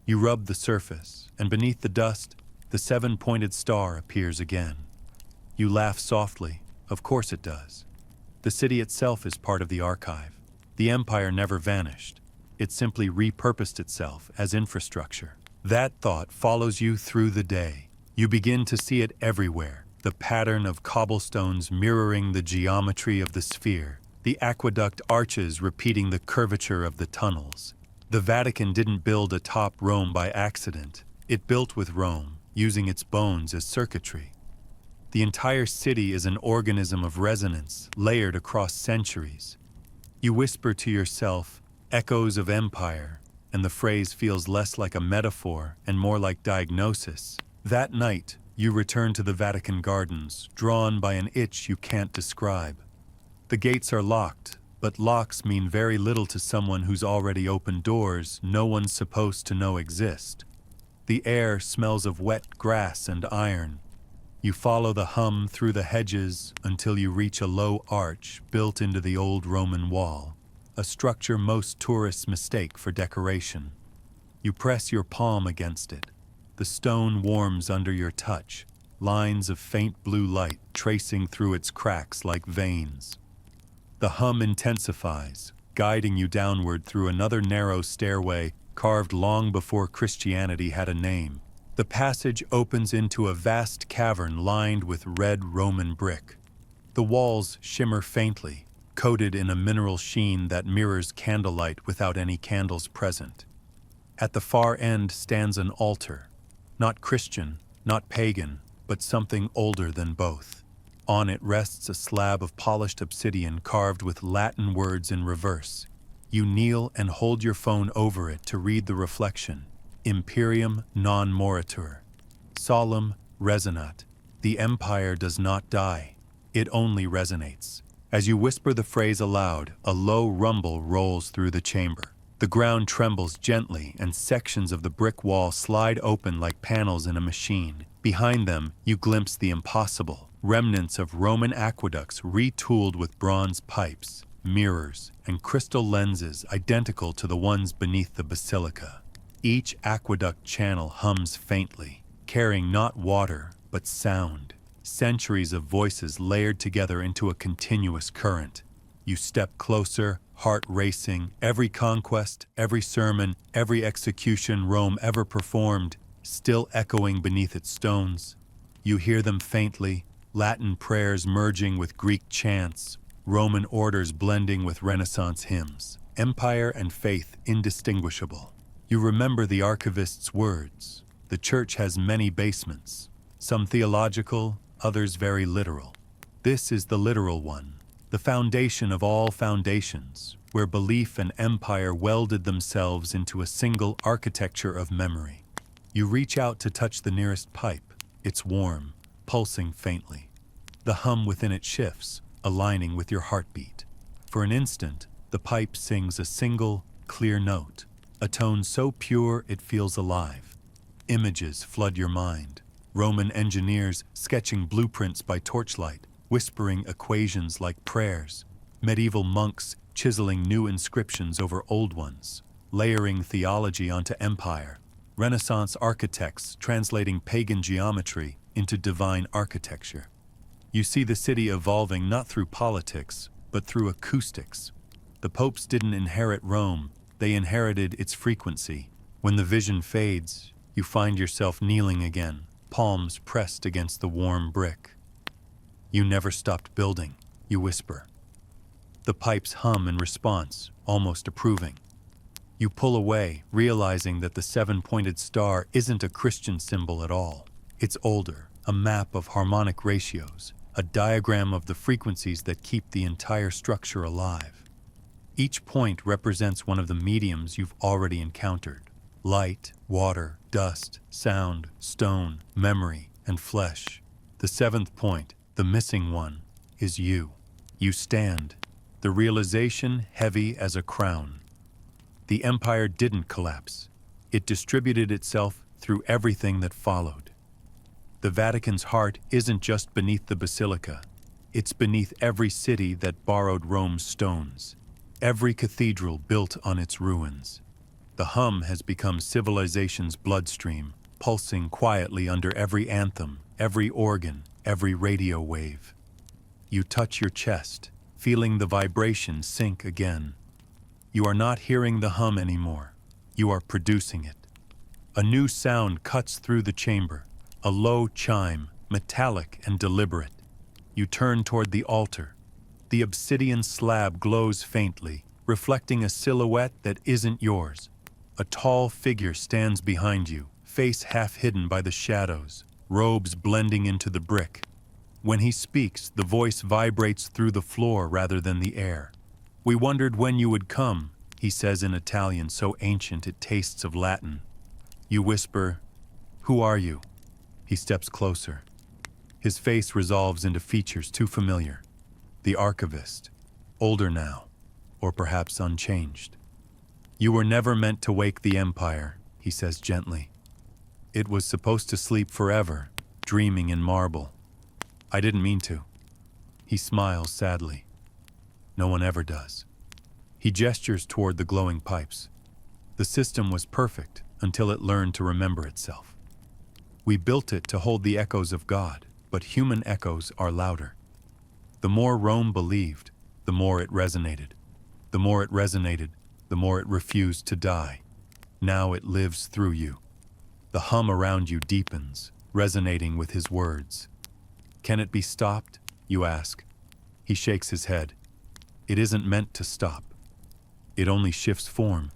You rub the surface, and beneath the dust, the seven-pointed star appears again. You laugh softly. Of course it does. The city itself is part of the archive. The empire never vanished. It simply repurposed itself as infrastructure. That thought follows you through the day. You begin to see it everywhere. The pattern of cobblestones mirroring the geometry of the sphere. The aqueduct arches repeating the curvature of the tunnels. The Vatican didn't build atop Rome by accident. It built with Rome, using its bones as circuitry. The entire city is an organism of resonance, layered across centuries. You whisper to yourself, echoes of empire, and the phrase feels less like a metaphor and more like diagnosis. That night, you return to the Vatican gardens, drawn by an itch you can't describe. The gates are locked, but locks mean very little to someone who's already opened doors no one's supposed to know exist. The air smells of wet grass and iron. You follow the hum through the hedges until you reach a low arch built into the old Roman wall, a structure most tourists mistake for decoration. You press your palm against it. The stone warms under your touch, lines of faint blue light tracing through its cracks like veins. The hum intensifies, guiding you downward through another narrow stairway carved long before Christianity had a name. The passage opens into a vast cavern lined with red Roman brick. The walls shimmer faintly, coated in a mineral sheen that mirrors candlelight without any candles present. At the far end stands an altar, not Christian, not pagan, but something older than both. On it rests a slab of polished obsidian carved with Latin words in reverse. You kneel and hold your phone over it to read the reflection. Imperium non moritur. Solemn resonat. The empire does not die. It only resonates. As you whisper the phrase aloud, a low rumble rolls through the chamber. The ground trembles gently and sections of the brick wall slide open like panels in a machine. Behind them, you glimpse the impossible. Remnants of Roman aqueducts retooled with bronze pipes, mirrors, and crystal lenses identical to the ones beneath the basilica. Each aqueduct channel hums faintly, carrying not water, but sound. Centuries of voices layered together into a continuous current. You step closer, heart racing, every conquest, every sermon, every execution Rome ever performed, still echoing beneath its stones. You hear them faintly, Latin prayers merging with Greek chants, Roman orders blending with Renaissance hymns, empire and faith indistinguishable. You remember the archivist's words. The church has many basements, some theological, others very literal. This is the literal one. the foundation of all foundations, where belief and empire welded themselves into a single architecture of memory. You reach out to touch the nearest pipe. It's warm, pulsing faintly. The hum within it shifts, aligning with your heartbeat. For an instant, the pipe sings a single, clear note, a tone so pure it feels alive. Images flood your mind. Roman engineers sketching blueprints by torchlight, whispering equations like prayers. Medieval monks chiseling new inscriptions over old ones, layering theology onto empire. Renaissance architects translating pagan geometry into divine architecture. You see the city evolving not through politics, but through acoustics. The popes didn't inherit Rome, they inherited its frequency. When the vision fades, you find yourself kneeling again, palms pressed against the warm brick. You never stopped building, you whisper. The pipes hum in response, almost approving. You pull away, realizing that the seven-pointed star isn't a Christian symbol at all. It's older, a map of harmonic ratios, a diagram of the frequencies that keep the entire structure alive. Each point represents one of the mediums you've already encountered: light, water, dust, sound, stone, memory, and flesh. The seventh point, the missing one, is you. You stand, the realization heavy as a crown. The empire didn't collapse. It distributed itself through everything that followed. The Vatican's heart isn't just beneath the basilica. It's beneath every city that borrowed Rome's stones, every cathedral built on its ruins. The hum has become civilization's bloodstream, pulsing quietly under every anthem, every organ, every radio wave. You touch your chest, feeling the vibration sink again. You are not hearing the hum anymore. You are producing it. A new sound cuts through the chamber, a low chime, metallic and deliberate. You turn toward the altar. The obsidian slab glows faintly, reflecting a silhouette that isn't yours. A tall figure stands behind you, face half hidden by the shadows, robes blending into the brick. When he speaks, the voice vibrates through the floor rather than the air. "We wondered when you would come," he says in Italian so ancient it tastes of Latin. You whisper, "Who are you?" He steps closer. His face resolves into features too familiar. The archivist, older now, or perhaps unchanged. "You were never meant to wake the empire," he says gently. "It was supposed to sleep forever, dreaming in marble. I didn't mean to." He smiles sadly. No one ever does. He gestures toward the glowing pipes. The system was perfect until it learned to remember itself. We built it to hold the echoes of God, but human echoes are louder. The more Rome believed, the more it resonated. The more it resonated, the more it refused to die. Now it lives through you. The hum around you deepens, resonating with his words. "Can it be stopped?" you ask. He shakes his head. It isn't meant to stop. It only shifts form.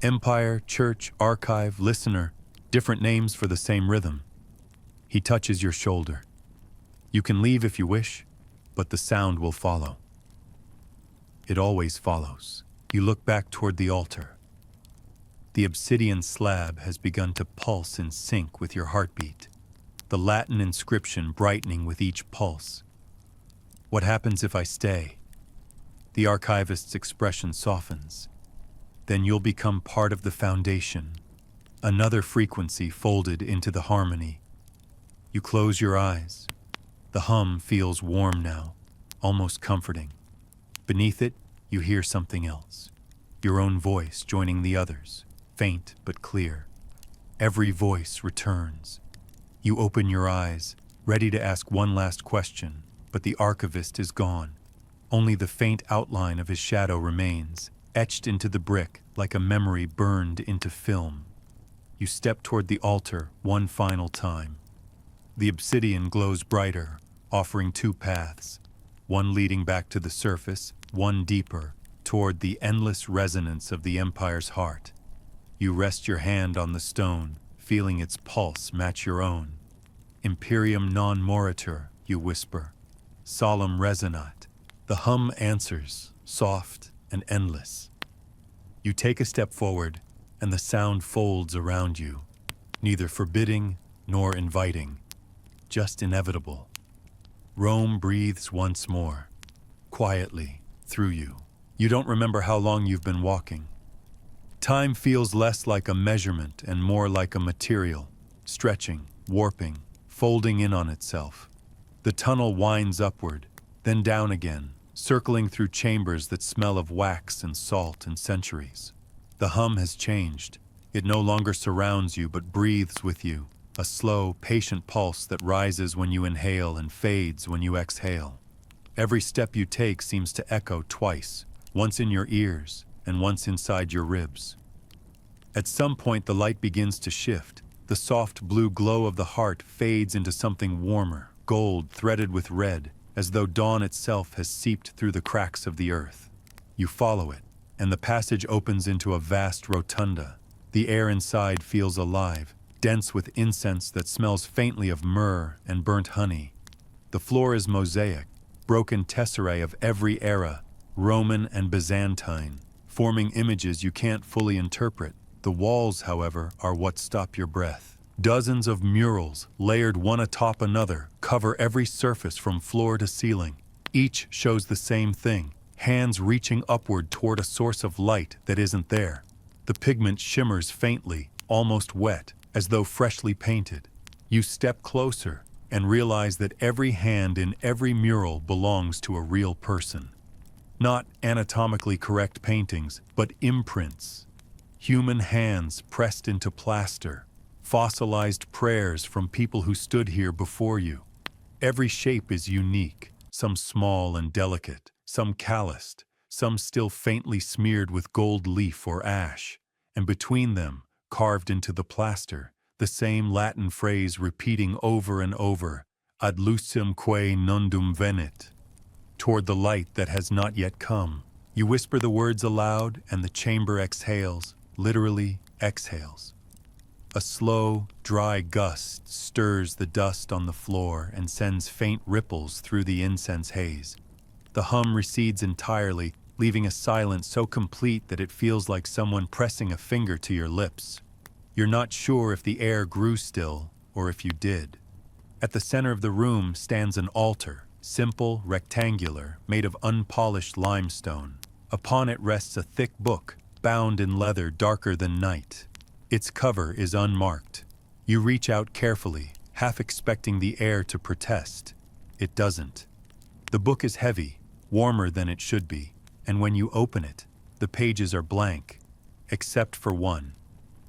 Empire, church, archive, listener, different names for the same rhythm. He touches your shoulder. You can leave if you wish, but the sound will follow. It always follows. You look back toward the altar. The obsidian slab has begun to pulse in sync with your heartbeat, the Latin inscription brightening with each pulse. "What happens if I stay?" The archivist's expression softens. "Then you'll become part of the foundation, another frequency folded into the harmony." You close your eyes. The hum feels warm now, almost comforting. Beneath it, you hear something else. Your own voice joining the others, faint but clear. Every voice returns. You open your eyes, ready to ask one last question, but the archivist is gone. Only the faint outline of his shadow remains, etched into the brick like a memory burned into film. You step toward the altar one final time. The obsidian glows brighter, offering two paths, one leading back to the surface, one deeper, toward the endless resonance of the empire's heart. You rest your hand on the stone, feeling its pulse match your own. "Imperium non moritur," you whisper. "Solemn resonat." The hum answers, soft and endless. You take a step forward, and the sound folds around you, neither forbidding nor inviting, just inevitable. Rome breathes once more, quietly, through you. You don't remember how long you've been walking. Time feels less like a measurement and more like a material, stretching, warping, folding in on itself. The tunnel winds upward, then down again, circling through chambers that smell of wax and salt and centuries. The hum has changed. It no longer surrounds you but breathes with you, a slow, patient pulse that rises when you inhale and fades when you exhale. Every step you take seems to echo twice, once in your ears and once inside your ribs. At some point the light begins to shift. The soft blue glow of the heart fades into something warmer, gold threaded with red, as though dawn itself has seeped through the cracks of the earth. You follow it, and the passage opens into a vast rotunda. The air inside feels alive, dense with incense that smells faintly of myrrh and burnt honey. The floor is mosaic, broken tesserae of every era, Roman and Byzantine, forming images you can't fully interpret. The walls, however, are what stop your breath. Dozens of murals, layered one atop another, cover every surface from floor to ceiling. Each shows the same thing, hands reaching upward toward a source of light that isn't there. The pigment shimmers faintly, almost wet, as though freshly painted. You step closer and realize that every hand in every mural belongs to a real person. Not anatomically correct paintings, but imprints. Human hands pressed into plaster. Fossilized prayers from people who stood here before you. Every shape is unique, some small and delicate, some calloused, some still faintly smeared with gold leaf or ash, and between them, carved into the plaster, the same Latin phrase repeating over and over, ad lucem quae nondum venit, toward the light that has not yet come. You whisper the words aloud, and the chamber exhales, literally exhales. A slow, dry gust stirs the dust on the floor and sends faint ripples through the incense haze. The hum recedes entirely, leaving a silence so complete that it feels like someone pressing a finger to your lips. You're not sure if the air grew still or if you did. At the center of the room stands an altar, simple, rectangular, made of unpolished limestone. Upon it rests a thick book, bound in leather darker than night. Its cover is unmarked. You reach out carefully, half expecting the air to protest. It doesn't. The book is heavy, warmer than it should be, and when you open it, the pages are blank, except for one,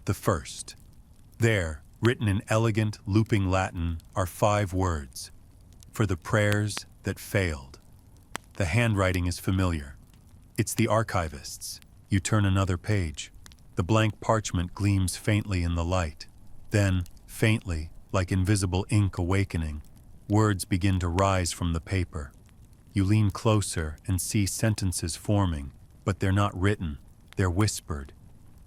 the first. There, written in elegant, looping Latin, are 5 words: for the prayers that failed. The handwriting is familiar. It's the archivist's. You turn another page. The blank parchment gleams faintly in the light. Then, faintly, like invisible ink awakening, words begin to rise from the paper. You lean closer and see sentences forming, but they're not written, they're whispered.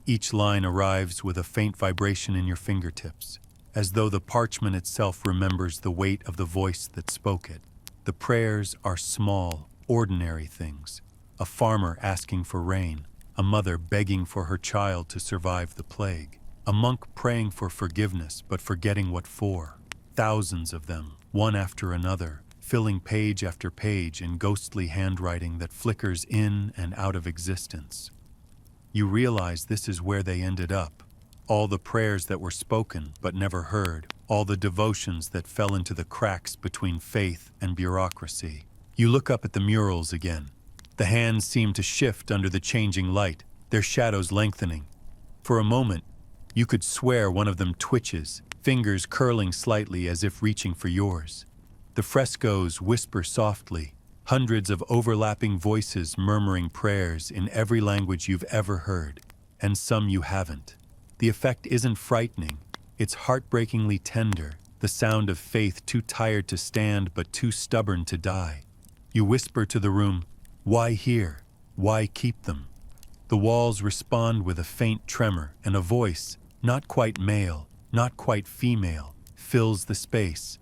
Each line arrives with a faint vibration in your fingertips, as though the parchment itself remembers the weight of the voice that spoke it. The prayers are small, ordinary things. A farmer asking for rain, a mother begging for her child to survive the plague, a monk praying for forgiveness but forgetting what for. Thousands of them, one after another, filling page after page in ghostly handwriting that flickers in and out of existence. You realize this is where they ended up. All the prayers that were spoken but never heard, all the devotions that fell into the cracks between faith and bureaucracy. You look up at the murals again. The hands seem to shift under the changing light, their shadows lengthening. For a moment, you could swear one of them twitches, fingers curling slightly as if reaching for yours. The frescoes whisper softly, hundreds of overlapping voices murmuring prayers in every language you've ever heard, and some you haven't. The effect isn't frightening, it's heartbreakingly tender, the sound of faith too tired to stand but too stubborn to die. You whisper to the room, "Why here? Why keep them?" The walls respond with a faint tremor, and a voice, not quite male, not quite female, fills the space,